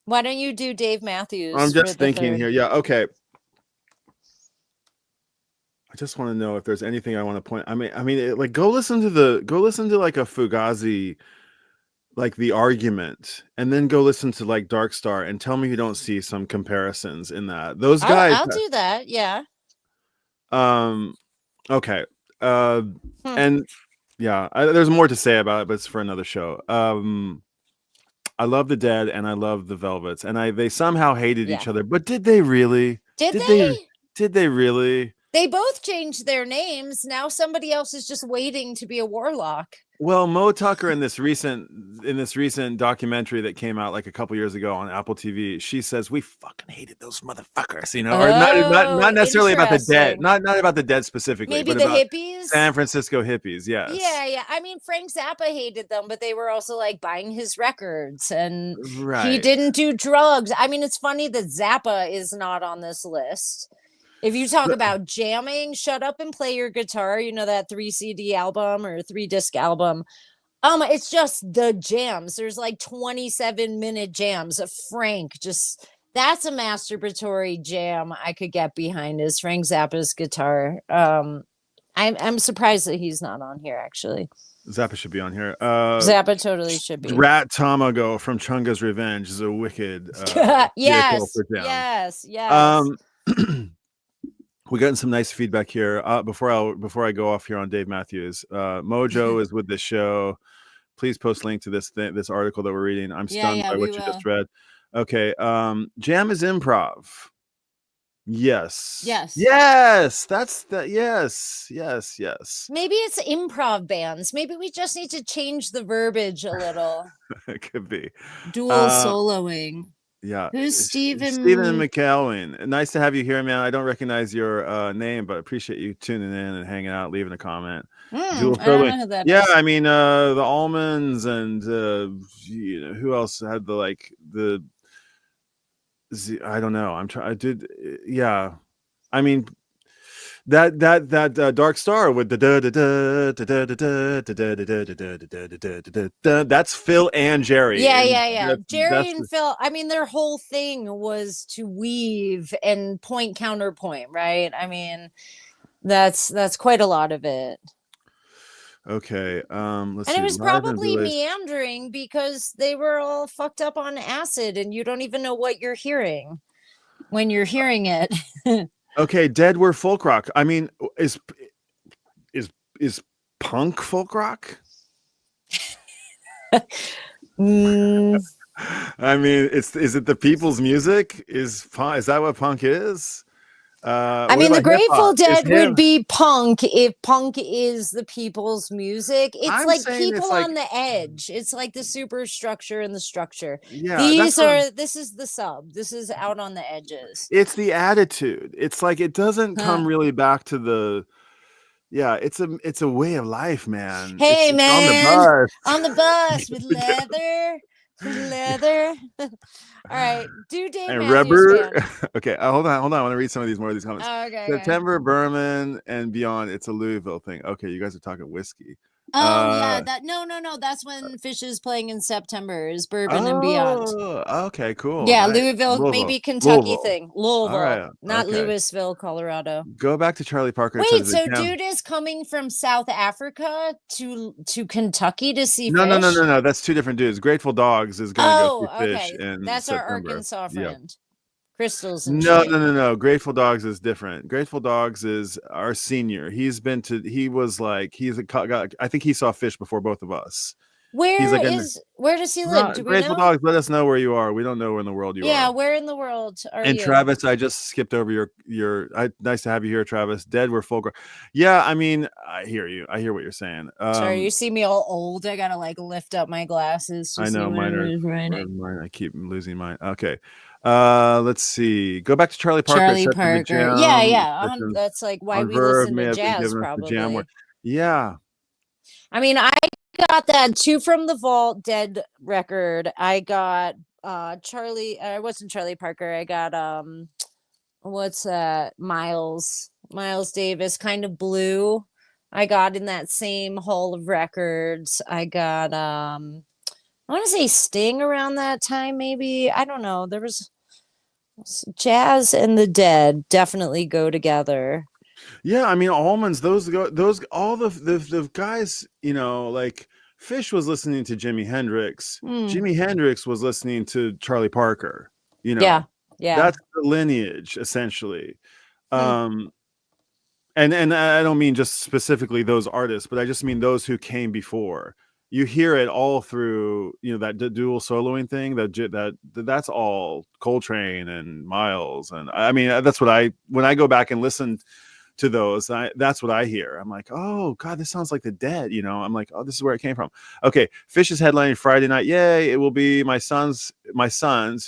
Why don't you do Dave Matthews? I'm just thinking here. Yeah. Okay. I just want to know if there's anything I want to point. I mean, like go listen to like a Fugazi, like the argument, and then go listen to like Dark Star and tell me you don't see some comparisons in that. Those guys. I'll do that. Yeah. Okay. And yeah, there's more to say about it, but it's for another show. I love the Dead and I love the Velvets, and they somehow hated each other. But did they really? Did they? Did they really? They both changed their names. Now somebody else is just waiting to be a warlock. Well, Mo Tucker in this recent documentary that came out like a couple years ago on Apple TV, she says we fucking hated those motherfuckers, you know, or not necessarily about the Dead, not about the Dead specifically, maybe but the about hippies, San Francisco hippies. Yes. Yeah. I mean, Frank Zappa hated them, but they were also like buying his records, and he didn't do drugs. I mean, it's funny that Zappa is not on this list. If you talk about jamming, Shut Up and Play Your Guitar, you know, that 3 CD album or 3 disc album. It's just the jams. There's like 27-minute jams of Frank. That's a masturbatory jam I could get behind, is Frank Zappa's guitar. I'm surprised that he's not on here, actually. Zappa should be on here. Zappa totally should be. Rat Tamago from Chunga's Revenge is a wicked yes. We're getting some nice feedback here. Before I go off here on Dave Matthews, Mojo is with the show. Please post link to this article that we're reading. I'm stunned by what you just read. Okay, jam is improv. Yes. That's that. Yes. Maybe it's improv bands. Maybe we just need to change the verbiage a little. It could be dual soloing. Yeah. Who's Stephen McCallum? Nice to have you here, man. I don't recognize your name, but appreciate you tuning in and hanging out, leaving a comment. I don't know who that is. I mean, the Almonds and who else had I don't know. I mean, that Dark Star with the that's Phil and Jerry. Yeah. Jerry That's and Phil, I mean, their whole thing was to weave and point counterpoint, right? I mean, that's quite a lot of it. okay. Let's And see. it was Live and probably release. meandering because they were all fucked up on acid and you don't even know what you're hearing when you're hearing it. Okay, Dead were folk rock. I mean, is punk folk rock? Mm. I mean, is it the people's music? Is that what punk is? I What mean, the about hip Grateful hop? Is Dead would him? be punk if punk is the people's music. It's I'm like saying it's people like, on the edge. It's like the superstructure and the structure. yeah, that's what This is the sub. This is out on the edges. it's the attitude. It's like it doesn't come really back to the, yeah, it's a way of life, man. Hey, It's on the man, bus. on the bus with leather. Leather. All right, do Dave And Matthews rubber. Band. Okay, hold on. I want to read some of these more of these comments. Oh, okay. September, Berman, and beyond. It's a Louisville thing. Okay, you guys are talking whiskey. Oh yeah, no. That's when Phish is playing in September. Is Bourbon and Beyond. Okay, cool. Yeah, Nice. Louisville, maybe Kentucky Louisville. thing. All Louisville, right. not Okay. Louisville, Colorado. Go back to Charlie Parker. It Wait, says so dude is coming from South Africa to Kentucky to see no, Phish? That's two different dudes. Grateful Dogs is going to go see Phish Okay. in That's our September. Arkansas friend. Yep. Crystals and shit. No. Grateful Dogs is different. Grateful Dogs is our senior. He was like, I think he saw Phish before both of us. Where does he live? Do we Grateful know? Dogs, let us know where you are. We don't know where in the world you are. Yeah, where in the world are you? And Travis, I just skipped over nice to have you here, Travis. Dead were folk. Yeah, I mean, I hear you. I hear what you're saying. Sorry, you see me all old. I gotta like lift up my glasses to I know see what mine it is writing. I keep losing mine. Okay. Let's see. Go back to Charlie Parker. Charlie Parker. Yeah. That's like why we Verve listen may to have been jazz, given us the jam probably. Yeah. I mean, I got that Two from the Vault Dead record. I got Charlie. I wasn't Charlie Parker. I got what's that? Miles Davis, Kind of Blue. I got in that same Hall of Records. I got I want to say Sting around that time, maybe. I don't know. There was jazz and the Dead definitely go together. Yeah, I mean almonds. Those all the guys. Like Phish was listening to Jimi Hendrix. Jimi Hendrix was listening to Charlie Parker. Yeah. That's the lineage essentially. And I don't mean just specifically those artists, but I just mean those who came before. You hear it all through, that dual soloing thing. That's all Coltrane and Miles, and I mean that's what when I go back and listen to those, that's what I hear. I'm like, oh god, this sounds like the Dead. I'm like, oh, this is where it came from. Okay, Phish is headlining Friday night. Yay! It will be my son's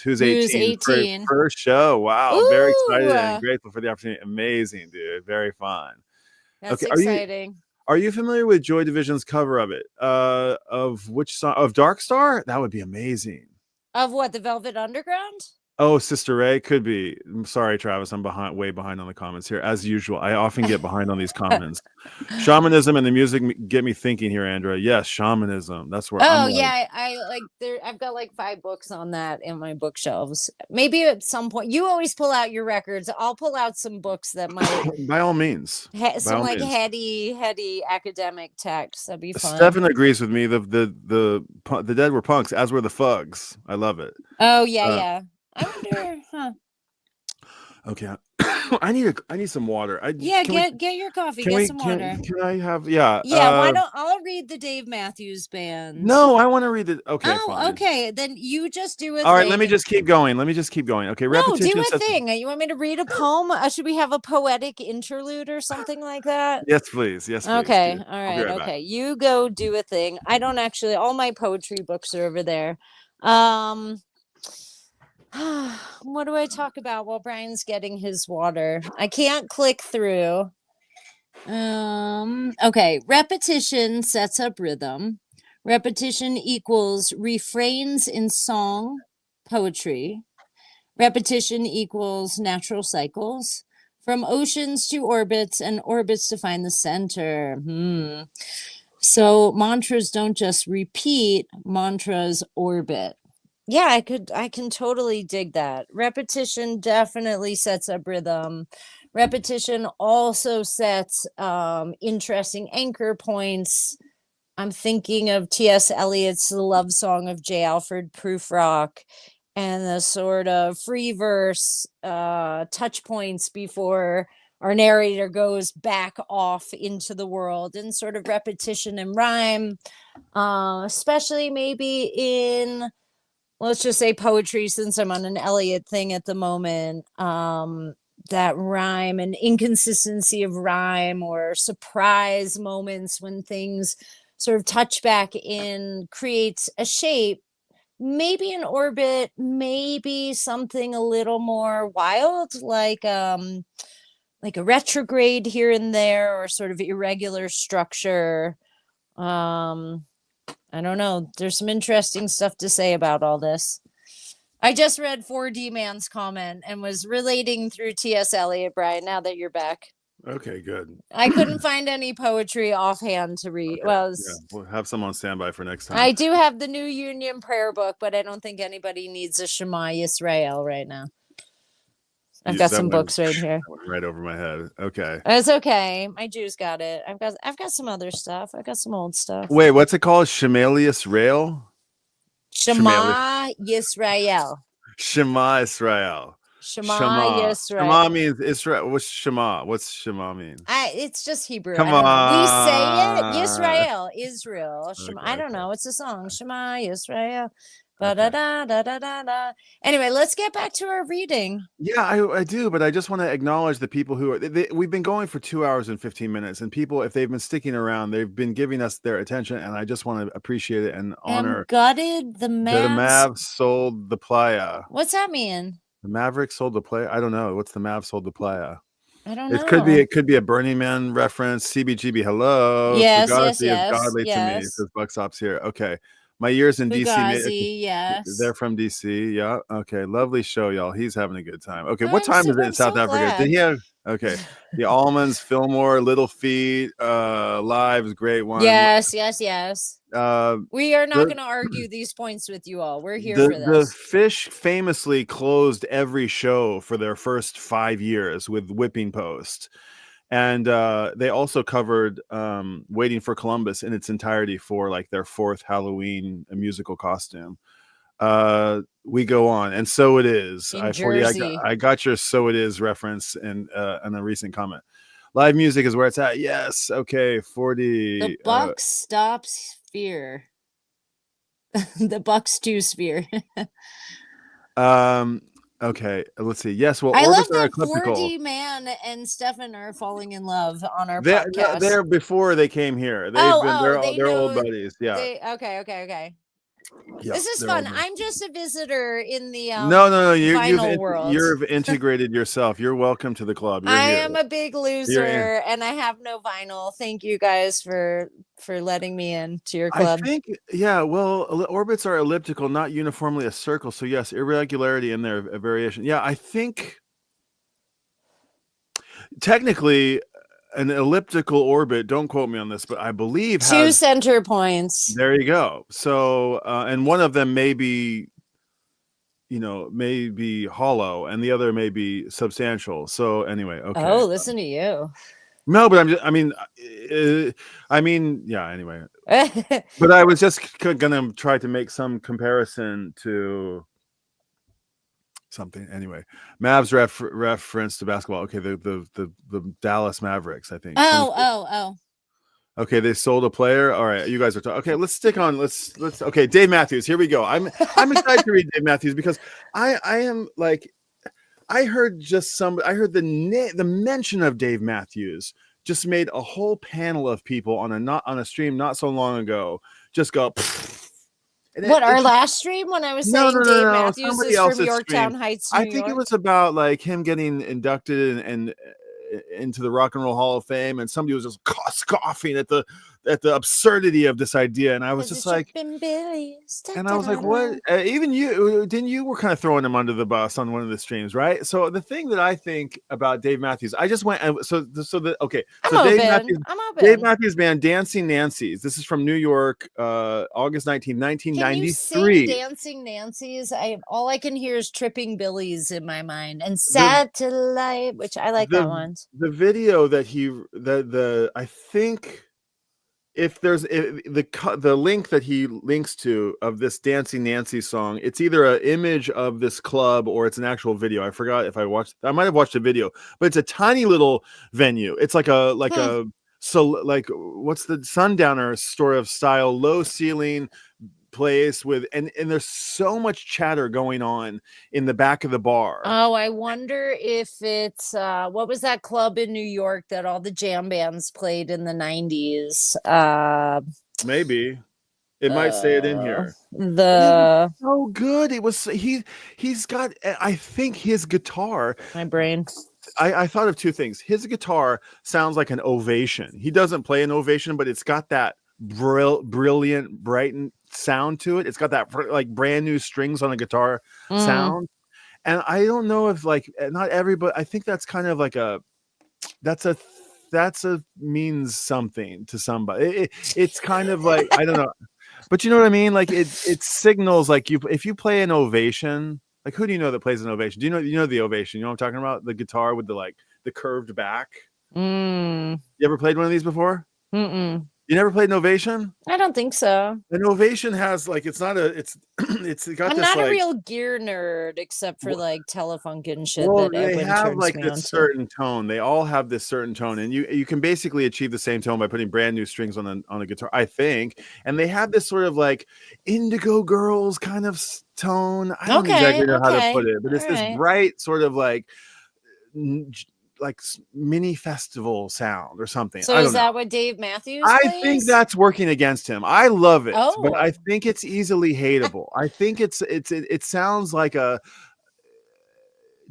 who's 18 first show. Wow. Ooh. Very excited and grateful for the opportunity. Amazing, dude. Very fun. That's exciting. Are you familiar with Joy Division's cover of it? Of which song? Of Dark Star? That would be amazing. Of what? The Velvet Underground? Oh, Sister Ray could be. I'm sorry, Travis. I'm way behind on the comments here, as usual. I often get behind on these comments. Shamanism and the music get me thinking here, Andrea. Yes, shamanism. That's where. Oh yeah, I like there. I've got like 5 books on that in my bookshelves. Maybe at some point, you always pull out your records. I'll pull out some books that might. By all means. Some like heady academic text. That'd be fun. Stefan agrees with me. The Dead were punks, as were the Fugs. I love it. Oh yeah. I wonder, Okay, I need some water. Get your coffee. Get some water. Can I have? Yeah. Why don't I'll read the Dave Matthews Band? No, I want to read it. Okay. Oh, fine. Okay. Then you just do it. All right. Let me just keep going. Okay. Repetition. No, do a thing. You want me to read a poem? Should we have a poetic interlude or something like that? Yes, please. Yes, please. Okay. Dude. All right. Okay. Back. You go do a thing. I don't actually. All my poetry books are over there. What do I talk about while Brian's getting his water? I can't click through. Okay. Repetition sets up rhythm. Repetition equals refrains in song, poetry. Repetition equals natural cycles. From oceans to orbits and orbits to find the center. So mantras don't just repeat, mantras orbit. Yeah, I can totally dig that. Repetition definitely sets up rhythm. Repetition also sets interesting anchor points. I'm thinking of T.S. Eliot's The Love Song of J. Alfred Prufrock and the sort of free verse touch points before our narrator goes back off into the world, and sort of repetition and rhyme, especially maybe in, let's just say, poetry, since I'm on an Eliot thing at the moment. That rhyme and inconsistency of rhyme, or surprise moments when things sort of touch back in, creates a shape, maybe an orbit, maybe something a little more wild, like a retrograde here and there, or sort of irregular structure. I don't know. There's some interesting stuff to say about all this. I just read 4D Man's comment and was relating through T.S. Eliot, Brian, now that you're back. Okay, good. I couldn't find any poetry offhand to read. Okay. Well, we'll have some on standby for next time. I do have the New Union prayer book, but I don't think anybody needs a Shema Yisrael right now. I've got some books right here. Right over my head. Okay. It's okay. My Jews got it. I've got some other stuff. I've got some old stuff. Wait, what's it called? Shemalius Rail? Shema Yisrael. Shema Israel. Shema Yisrael. Shema means Israel. What's Shema? What's Shema mean? It's just Hebrew. Come on. We say it. Yisrael. Israel. Shema. Okay, I don't know. It's a song. Shema Yisrael. Anyway, let's get back to our reading. Yeah, I do, but I just want to acknowledge the people who are. We've been going for 2 hours and 15 minutes, and people, if they've been sticking around, they've been giving us their attention, and I just want to appreciate it and honor. Gutted the Mavs sold the playa. What's that mean? The Mavericks sold the playa. I don't know. What's the Mavs sold the playa? I don't know. It could be a Burning Man reference. CBGB, hello. Yes, godly to me. Says Buckstops here. Okay. My years in Fugazi, yes. They're from DC. Yeah. Okay. Lovely show, y'all. He's having a good time. Okay. What time is it in South Africa? Glad. Did he have? Okay. The Almonds, Fillmore, Little Feet, Lives, great one. Yes. We are not going to argue these points with you all. We're here for this. The Phish famously closed every show for their first 5 years with Whipping Post. And they also covered Waiting for Columbus in its entirety for like their 4th Halloween musical costume. We go on, and So It Is. I got your So It Is reference in a recent comment. Live music is where it's at. Yes. Okay. 40. The buck stops fear. The Bucks do sphere. Okay, let's see. Yes, well, I love that 4D Man and Stefan are falling in love on our podcast. They're before they came here. They're old buddies. Yeah. Okay. Yeah, this is fun. I'm just a visitor in the no. You've integrated yourself. You're welcome to the club. I am a big loser, and I have no vinyl. Thank you guys for letting me in to your club. I think, yeah. Well, orbits are elliptical, not uniformly a circle. So yes, irregularity in there, a variation. Yeah, I think technically an elliptical orbit, don't quote me on this, but I believe 2 center points. There you go. So, and one of them may be hollow, and the other may be substantial. So anyway, okay. Oh, listen to you. No, but yeah, anyway. But I was just gonna try to make some comparison to something. Anyway, Mavs reference to basketball. Okay, the Dallas Mavericks, I think. Oh. Okay, they sold a player. All right, you guys are talking. Okay, let's stick on. Let's. Okay, Dave Matthews. Here we go. I'm excited to read Dave Matthews because I am like, I heard the mention of Dave Matthews just made a whole panel of people on a stream not so long ago just go. Our last stream when I was saying Dave Matthews is from Yorktown Heights, New York? I think it was about like him getting inducted and into the Rock and Roll Hall of Fame, and somebody was just scoffing at the absurdity of this idea, and I was just like, and I was like, what? Even you were kind of throwing him under the bus on one of the streams, right? So the thing that I think about Dave Matthews, I just went, so Dave Matthews Band, Dancing Nancy's. This is from New York, August 19th, 1993. Can you sing Dancing Nancy's? All I can hear is Tripping Billies in my mind, and Satellite, which I like that one. The video that I think, if there's the link that he links to of this Dancing Nancy song, it's either an image of this club or it's an actual video. I forgot if I might have watched a video, but it's a tiny little venue. It's like a what's the Sundowner sort of style, low ceiling place with, and there's so much chatter going on in the back of the bar. Oh, I wonder if it's what was that club in New York that all the jam bands played in the 90s? Maybe it might say it in here. So good. It was he's got, I think his guitar, my brain, I thought of two things. His guitar sounds like an Ovation. He doesn't play an Ovation, but it's got that brilliant, brightened sound to it. It's got that like brand new strings on a guitar sound. And I don't know if like, not everybody, I think that's kind of like that's a means something to somebody. It's kind of like, I don't know, but you know what I mean? Like it signals like if you play an Ovation, like who do you know that plays an Ovation? Do you know the Ovation? You know what I'm talking about? The guitar with the curved back. You ever played one of these before? You never played an Ovation? I don't think so. An Ovation has like, it's got I'm this, not like, a real gear nerd except for like Telefunken and shit. Well, that they have like this onto. certain tone. They all have this certain tone, and you can basically achieve the same tone by putting brand new strings on a guitar, I think. And they have this sort of like Indigo Girls kind of tone. I don't exactly know how to put it, but it's this bright sort of like mini festival sound or something. So is that what Dave Matthews I plays? think that's working against him. I love it, but I think it's easily hateable. I think it sounds like a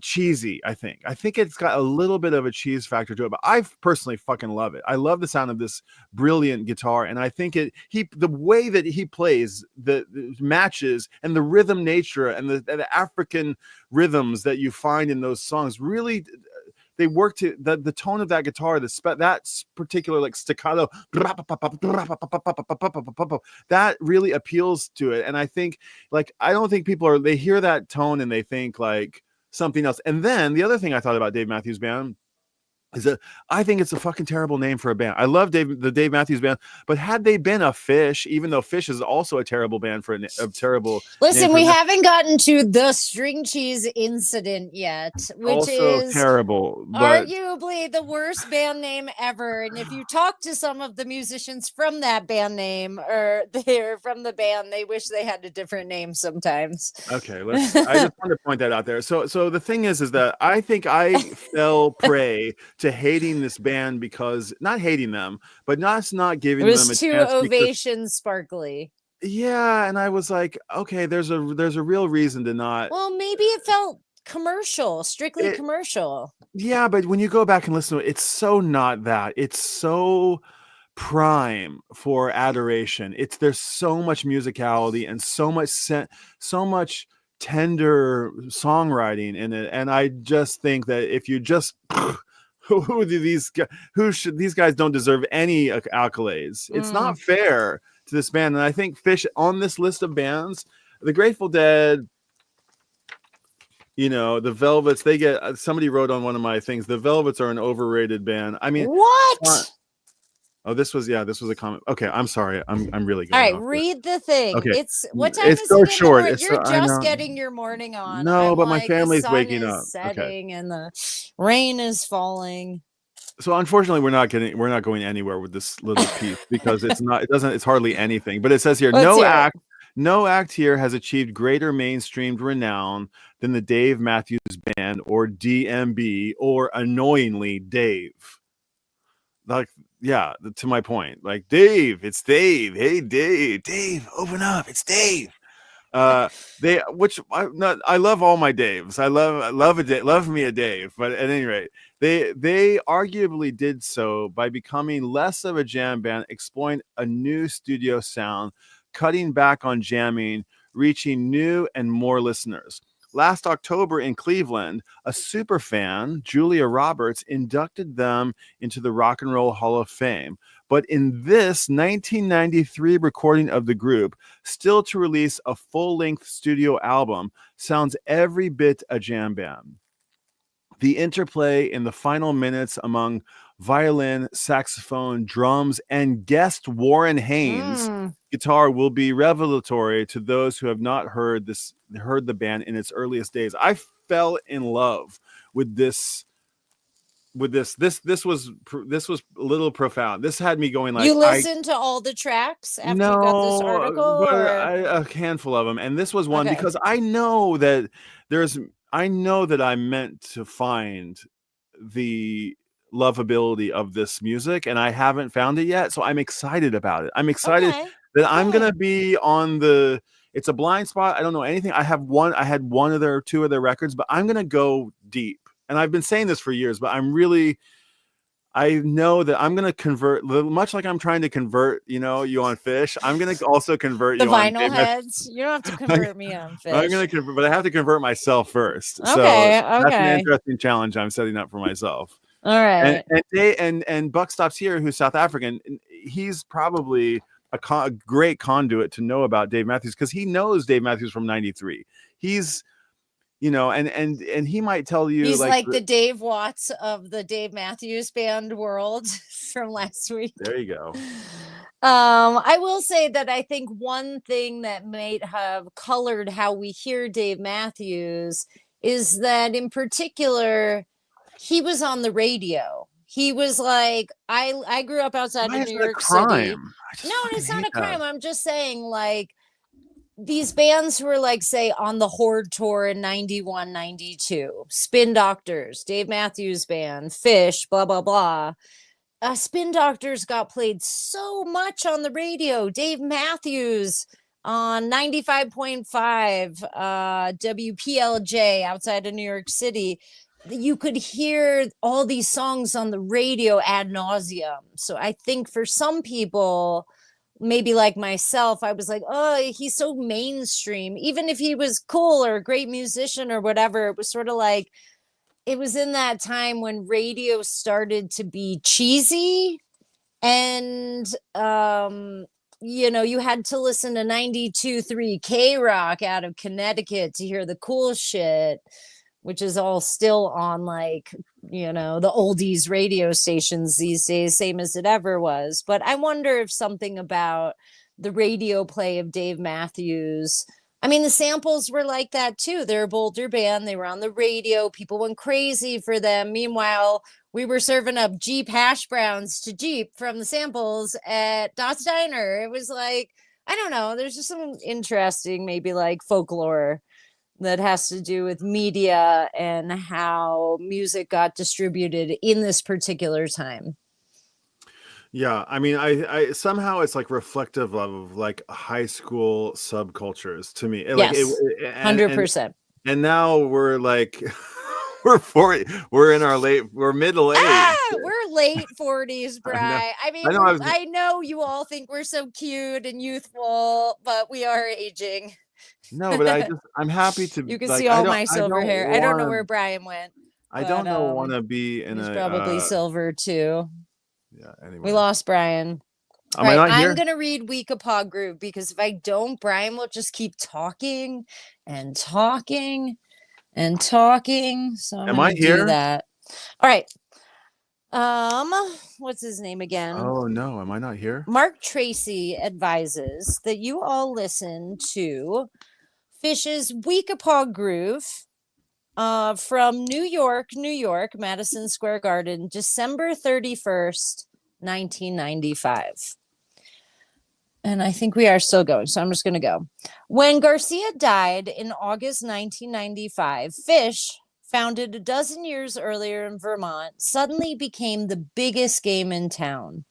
cheesy. I think it's got a little bit of a cheese factor to it, but I personally fucking love it. I love the sound of this brilliant guitar, and I think the way that he plays the matches and the rhythm nature and the African rhythms that you find in those songs really. They work to the tone of that guitar, that particular like staccato, that really appeals to it. And I think like, I don't think they hear that tone and they think like something else. And then the other thing I thought about Dave Matthews Band is that I think it's a fucking terrible name for a band. I love the Dave Matthews Band, but had they been a Phish, even though Phish is also a terrible band for a terrible. Listen, we haven't gotten to the string cheese incident yet, which also is terrible, but arguably the worst band name ever. And if you talk to some of the musicians from that band name, or they're from the band, they wish they had a different name sometimes. Okay, I just wanted to point that out there. So the thing is that I think I fell prey to hating this band because, not hating them, but not giving them a chance. It was too Ovation sparkly. Yeah, and I was like, okay, there's a real reason to not. Well, maybe it felt commercial, strictly commercial. Yeah, but when you go back and listen to it, it's so not that. It's so prime for adoration. There's so much musicality and so much tender songwriting in it, and I just think that if you just these guys don't deserve any accolades. It's not fair to this band. And I think Phish on this list of bands, the Grateful Dead, the Velvets, they get, somebody wrote on one of my things, the Velvets are an overrated band. I mean, what? Oh, this was a comment. Okay, I'm sorry. I'm really good. All right, read the thing. Okay. It's what time is so it? Short. You're just getting your morning on. No, but my family's waking up. Setting and the rain is falling. So unfortunately, we're not going anywhere with this little piece because it's hardly anything. But it says here, no act here has achieved greater mainstreamed renown than the Dave Matthews Band, or DMB, or annoyingly Dave. Like, yeah, to my point, like, Dave, it's Dave. Hey, Dave, open up. It's Dave. I love all my Daves. I love me a Dave. But at any rate, they arguably did so by becoming less of a jam band, exploring a new studio sound, cutting back on jamming, reaching new and more listeners. Last October in Cleveland, a super fan, Julia Roberts, inducted them into the Rock and Roll Hall of Fame. But in this 1993 recording of the group, still to release a full-length studio album, sounds every bit a jam band. The interplay in the final minutes among violin, saxophone, drums, and guest Warren Haynes guitar will be revelatory to those who have not heard the band in its earliest days. I fell in love with this. This was a little profound. This had me going like, you listened to all the tracks after you got this article, but or a handful of them, and this was one because I know that I'm meant to find the lovability of this music, and I haven't found it yet, so I'm excited about it. I'm excited that I'm gonna be on the. It's a blind spot. I don't know anything. I had one of their two of their records, but I'm gonna go deep. And I've been saying this for years, but I know that I'm going to convert, much like I'm trying to convert, you on Phish. I'm going to also convert the you vinyl on heads. You don't have to convert me on Phish. I'm going to convert, but I have to convert myself first. Okay, so that's an interesting challenge I'm setting up for myself. All right. And Buck Stops Here, who's South African, he's probably a great conduit to know about Dave Matthews because he knows Dave Matthews from '93. He's and he might tell you he's like the Dave Watts of the Dave Matthews Band world from last week. There you go. I will say that I think one thing that might have colored how we hear Dave Matthews is that in particular, he was on the radio. He was like, I grew up outside of New York City. No, it's not a crime. I'm just saying, like, these bands were like, say, on the Horde tour in 91, 92, Spin Doctors, Dave Matthews Band, Phish, blah, blah, blah. Spin Doctors got played so much on the radio. Dave Matthews on 95.5 WPLJ outside of New York City. You could hear all these songs on the radio ad nauseum. So I think for some people, maybe like myself, I was like, oh, he's so mainstream. Even if he was cool or a great musician or whatever, it was sort of like, it was in that time when radio started to be cheesy. And, you had to listen to 92.3 K-Rock out of Connecticut to hear the cool shit, which is all still on like, the oldies radio stations these days, same as it ever was. But I wonder if something about the radio play of Dave Matthews, I mean, the Samples were like that too. They're a Boulder band. They were on the radio. People went crazy for them. Meanwhile, we were serving up Jeep hash browns to Jeep from the Samples at Dot's Diner. It was like, I don't know. There's just some interesting, maybe like folklore that has to do with media and how music got distributed in this particular time. Yeah, I mean, I somehow it's like reflective of like high school subcultures to me. Yes, 100%. And now we're like, we're in our we're middle age. We're late 40s, Bri. I know you all think we're so cute and youthful, but we are aging. No, but I'm happy to. You can see all my silver hair. I don't know where Brian went. I don't want to be in he's probably silver too. Yeah. Anyway, we lost Brian. I'm gonna read Weekapaw Groove because if I don't, Brian will just keep talking and talking and talking. So I'm gonna do that. All right. What's his name again? Oh no, am I not here? Mark Tracy advises that you all listen to Phish's Weekapaw Groove from New York, Madison Square Garden, December 31st, 1995. And I think we are still going, so I'm just going to go. When Garcia died in August 1995, Phish founded a dozen years earlier in Vermont, suddenly became the biggest game in town.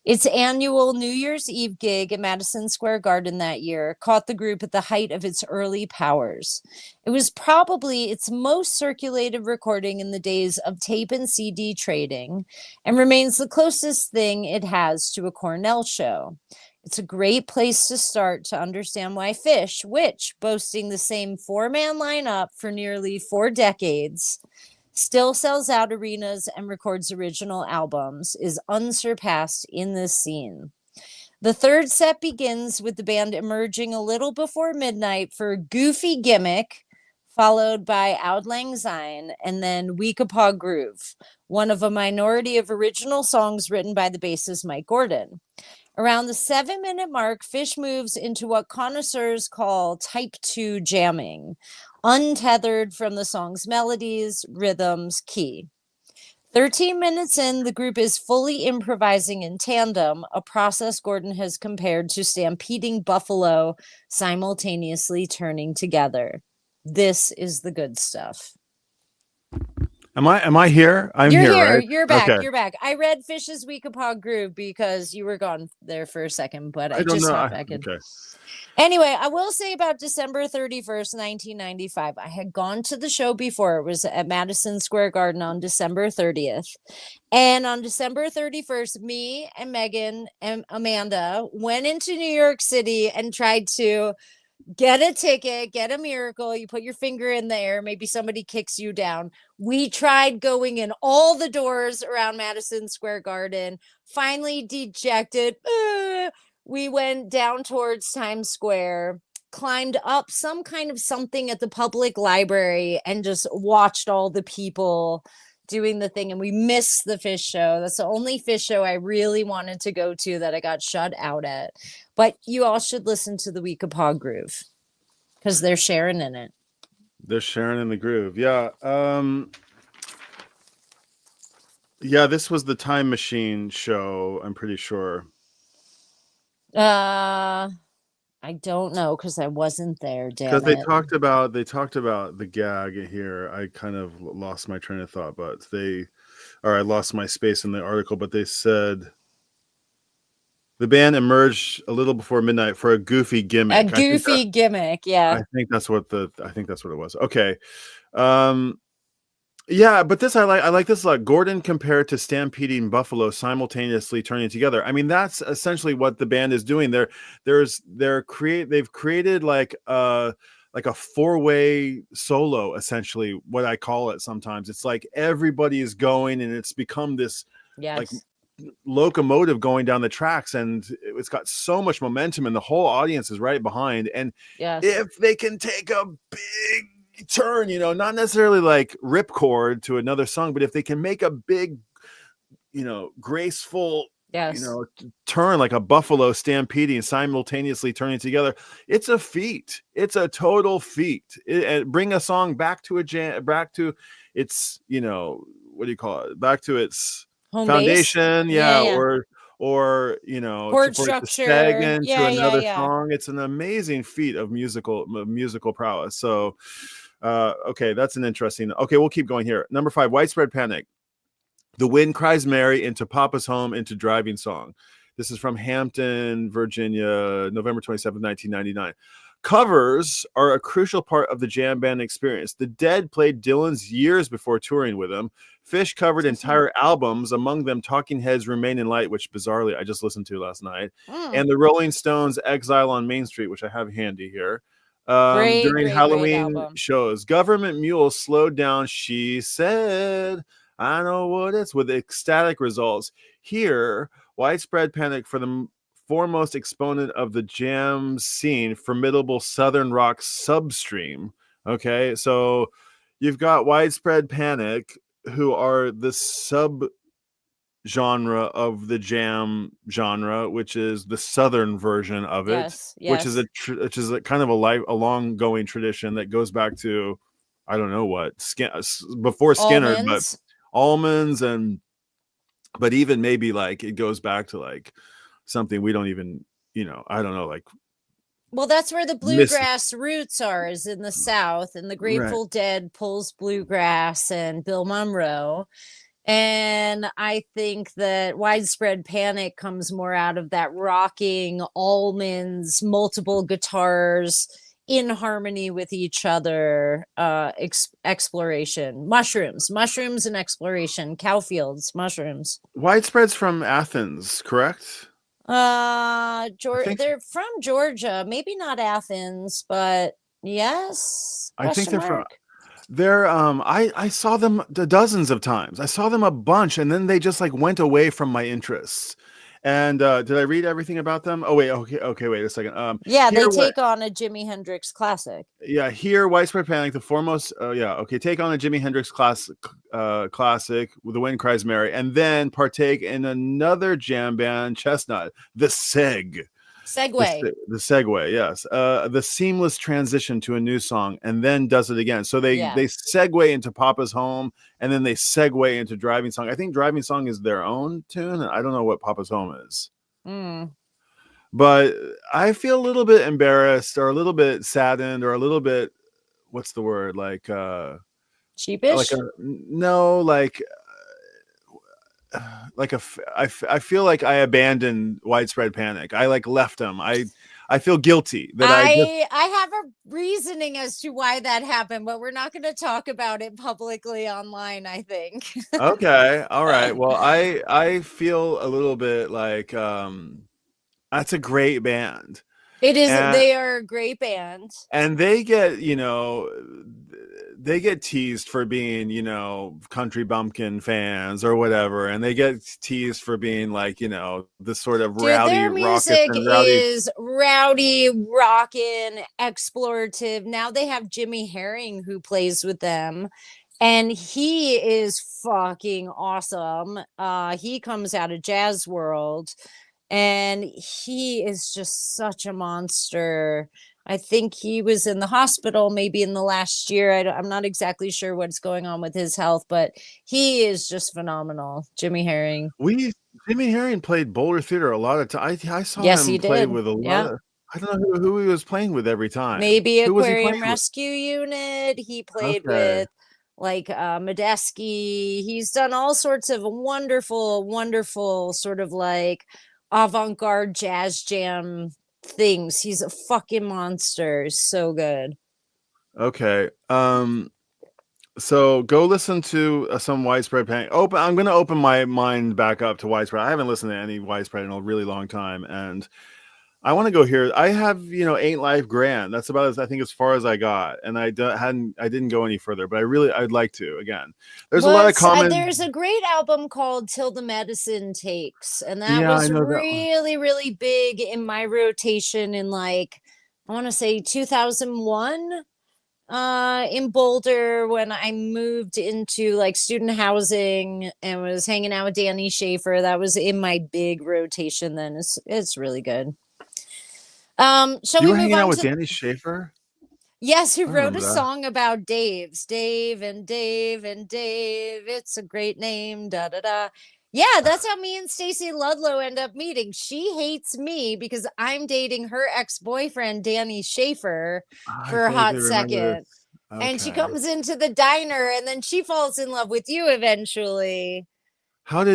Its annual New Year's Eve gig at Madison Square Garden that year caught the group at the height of its early powers. It was probably its most circulated recording in the days of tape and CD trading, and remains the closest thing it has to a Cornell show. It's a great place to start to understand why Phish, which, boasting the same four-man lineup for nearly 4 decades, still sells out arenas and records original albums, is unsurpassed in this scene. The third set begins with the band emerging a little before midnight for a goofy gimmick, followed by Auld Lang Syne, and then Weekapaw Groove, one of a minority of original songs written by the bassist Mike Gordon. Around the 7-minute mark, Phish moves into what connoisseurs call type 2 jamming, untethered from the song's melodies, rhythms, key. 13 minutes in, the group is fully improvising in tandem, a process Gordon has compared to stampeding buffalo simultaneously turning together. This is the good stuff. Am I here? You're here, here. right? You're back. Okay. You're back. I read Phish's Weekapaw Groove because you were gone there for a second, but I don't just know. hopped back in. Okay. Anyway, I will say about December 31st, 1995. I had gone to the show before. It was at Madison Square Garden on December 30th. And on December 31st, me and Megan and Amanda went into New York City and tried to get a ticket, get a miracle. You put your finger in the air, maybe somebody kicks you down. We tried going in all the doors around Madison Square Garden, finally dejected. We went down towards Times Square, climbed up some kind of something at the public library, and just watched all the people doing the thing. And we missed the Phish show. That's the only Phish show I really wanted to go to that I got shut out at. But you all should listen to the Weekapaw Groove because they're sharing in it. They're sharing in the groove. Yeah. Yeah, this was the Time Machine show, I'm pretty sure. I don't know because I wasn't there. Because they talked about the gag here. I kind of lost my train of thought, but I lost my space in the article. But they said the band emerged a little before midnight for a goofy gimmick. Gimmick, yeah. I think that's what it was. Okay. Yeah, but this I like this a lot. Gordon compared to stampeding buffalo simultaneously turning together. I mean, that's essentially what the band is doing. They've created like a 4-way solo, essentially, what I call it sometimes. It's like everybody is going and it's become this like locomotive going down the tracks, and it's got so much momentum and the whole audience is right behind. And if they can take a big turn, not necessarily like ripcord to another song, but if they can make a big, graceful, turn like a buffalo stampeding simultaneously turning together, it's a feat. It's a total feat. Bring a song back to back to its, what do you call it? Back to its home foundation, or chord structure, to another song. It's an amazing feat of musical prowess. So okay, that's an interesting. Okay, we'll keep going here. Number 5, Widespread Panic. The Wind Cries Mary into Papa's Home into Driving Song. This is from Hampton, Virginia, November 27th, 1999. Covers are a crucial part of the jam band experience. The Dead played Dylan's years before touring with him. Phish covered entire albums, among them Talking Heads' Remain in Light, which bizarrely I just listened to last night, and the Rolling Stones' Exile on Main Street, which I have handy here. During Halloween shows. Government Mule slowed down, She Said, I Know What It's, with ecstatic results. Here, Widespread Panic for the foremost exponent of the jam scene, formidable Southern rock substream. Okay, so you've got Widespread Panic, who are the sub genre of the jam genre, which is the Southern version of it, which is a kind of a long going tradition that goes back to, I don't know what, before Skinner, but Almonds, but even maybe like it goes back to like something we don't even, I don't know, like Well, that's where the bluegrass roots are, is in the South, and the Grateful Dead pulls bluegrass and Bill Monroe. And I think that Widespread Panic comes more out of that rocking almonds, multiple guitars in harmony with each other, exploration. Mushrooms and exploration. Cowfields, mushrooms. Widespread's from Athens, correct? They're from Georgia, maybe not Athens, but yes. I think they're from. They're I saw them dozens of times. I saw them a bunch, and then they just like went away from my interests. And did I read everything about them? Oh wait, okay, wait a second. Yeah, they take on a Jimi Hendrix classic. Yeah, here Widespread Panic, the foremost. Oh yeah, okay, take on a Jimi Hendrix classic with The Wind Cries Mary, and then partake in another jam band, Chestnut, the Segue. The segue, yes. The seamless transition to a new song, and then does it again. So they segue into Papa's Home, and then they segue into Driving Song. I think Driving Song is their own tune, and I don't know what Papa's Home is. But I feel a little bit embarrassed, or a little bit saddened, or a little bit, what's the word? Like sheepish? I feel like I abandoned Widespread Panic. I like left them. I feel guilty that I have a reasoning as to why that happened, but we're not going to talk about it publicly online, I think. Okay. All right. Well, I feel a little bit like that's a great band. It is. They are a great band. And they get, they get teased for being, country bumpkin fans or whatever. And they get teased for being like, this sort of rowdy their music is rowdy, rockin', explorative. Now they have Jimmy Herring who plays with them. And he is fucking awesome. He comes out of Jazz World. And he is just such a monster. I think he was in the hospital maybe in the last year. I'm not exactly sure what's going on with his health, but he is just phenomenal. Jimmy Herring. Jimmy Herring played Boulder Theater a lot of times. I saw him play with a lot of, I don't know who he was playing with every time. Maybe Aquarium Rescue Unit. He played with like Medeski. He's done all sorts of wonderful sort of like avant-garde jazz jam things. He's a fucking monster. So good. Okay. So go listen to some Widespread Panic. I'm going to open my mind back up to Widespread. I haven't listened to any Widespread in a really long time, and I want to go here. I have, Ain't Life Grand. That's about as far as I got, and I didn't go any further. But I'd like to again. There's a lot of common. There's a great album called Till the Medicine Takes, and that was really, really big in my rotation in I want to say 2001. In Boulder, when I moved into student housing and was hanging out with Danny Schaefer. That was in my big rotation then. It's really good. Shall we move on out with Danny Schaefer? Yes, who wrote a song about Dave and Dave. It's a great name. Da da da. Yeah, that's how me and Stacey Ludlow end up meeting. She hates me because I'm dating her ex-boyfriend, Danny Schaefer, for a hot second. Okay. And she comes into the diner and then she falls in love with you eventually. How's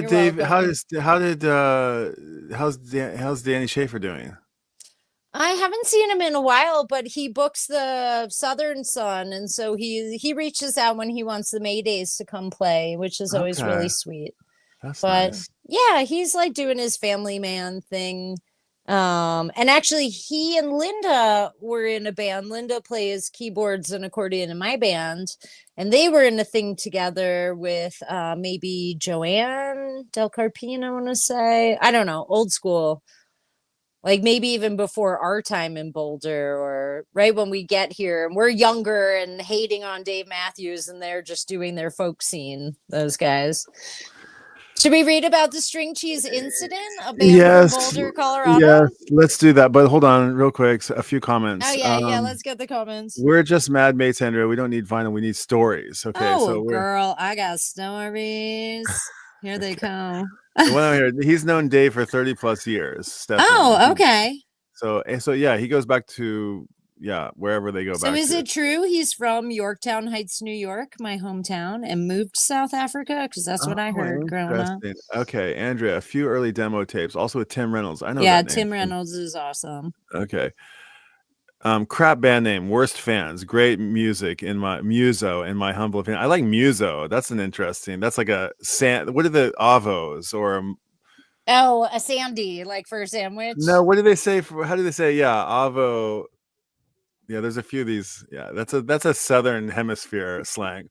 Danny Schaefer doing? I haven't seen him in a while, but he books the Southern Sun, and so he reaches out when he wants the Maydays to come play, which is always really sweet. That's nice. Yeah, he's doing his family man thing. And actually he and Linda were in a band. Linda plays keyboards and accordion in my band, and they were in a thing together with maybe Joanne Del Carpino, I want to say. I don't know, old school. Maybe even before our time in Boulder, or right when we get here and we're younger and hating on Dave Matthews and they're just doing their folk scene, those guys. Should we read about the String Cheese incident? A band from Boulder, Colorado? Yes, let's do that. But hold on real quick. A few comments. Oh, yeah, let's get the comments. We're just mad mates, Andrea. We don't need vinyl. We need stories. Okay, girl, I got stories. Here they come. Well, he's known Dave for 30 plus years. Stephanie. Oh, okay. So yeah, he goes back to wherever they go back to. So is it true he's from Yorktown Heights, New York, my hometown, and moved to South Africa? Because that's what I heard growing up. Okay, Andrea, a few early demo tapes, also with Tim Reynolds. I know that name. Tim Reynolds is awesome. Okay. Crap band name, Worst Fans. Great music in my Muso, in my humble opinion. I like Muso. That's that's like a what are the avos or a sandy, like for a sandwich? No, what do they say how do they say? Yeah, avo. Yeah, there's a few of these. Yeah, that's a southern hemisphere slang.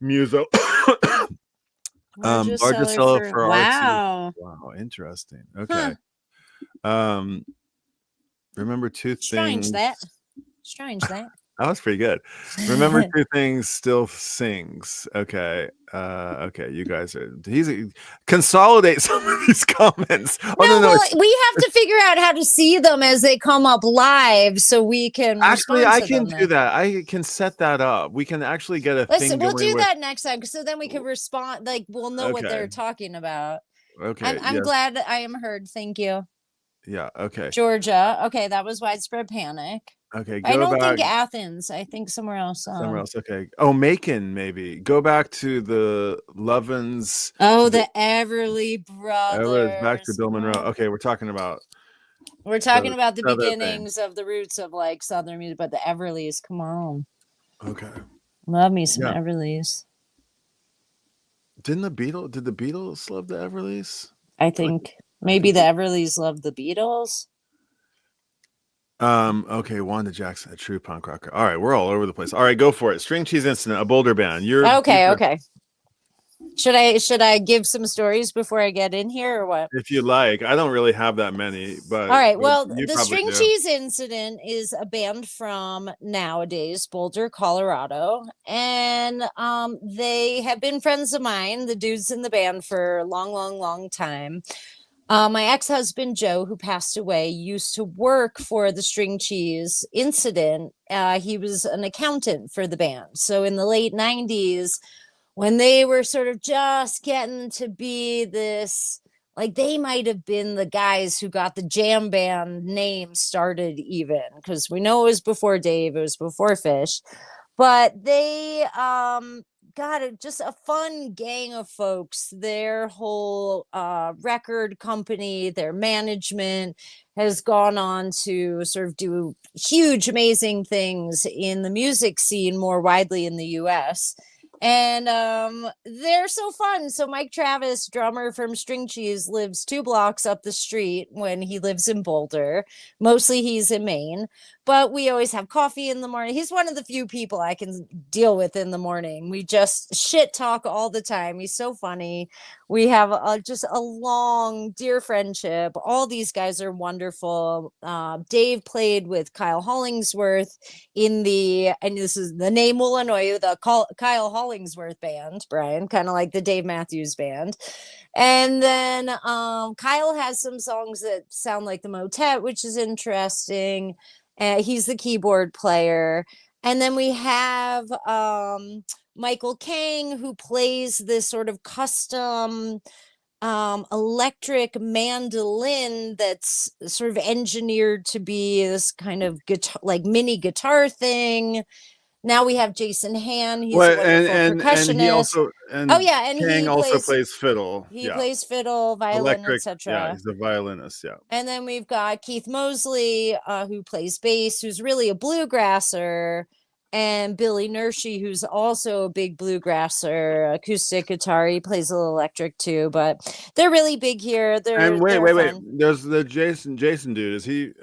Muso. Largest seller for wow. Wow, interesting. Okay. Remember two things. Strange that. That was pretty good. Remember two things still sings. Okay. Okay, you guys consolidate some of these comments. No, well, we have to figure out how to see them as they come up live so we can actually I can do that. I can set that up. We can actually get a thing. We'll do that next time so then we can respond, like we'll know what they're talking about. Okay. I'm glad I am heard. Thank you. Yeah, okay. Georgia. Okay, that was Widespread Panic. Okay, I don't think Athens. I think somewhere else. Somewhere else. Okay. Oh, Macon, maybe. Go back to the Lovins. Oh, the Everly Brothers. Back to Bill Monroe. Okay, we're talking about the beginnings of the roots of like Southern music, but the Everlys, come on. Okay. Love me some Everlys. Did the Beatles love the Everlys? I think maybe the Everlys loved the Beatles. Okay, Wanda Jackson, a true punk rocker. All right, we're all over the place. All right, go for it. String Cheese Incident, a Boulder band. Okay. Should I give some stories before I get in here or what? If you like. I don't really have that many, but all right. Well, the String Cheese Incident is a band from nowadays Boulder, Colorado, and they have been friends of mine, the dudes in the band, for a long time. My ex-husband, Joe, who passed away, used to work for the String Cheese Incident. He was an accountant for the band. So in the late 90s, when they were sort of just getting to be this, like they might have been the guys who got the jam band name started even, because we know it was before Dave, it was before Phish. But they got just a fun gang of folks. Their whole record company, their management has gone on to sort of do huge, amazing things in the music scene more widely in the US. And they're so fun. So Mike Travis, drummer from String Cheese, lives 2 blocks up the street when he lives in Boulder. Mostly he's in Maine, but we always have coffee in the morning. He's one of the few people I can deal with in the morning. We just shit talk all the time. He's so funny. We have just a long, dear friendship. All these guys are wonderful. Dave played with Kyle Hollingsworth and this is the name will annoy you, the Kyle Hollingsworth band, Brian, kind of like the Dave Matthews band. And then Kyle has some songs that sound like the motet, which is interesting. He's the keyboard player. And then we have Michael Kang, who plays this sort of custom electric mandolin that's sort of engineered to be this kind of guitar, like mini guitar thing. Now we have Jason Han. He's a wonderful percussionist. And Kang also plays fiddle. He plays fiddle, violin, etc. Yeah, he's a violinist. Yeah. And then we've got Keith Mosley, who plays bass, who's really a bluegrasser, and Billy Nershi, who's also a big bluegrasser, acoustic guitar. He plays a little electric too, but they're really big here. Wait. There's the Jason dude. Is he?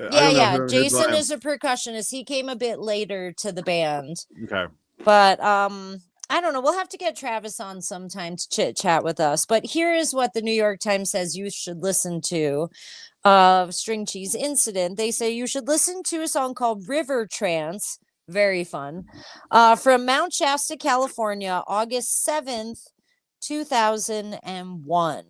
Jason is a percussionist. He came a bit later to the band. Okay. But I don't know. We'll have to get Travis on sometime to chit chat with us. But here is what the New York Times says you should listen to of String Cheese Incident. They say you should listen to a song called River Trance. Very fun. From Mount Shasta, California, August 7th, 2001.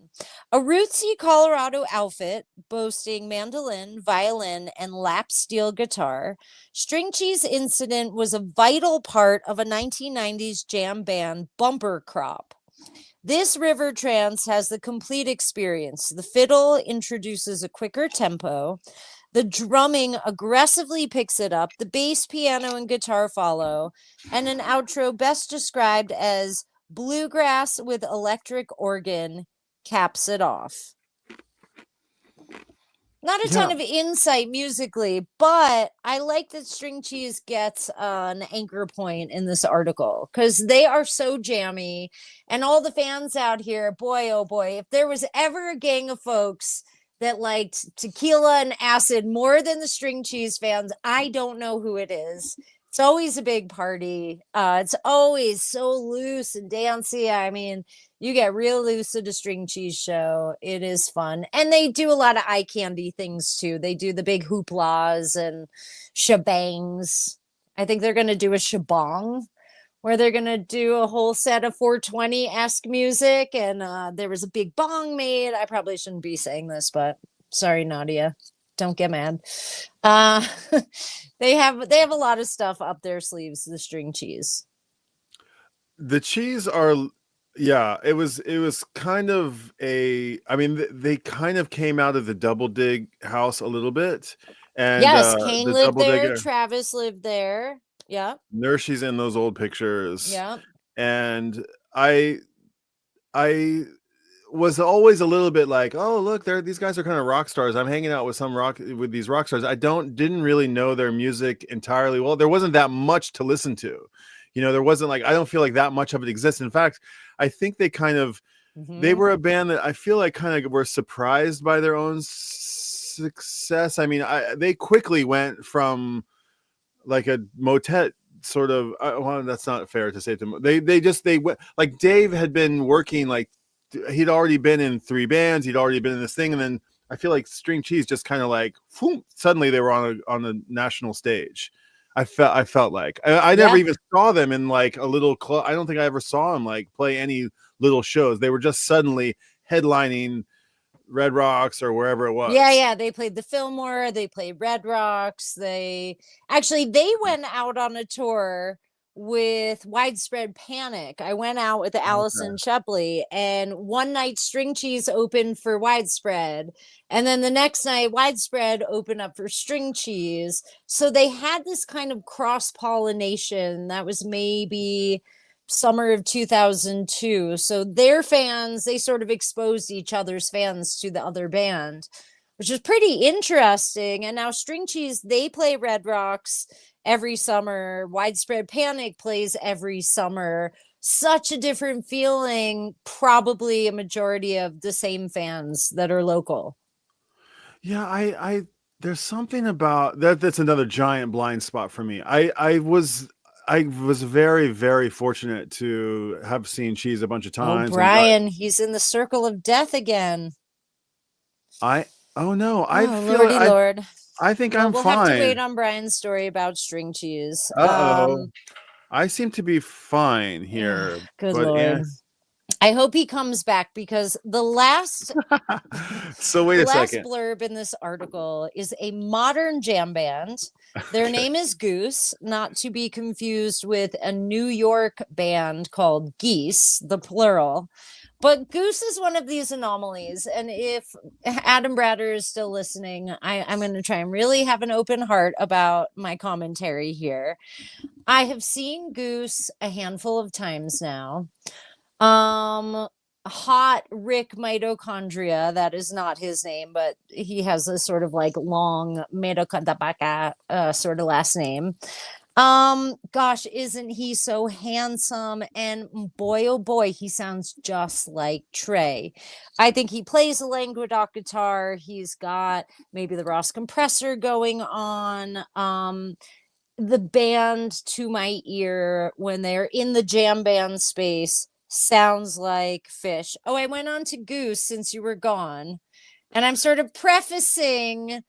A rootsy Colorado outfit boasting mandolin, violin, and lap steel guitar, String Cheese Incident was a vital part of a 1990s jam band bumper crop. This river trance has the complete experience. The fiddle introduces a quicker tempo. The drumming aggressively picks it up. The bass, piano, and guitar follow. And an outro best described as bluegrass with electric organ caps it off. Not a ton of insight musically, but I like that String Cheese gets an anchor point in this article because they are so jammy. And all the fans out here, boy, oh boy, if there was ever a gang of folks that liked tequila and acid more than the String Cheese fans, I don't know who it is. It's always a big party. It's always so loose and dancey. I mean, you get real loose at a String Cheese show. It is fun. And they do a lot of eye candy things too. They do the big hooplas and shebangs. I think they're going to do a shebang where they're going to do a whole set of 420-esque music. And there was a big bong made. I probably shouldn't be saying this, but sorry, Nadia. Don't get mad. They have a lot of stuff up their sleeves, the String Cheese. The Cheese are, yeah, it was kind of a, I mean, they kind of came out of the Double Dig house a little bit. And yes, Kane lived there, Digger. Travis lived there. Yeah. Nurse's in those old pictures. Yeah. And I was always a little bit like, oh, look, these guys are kind of rock stars. I'm hanging out with these rock stars. I didn't really know their music entirely well. There wasn't that much to listen to. You know, there wasn't like, I don't feel like that much of it exists. In fact, I think they kind of, they were a band that I feel like kind of were surprised by their own success. I mean, they quickly went from like a motet sort of, well, that's not fair to say to them. They went, like Dave had been working, like he'd already been in 3 bands. He'd already been in this thing. And then I feel like String Cheese just kind of like, whoop, suddenly they were on the national stage. I felt like I never even saw them in like a little club. I don't think I ever saw them like play any little shows. They were just suddenly headlining Red Rocks or wherever it was. Yeah. They played the Fillmore. They played Red Rocks. They went out on a tour with Widespread Panic. I went out with Allison Shepley, and one night String Cheese opened for Widespread, and then the next night Widespread opened up for String Cheese. So they had this kind of cross-pollination. That was maybe summer of 2002. So their fans, they sort of exposed each other's fans to the other band, which is pretty interesting. And now String Cheese, they play Red Rocks every summer. Widespread Panic plays every summer. Such a different feeling, probably a majority of the same fans that are local. Yeah, I there's something about that's another giant blind spot for me. I was very, very fortunate to have seen Cheese a bunch of times. Oh, Brian, he's in the circle of death again. Oh no, I feel Lordy Lord. I think I'm fine. We'll have to wait on Brian's story about String Cheese. I seem to be fine here. Good Lord. I hope he comes back, because the last so wait a second. Blurb in this article is a modern jam band. Their name is Goose, not to be confused with a New York band called Geese, the plural. But Goose is one of these anomalies. And if Adam Bradder is still listening, I'm going to try and really have an open heart about my commentary here. I have seen Goose a handful of times now. Hot Rick Mitochondria, that is not his name, but he has a sort of like long mitochondria sort of last name. Gosh, isn't he so handsome? And boy, oh boy, he sounds just like Trey. I think he plays a Languedoc guitar. He's got maybe the Ross compressor going on. The band, to my ear, when they're in the jam band space, sounds like Phish. Oh, I went on to Goose since you were gone, and I'm sort of prefacing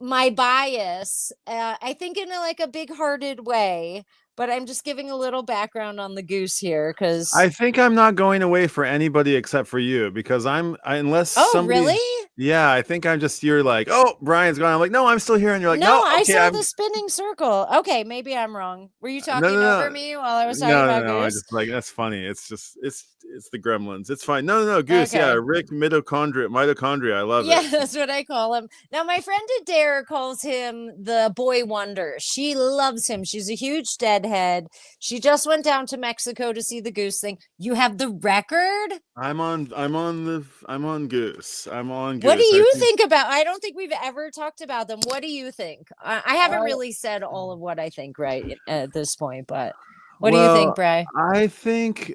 my bias, I think in a big-hearted way, but I'm just giving a little background on the goose here because. I think I'm not going away for anybody except for you because unless Oh, somebody. really? Yeah, I think you're like, oh, Brian's gone. I'm like, no, I'm still here. And you're like, No, no, I okay, saw the spinning circle. Okay, maybe I'm wrong. Were you no, talking no, over no. me while I was talking No, about I goose? just like, that's funny. It's just it's the gremlins. It's fine. No, goose. Yeah, Okay. Rick mitochondria. I love Yeah, it. that's what I call him. Now, my friend Adair calls him the boy wonder. She loves him. She's a huge deadhead. She just went down to Mexico to see the goose thing. You have the record? I'm on goose. I'm on goose. What do I you think think about? I don't think we've ever talked about them. What do you think? I haven't really said all of what I think right at this point, but what do you think, well, Bri? I think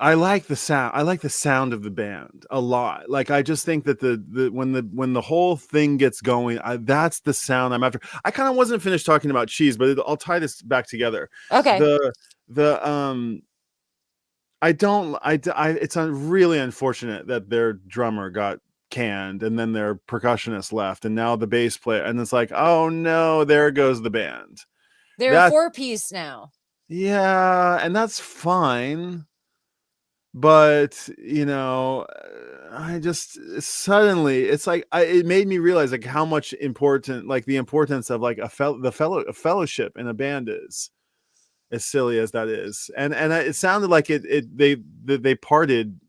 I like the sound. I like the sound of the band a lot. Like I just think that when the whole thing gets going, that's the sound I'm after. I kind of wasn't finished talking about Cheese, but I'll tie this back together. Okay. It's really unfortunate that their drummer got canned and then their percussionist left and now the bass player, and it's like, oh no, there goes the band. They're a 4-piece now. Yeah, and that's fine, but I just suddenly it's like it made me realize like how much important, like the importance of like a fellowship in a band is, as silly as that is. And it sounded like they parted,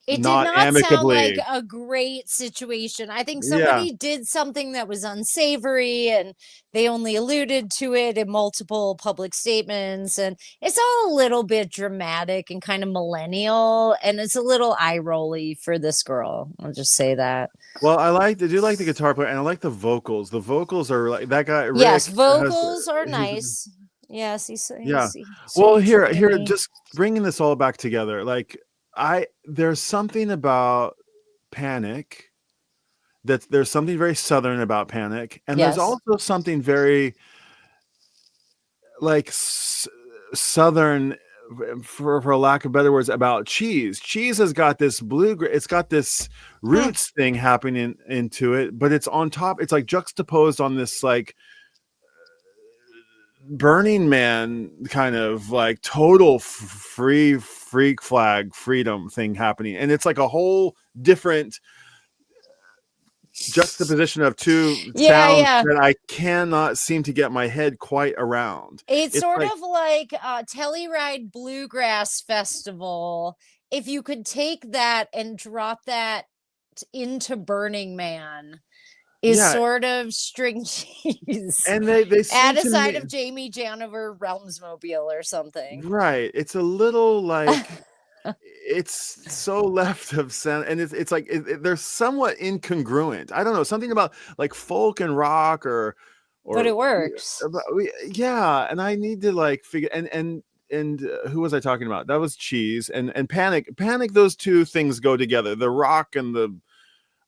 It did not not sound like amicably. a great situation. I think Yeah. somebody did something that was unsavory and they only alluded to it in multiple public statements. And it's all a little bit dramatic and kind of millennial. And it's a little eye rolly for this girl. I'll just say that. Well, I do like the guitar player, and I like the vocals. The vocals are like that guy, Rick. Yes, vocals are nice. Yes, Yeah. he Well, sings here, Amy. just bringing this all back together. Like there's something about Panic there's something very Southern about Panic, and Yes. there's also something very like Southern, for lack of better words, about Cheese. Cheese has got this it's got this roots thing happening into it, but it's on top. It's like juxtaposed on this like Burning Man kind of like total freak flag freedom thing happening, and it's like a whole different juxtaposition of two sounds that I cannot seem to get my head quite around. It's sort of like Telluride Bluegrass Festival. If you could take that and drop that into Burning Man, is sort of String Cheese. And they add a side of Jamie Janover Realmsmobile or something. Right. It's a little like it's so left of center, and it's like they're somewhat incongruent. I don't know, something about like folk and rock or but it works. Yeah, and I need to like figure and who was I talking about? That was Cheese and Panic. Those two things go together. The rock and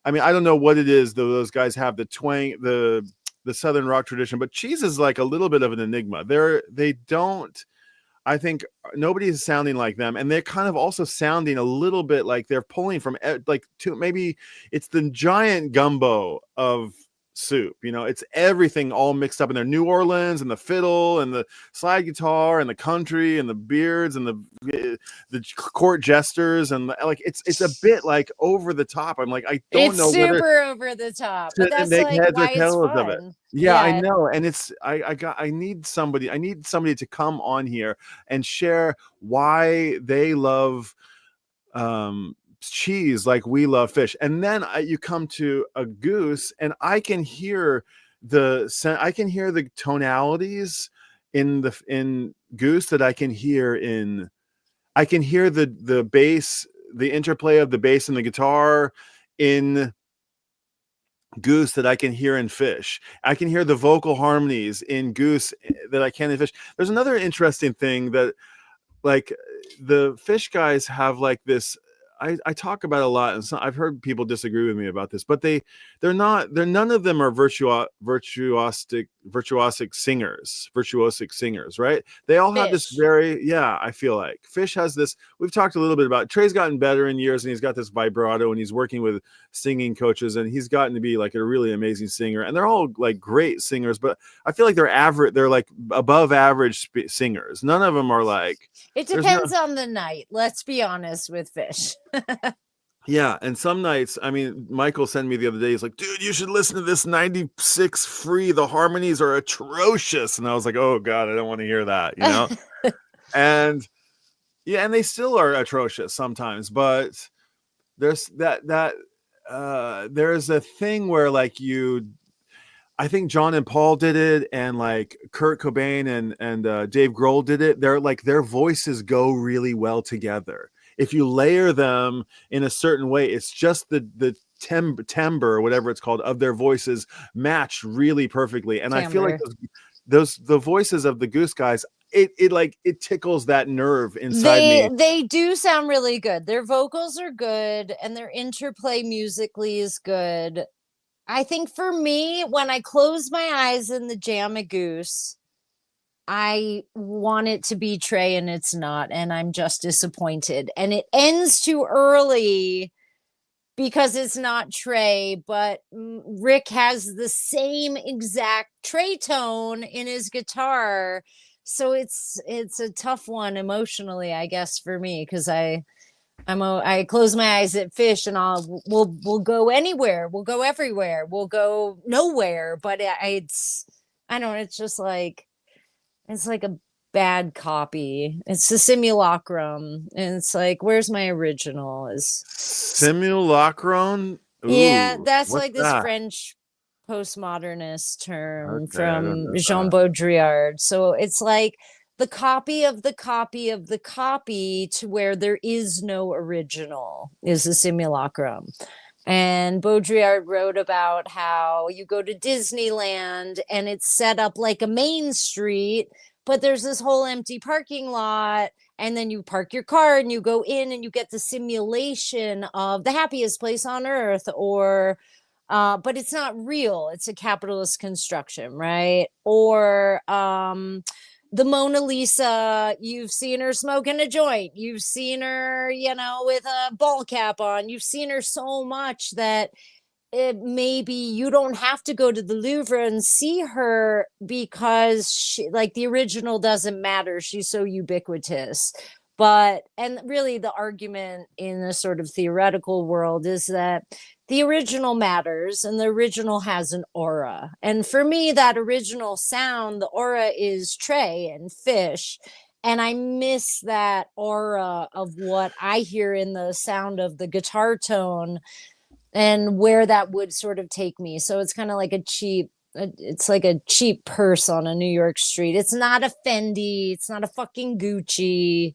I don't know what it is, though. Those guys have the twang, the Southern rock tradition, but Cheese is like a little bit of an enigma. They don't. I think nobody is sounding like them, and they're kind of also sounding a little bit like they're pulling from maybe it's the giant gumbo of soup. It's everything all mixed up in there. New Orleans and the fiddle and the slide guitar and the country and the beards and the court jesters and like it's a bit like over the top. I'm like, I don't know. It's super over the top, but that's like why it's fun. Yeah, I know. And it's I need somebody to come on here and share why they love Cheese like we love Phish. And then you come to a Goose, and I can hear the tonalities in Goose that I can hear the bass, the interplay of the bass and the guitar in Goose that I can hear in Phish. I can hear the vocal harmonies in Goose that I can in Phish. There's another interesting thing that like the Phish guys have like this. I talk about it a lot, and I've heard people disagree with me about this, but none of them are virtuosic virtuosic singers, right? They all have this very, I feel like Phish has this. We've talked a little bit about Trey's gotten better in years, and he's got this vibrato, and he's working with singing coaches, and he's gotten to be like a really amazing singer. And they're all like great singers, but I feel like they're average. They're like above average singers. None of them are like. It depends on the night. Let's be honest with Phish. Yeah, and some nights, I mean, Michael sent me the other day, he's like, dude, you should listen to this 96 Free. The harmonies are atrocious. And I was like, oh God, I don't want to hear that, you know? And yeah, and they still are atrocious sometimes, but there's there's a thing where like I think John and Paul did it, and like Kurt Cobain and Dave Grohl did it. They're like, their voices go really well together. If you layer them in a certain way, it's just the timbre or whatever it's called of their voices match really perfectly. And I feel like the voices of the Goose guys, it tickles that nerve inside me. They do sound really good. Their vocals are good, and their interplay musically is good. I think for me, when I close my eyes in the Jam a Goose, I want it to be Trey, and it's not, and I'm just disappointed. And it ends too early because it's not Trey, but Rick has the same exact Trey tone in his guitar. So it's a tough one emotionally, I guess, for me, because I close my eyes at Phish, and we'll go anywhere, we'll go everywhere, we'll go nowhere. But it's just like, it's like a bad copy. It's the Simulacrum, and it's like, where's my original? Is Simulacrum? Ooh, yeah, that's like this French postmodernist term from Jean Baudrillard. So it's like the copy of the copy of the copy to where there is no original is a Simulacrum. And Baudrillard wrote about how you go to Disneyland and it's set up like a main street, but there's this whole empty parking lot. And then you park your car and you go in and you get the simulation of the happiest place on earth, or but it's not real. It's a capitalist construction, right? Or the Mona Lisa, you've seen her smoking a joint. You've seen her, with a ball cap on. You've seen her so much that maybe you don't have to go to the Louvre and see her because the original doesn't matter. She's so ubiquitous. And really the argument in a sort of theoretical world is that the original matters, and the original has an aura. And for me, that original sound, the aura is Trey and Phish. And I miss that aura of what I hear in the sound of the guitar tone and where that would sort of take me. So it's kind of like it's like a cheap purse on a New York street. It's not a Fendi. It's not a fucking Gucci.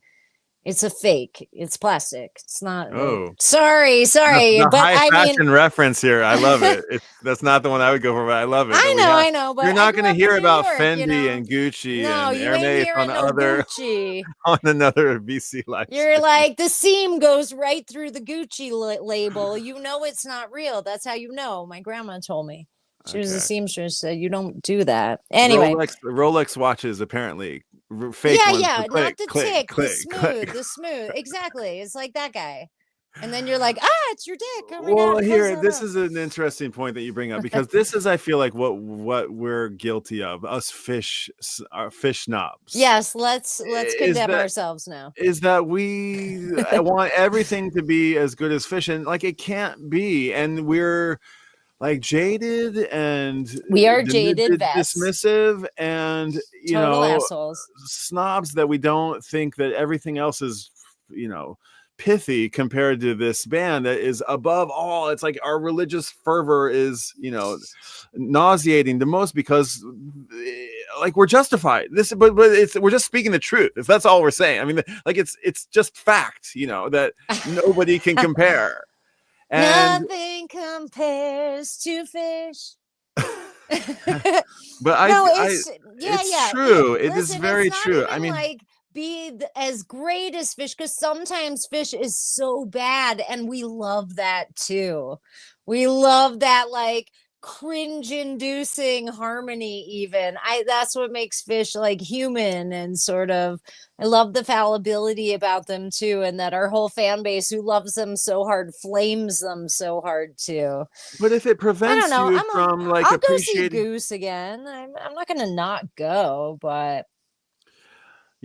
It's a fake. It's plastic. It's not. Oh, sorry. The but high fashion reference here. I love it. That's not the one I would go for, but I love it. I know. But you're not going to hear about Fendi and Gucci and Hermes on another VC live. You're like, the seam goes right through the Gucci label. It's not real. That's how you know. My grandma told me. She was a seamstress. So you don't do that. Anyway, Rolex watches apparently. Fake ones, not the tick, the smooth, exactly. It's like that guy, and then you're like, it's your dick. Oh my God, here, this is an interesting point that you bring up, because this is, I feel like, what we're guilty of, us Phish snobs. Yes, let's condemn ourselves now. Is that we want everything to be as good as Phish, and like it can't be, and we're like jaded, and we are jaded, dismissive, and total assholes, snobs, that we don't think that everything else is pithy compared to this band that is above all. It's like our religious fervor is nauseating the most, because like we're justified but we're just speaking the truth. If that's all we're saying, I mean, like it's just fact, that nobody can compare. And nothing compares to Phish. But it's true. It is very true. I mean, be as great as Phish, because sometimes Phish is so bad, and we love that too. We love that, like, cringe-inducing harmony even. That's what makes Phish like human and sort of I love the fallibility about them too, and that our whole fan base who loves them so hard flames them so hard too. But if it I don't prevents know. you from like I'll go see appreciating, Goose again. I'm not gonna not go, but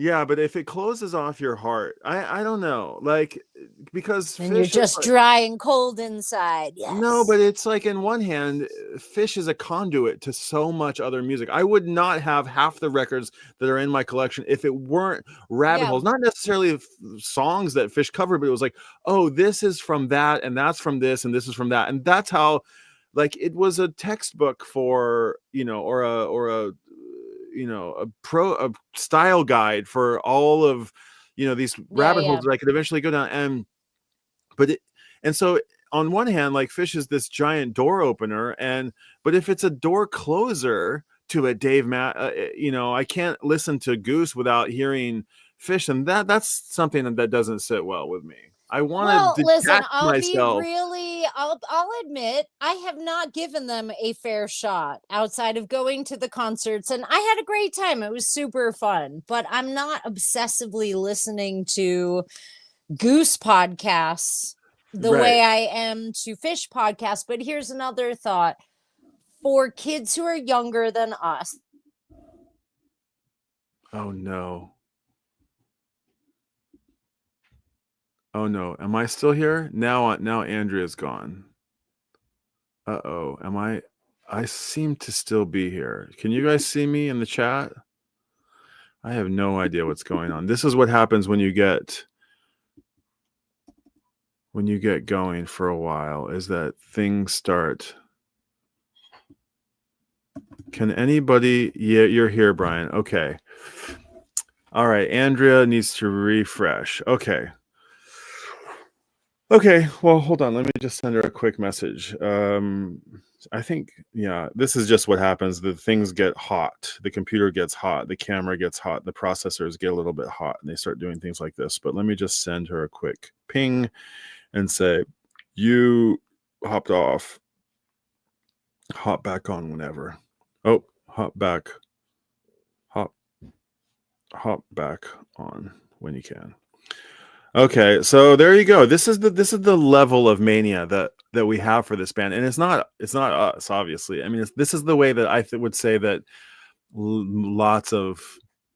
yeah, but if it closes off your heart, I don't know, like, because then you're Phish is just like, dry and cold inside. no, but Yes. it's like, in one hand, Phish is a conduit to so much other music. I would not have half the records that are in my collection if it weren't rabbit Yeah. holes, not necessarily songs that Phish covered, but it was like, oh, this is from that, and that's from this, and this is from that. And that's how, like, it was a textbook for, or a a style guide for all of, these Yeah, rabbit holes yeah. that I could eventually go down. But it, and so on one hand, like, Phish is this giant door opener, but if it's a door closer to a I can't listen to Goose without hearing Phish, and that's something that doesn't sit well with me. I want Well, to listen, detach myself. I'll admit I have not given them a fair shot outside of going to the concerts, and I had a great time. It was super fun, but I'm not obsessively listening to Goose podcasts the Right. way I am to Phish podcasts. But here's another thought for kids who are younger than us. Oh no. Oh no. Am I still here? Now Andrea's gone. Uh-oh. I seem to still be here. Can you guys see me in the chat? I have no idea what's going on. This is what happens when you get going for a while, is that things start. Can anybody? Yeah, you're here, Brian. Okay. All right. Andrea needs to refresh. Okay. Okay. Well, hold on. Let me just send her a quick message. I think, yeah, this is just what happens. The things get hot. The computer gets hot. The camera gets hot. The processors get a little bit hot, and they start doing things like this. But let me just send her a quick ping and say, you hopped off. Hop back on whenever. Oh, hop back on when you can. Okay, so there you go. This is the level of mania that we have for this band, and it's not us, obviously. I mean, this is the way that I would say that lots of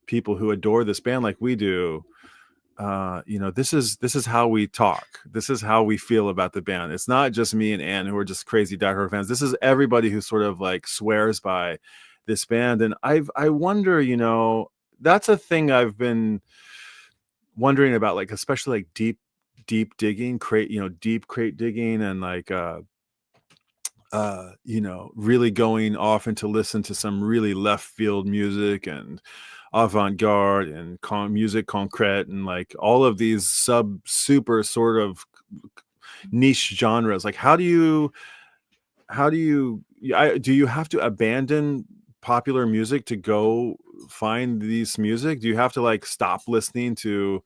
people who adore this band like we do, this is how we talk. This is how we feel about the band. It's not just me and Ann who are just crazy diehard fans. This is everybody who sort of like swears by this band. And I wonder, that's a thing I've been wondering about, like, especially like deep digging, deep crate digging, and like really going off into listen to some really left field music and avant-garde and music concrete and like all of these super sort of niche genres. Like, do you have to abandon popular music to go find these music? Do you have to like stop listening to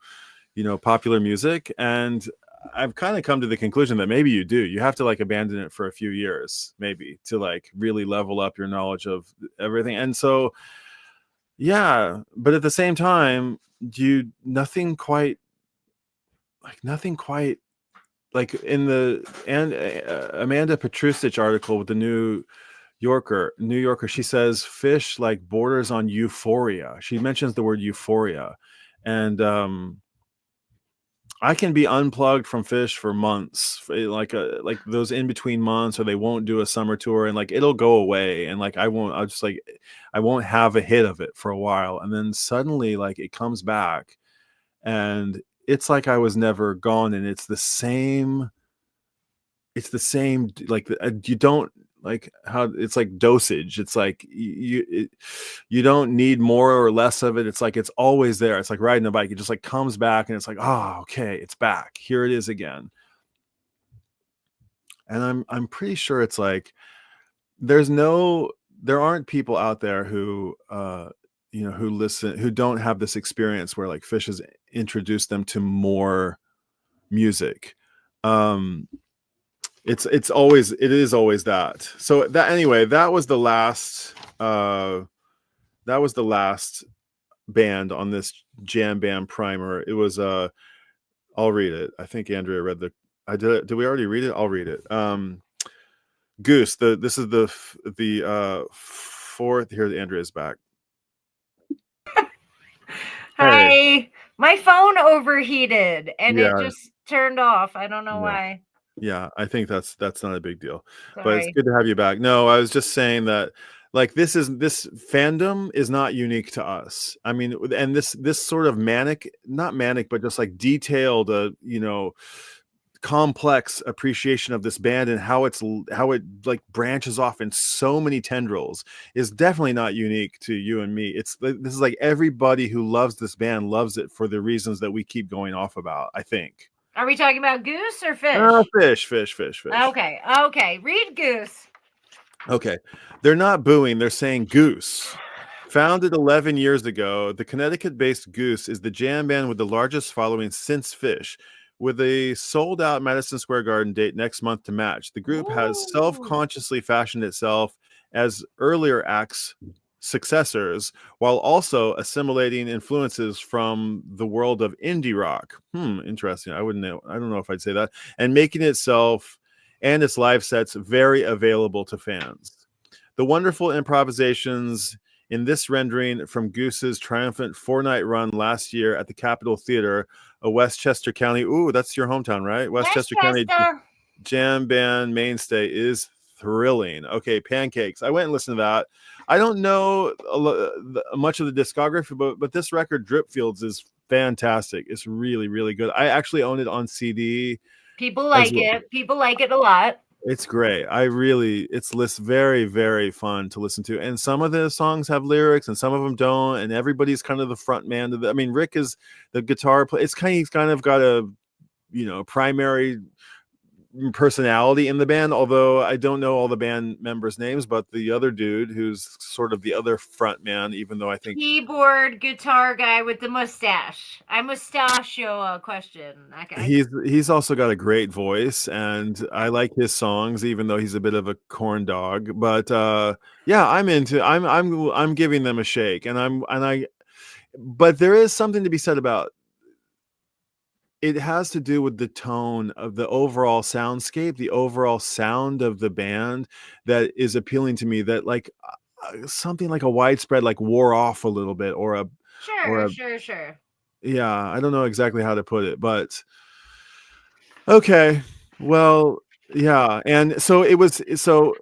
popular music? And I've kind of come to the conclusion that maybe you have to like abandon it for a few years, maybe, to like really level up your knowledge of everything. And so, yeah, but at the same time, nothing quite like in the Amanda Petrusich article with the New Yorker, she says Phish like borders on euphoria. She mentions the word euphoria. And I can be unplugged from Phish for months, like those in between months, or they won't do a summer tour, and like it'll go away, and like I won't have a hit of it for a while, and then suddenly like it comes back, and it's like I was never gone, and it's the same like you don't like how it's like dosage. It's like you don't need more or less of it. It's like it's always there. It's like riding a bike. It just like comes back, and it's like, oh, okay, it's back. Here it is again. And I'm pretty sure it's like there aren't people out there who who listen, who don't have this experience where like Phish has introduced them to more music. it is always that. So that anyway, that was the last band on this jam band primer. It was I'll read it. I think Andrea read did we already read it? I'll read it. Goose. This is the fourth. Here, Andrea's back. Hi. Hey. My phone overheated and it just turned off. I don't know why. Yeah, I think that's not a big deal. Sorry. But it's good to have you back. No, I was just saying that like this fandom is not unique to us. I mean, and this sort of not manic, but just like detailed, complex appreciation of this band and how it like branches off in so many tendrils is definitely not unique to you and me. This is like everybody who loves this band loves it for the reasons that we keep going off about, I think. Are we talking about Goose or Phish? Phish. Okay. Read Goose. Okay. They're not booing, they're saying Goose. Founded 11 years ago, the Connecticut-based Goose is the jam band with the largest following since Phish. With a sold-out Madison Square Garden date next month to match, the group has self-consciously fashioned itself as earlier acts' successors, while also assimilating influences from the world of indie rock. Interesting. I don't know if I'd say that. And making itself and its live sets very available to fans. The wonderful improvisations in this rendering from Goose's triumphant 4-night run last year at the Capitol Theater, a Westchester County, that's your hometown, right? Westchester County jam band mainstay is thrilling. Okay, Pancakes. I went and listened to that. I don't know much of the discography, but this record, Dripfields, is fantastic. It's really, really good. I actually own it on CD. People like it. People like it a lot. It's great. It's very, very fun to listen to. And some of the songs have lyrics and some of them don't. And everybody's kind of the front man. Rick is the guitar player. He's kind of got a, primary personality in the band, although I don't know all the band members' names, but the other dude who's sort of the other front man, even though I think keyboard guitar guy with the mustache. I mustachio a question. He's also got a great voice, and I like his songs, even though he's a bit of a corn dog. But I'm giving them a shake, but there is something to be said about it. Has to do with the tone of the overall soundscape, the overall sound of the band that is appealing to me, that like something like a widespread like wore off a little bit or Sure. Yeah, I don't know exactly how to put it, but okay. Well, yeah. And so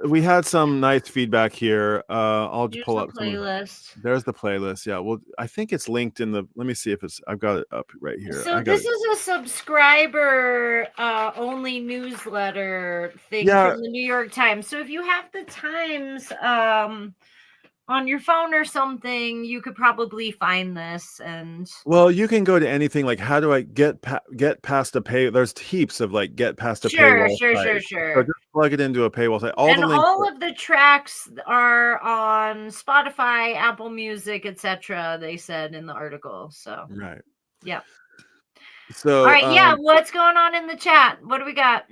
we had some nice feedback here. I'll pull up playlist. There's the playlist. Yeah. Well, I think it's linked in the, let me see if I've got it up right here. So this is a subscriber only newsletter thing from the New York Times. So if you have the Times on your phone or something, you could probably find this. And well, you can go to anything like, how do I get past a pay? There's heaps of like get past a paywall. Sure. So just plug it into a paywall site. All of the tracks are on Spotify, Apple Music, etc. They said in the article. So right. Yeah. So all right, what's going on in the chat? What do we got?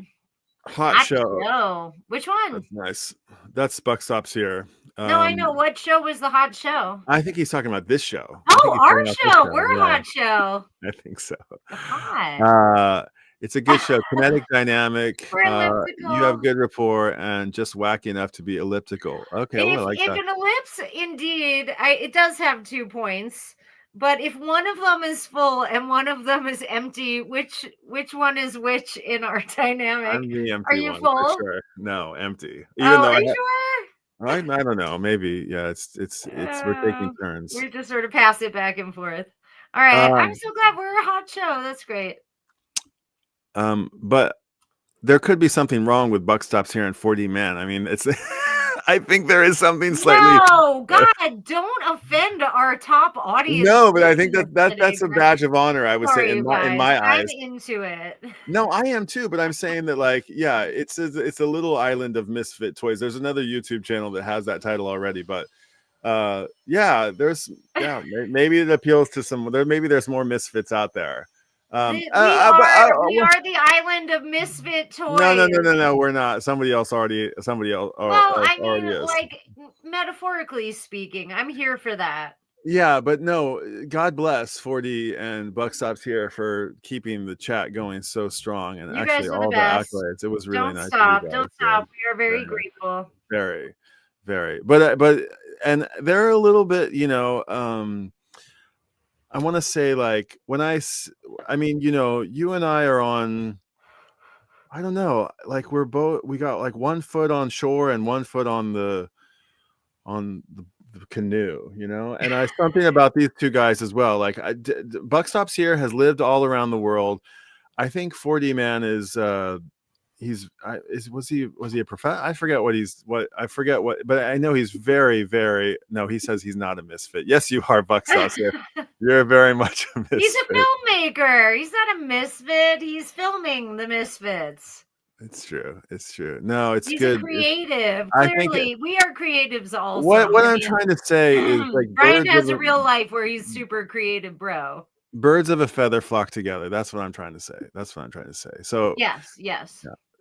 Hot show. Which one? That's nice. That's Buck Stops Here. No, I know. What show was the hot show? I think he's talking about this show. Oh, our show. We're a hot show. I think so. Hot. It's a good show. Kinetic, dynamic. You have good rapport and just wacky enough to be elliptical. Okay, I like that. If an ellipse, indeed, it does have 2 points. But if one of them is full and one of them is empty, which one is which in our dynamic? I'm the empty Are you one, full? for sure. No, empty. Are you sure? I don't know. Maybe. Yeah, it's we're taking turns. We just sort of pass it back and forth. All right. I'm so glad we're a hot show. That's great. But there could be something wrong with Buck Stops Here and 4D Man. I mean, it's I think there is something slightly. No, God, don't offend our top audience. No, but I think that's a badge of honor. I would say in my eyes. I'm into it. No, I am too. But I'm saying that, like, yeah, it's a little island of misfit toys. There's another YouTube channel that has that title already, but maybe it appeals to some. Maybe there's more misfits out there. We are the island of misfit toys. No, we're not. Somebody else already Well, I mean, is. like, metaphorically speaking, I'm here for that. Yeah, but no, God bless 4D and Buckstops here for keeping the chat going so strong, and You actually guys are all the the best. accolades. It was really Don't nice. Stop. Don't stop. We are very grateful. Very, very. But and they're a little bit, you know, I want to say, like, when I mean, you know, you and I are on, I don't know, like we got like 1 foot on shore and 1 foot on the canoe, you know. And something about these two guys as well. Like, Buckstops here has lived all around the world. I think 4D Man is was he a professor? I forget but I know he's very, very, no, he says he's not a misfit. Yes, you are, Buckstops here. You're very much a misfit. He's a filmmaker. He's not a misfit. He's filming the misfits. It's true. No, it's He's good. A creative. Clearly, we are creatives also. What I'm trying to say is, like, Brian has a real life where he's super creative, bro. Birds of a feather flock together. That's what I'm trying to say. So yes. Yeah.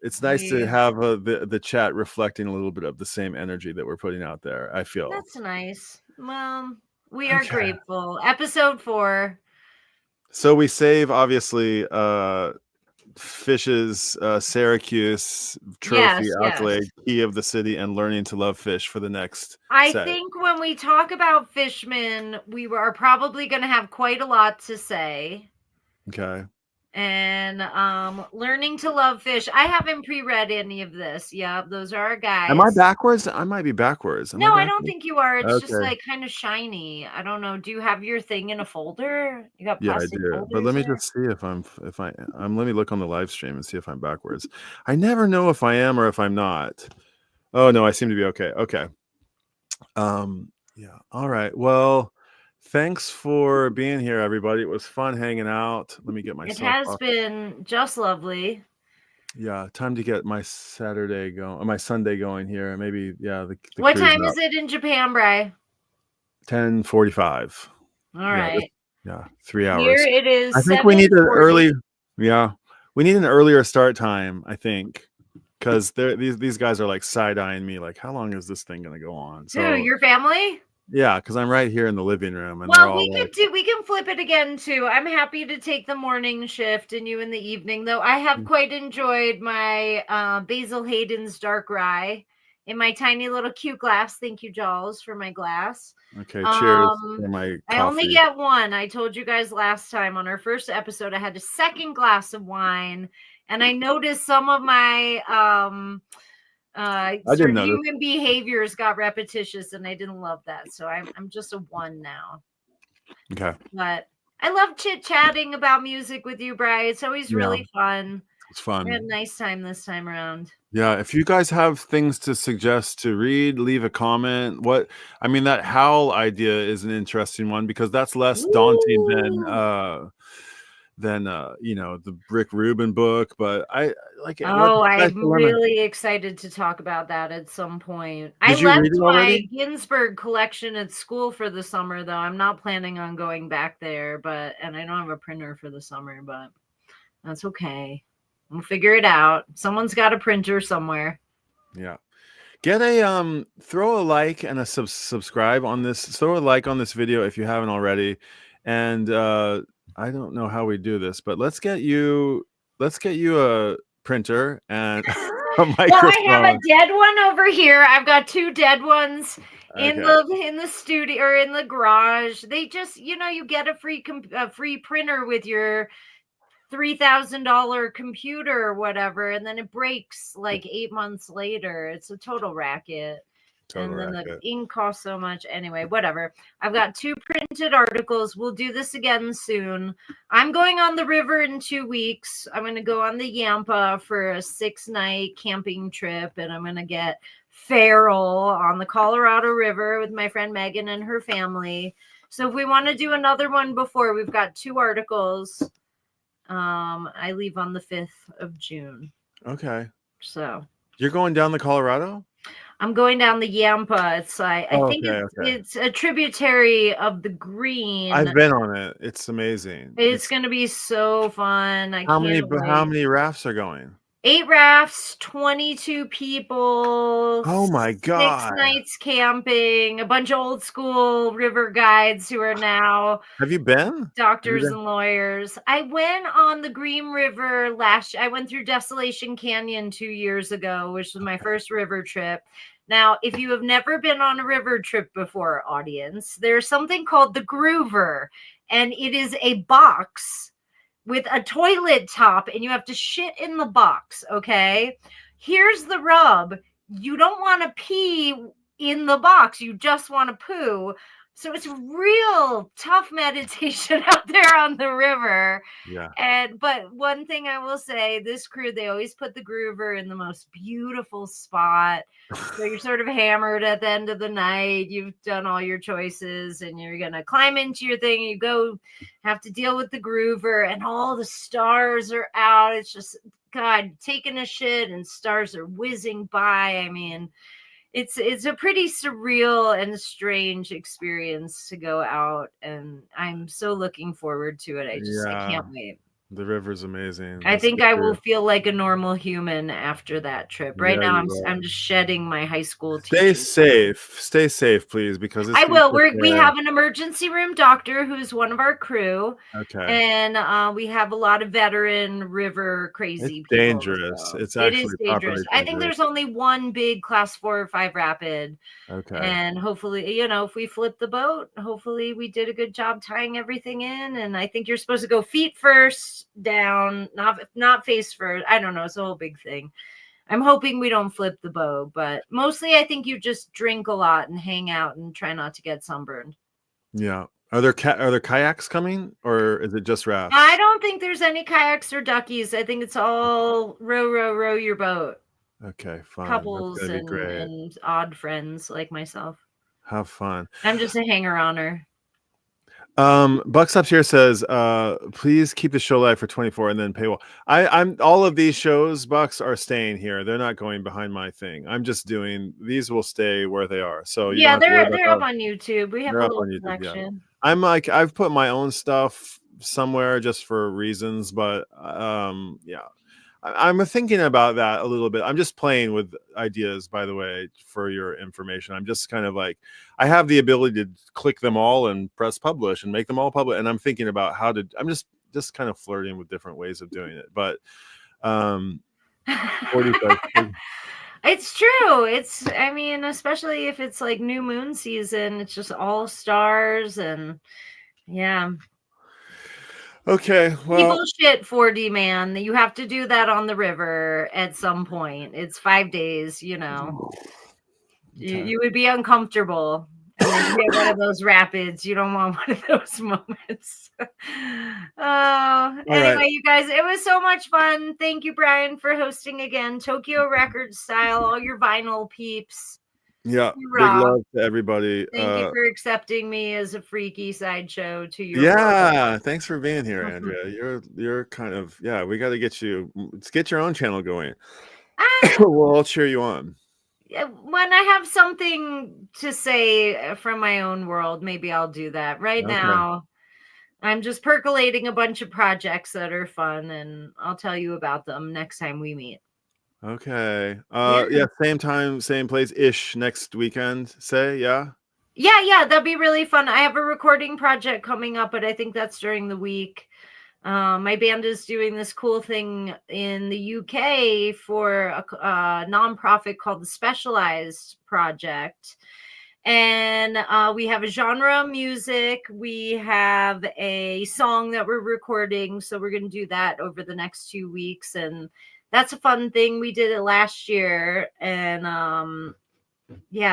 It's nice to have the chat reflecting a little bit of the same energy that we're putting out there, I feel. That's nice. Well, we are grateful. Episode 4. So we save, obviously, Phish's Syracuse trophy accolade, Key of the City, and Learning to Love Phish for the next set. Think when we talk about Fishman, we are probably going to have quite a lot to say. Okay. And Learning to Love Phish. I haven't pre-read any of this. Yeah, those are our guys. Am I backwards? I might be backwards. No, I don't think you are. It's just like kind of shiny. I don't know. Do you have your thing in a folder? You got plastic folders? But let me just see if I'm let me look on the live stream and see if I'm backwards. I never know if I am or if I'm not. Oh no, I seem to be okay. Okay. Yeah. All right. Well, thanks for being here, everybody. It was fun hanging out. Let me get myself. It has been just lovely. Yeah, time to get my Saturday going, my Sunday going here. Maybe, yeah. What time is it in Japan, Bri? 10:45. All right. Yeah, 3 hours. Here it is. I think we need an early. Yeah, we need an earlier start time, I think, because these guys are like side-eyeing me, like, how long is this thing gonna go on? So your family? Yeah, because I'm right here in the living room, and well, we can flip it again too. I'm happy to take the morning shift and you in the evening, though. I have quite enjoyed my Basil Hayden's dark rye in my tiny little cute glass. Thank you, Jaws, for my glass. Okay, cheers for my coffee. I only get one. I told you guys last time on our first episode I had a second glass of wine, and I noticed some of my human behaviors got repetitious, and I didn't love that, so I'm just a 1 now. Okay, but I love chit-chatting about music with you, Bri. It's always really fun. It's fun. We had a nice time this time around. Yeah, if you guys have things to suggest to read, leave a comment. That Howl idea is an interesting one, because that's less daunting than the Rick Rubin book. But I like it. I'm really excited to talk about that at some point. I left my Ginsberg collection at school for the summer, though. I'm not planning on going back there, and I don't have a printer for the summer, but that's okay. We'll figure it out. Someone's got a printer somewhere. Yeah. Get a throw a like and a subscribe on this. Throw a like on this video if you haven't already. And I don't know how we do this, but let's get you a printer and a microphone. Well, I have a dead one over here. I've got 2 dead ones in the studio or in the garage. They just, you get a free printer with your $3,000 computer or whatever, and then it breaks like 8 months later. It's a total racket. The ink costs so much. Anyway, whatever. I've got 2 printed articles. We'll do this again soon. I'm going on the river in 2 weeks. I'm going to go on the Yampa for a 6-night camping trip, and I'm going to get feral on the Colorado River with my friend Megan and her family. So if we want to do another one before, we've got 2 articles. I leave on the 5th of June. Okay. So you're going down the Colorado? I'm going down the Yampa. It's I think it's a tributary of the Green. I've been on it. It's amazing. It's going to be so fun. How many rafts are going? 8 rafts, 22 people. Oh my God. 6 nights camping, a bunch of old school river guides who are now Have you been? Doctors and lawyers. I went on the Green River I went through Desolation Canyon 2 years ago, which was my first river trip. Now, if you have never been on a river trip before, audience, there's something called the Groover, and it is a box with a toilet top, and you have to shit in the box, okay? Here's the rub. You don't want to pee in the box. You just want to poo. So it's real tough meditation out there on the river. Yeah. But one thing I will say, this crew, they always put the Groover in the most beautiful spot. So you're sort of hammered at the end of the night. You've done all your choices and you're going to climb into your thing. And you go have to deal with the Groover and all the stars are out. It's just, God, taking a shit and stars are whizzing by. I mean, it's a pretty surreal and strange experience to go out, and I'm so looking forward to it. I can't wait. The river's amazing. I think I will feel like a normal human after that trip. Right now, I'm just shedding my high school teaching. Stay safe, please, because I will. We have an emergency room doctor who's one of our crew. Okay. And we have a lot of veteran river crazy people. Dangerous. So it's actually dangerous. I think there's only one big class 4 or 5 rapid. Okay. And hopefully, if we flip the boat, hopefully we did a good job tying everything in. And I think you're supposed to go feet first, down, not face first. I don't know. It's a whole big thing. I'm hoping we don't flip the boat, but mostly I think you just drink a lot and hang out and try not to get sunburned. Yeah. Are there kayaks coming, or is it just rafts? I don't think there's any kayaks or duckies. I think it's all row your boat. Okay, fine. Couples and odd friends like myself. Have fun. I'm just a hanger-oner. Bucks Up here says, please keep the show live for 24 and then paywall. I'm all of these shows, Bucks, are staying here. They're not going behind my thing. I'm just doing these will stay where they are. So yeah, they're up on YouTube. We have a little collection. Yeah. I'm like, I've put my own stuff somewhere just for reasons, but yeah. I'm thinking about that a little bit. I'm just playing with ideas, by the way, for your information. I'm just kind of like, I have the ability to click them all and press publish and make them all public. And I'm thinking about I'm just kind of flirting with different ways of doing it. But it's true. Especially if it's like new moon season, it's just all stars and yeah. Okay, well, bullshit 4D man. You have to do that on the river at some point. It's 5 days, Okay. You would be uncomfortable. And then you get one of those rapids. You don't want one of those moments. Anyway, you guys, it was so much fun. Thank you, Brian, for hosting again. Tokyo Record style, all your vinyl peeps. Yeah, big love to everybody. Thank you for accepting me as a freaky sideshow to your world. Thanks for being here, Andrea. You're kind of we got to get you. Let's get your own channel going. We'll cheer you on. When I have something to say from my own world, maybe I'll do that. Right now, I'm just percolating a bunch of projects that are fun, and I'll tell you about them next time we meet. Okay. Yeah, same time, same place ish next weekend, yeah? Yeah, that'd be really fun. I have a recording project coming up, but I think that's during the week. My band is doing this cool thing in the UK for a nonprofit called the Specialized Project. And we have a genre of music. We have a song that we're recording. So we're going to do that over the next 2 weeks. And that's a fun thing. We did it last year, and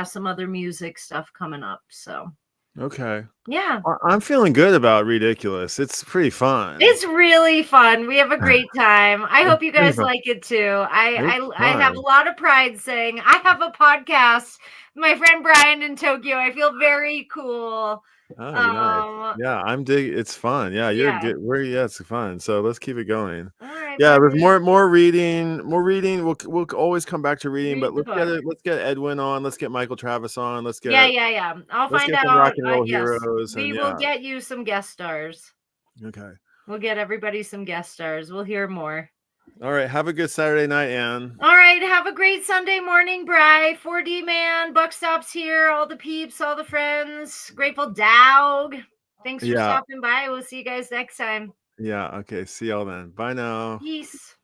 some other music stuff coming up. So okay, yeah, I'm feeling good about Read Icculus. It's pretty fun. It's really fun. We have a great time. I hope you guys like it too. I have a lot of pride saying I have a podcast. My friend Brian in Tokyo. I feel very cool. Oh, nice. Yeah, I'm digging. It's fun. Yeah, you're good. It's fun. So let's keep it going. All right. Yeah, with more reading. We'll always come back to reading, but Read let's get Edwin on. Let's get Michael Travis on. Let's get yeah. I'll let's find get out. some rock and roll Yes, heroes. we will get you some guest stars. Okay. We'll get everybody some guest stars. We'll hear more. All right. Have a good Saturday night, Ann. All right. Have a great Sunday morning, Bri. 4D Man, Buckstop's here, all the peeps, all the friends, Grateful Dog. Thanks for stopping by. We'll see you guys next time. Yeah. Okay. See y'all then. Bye now. Peace.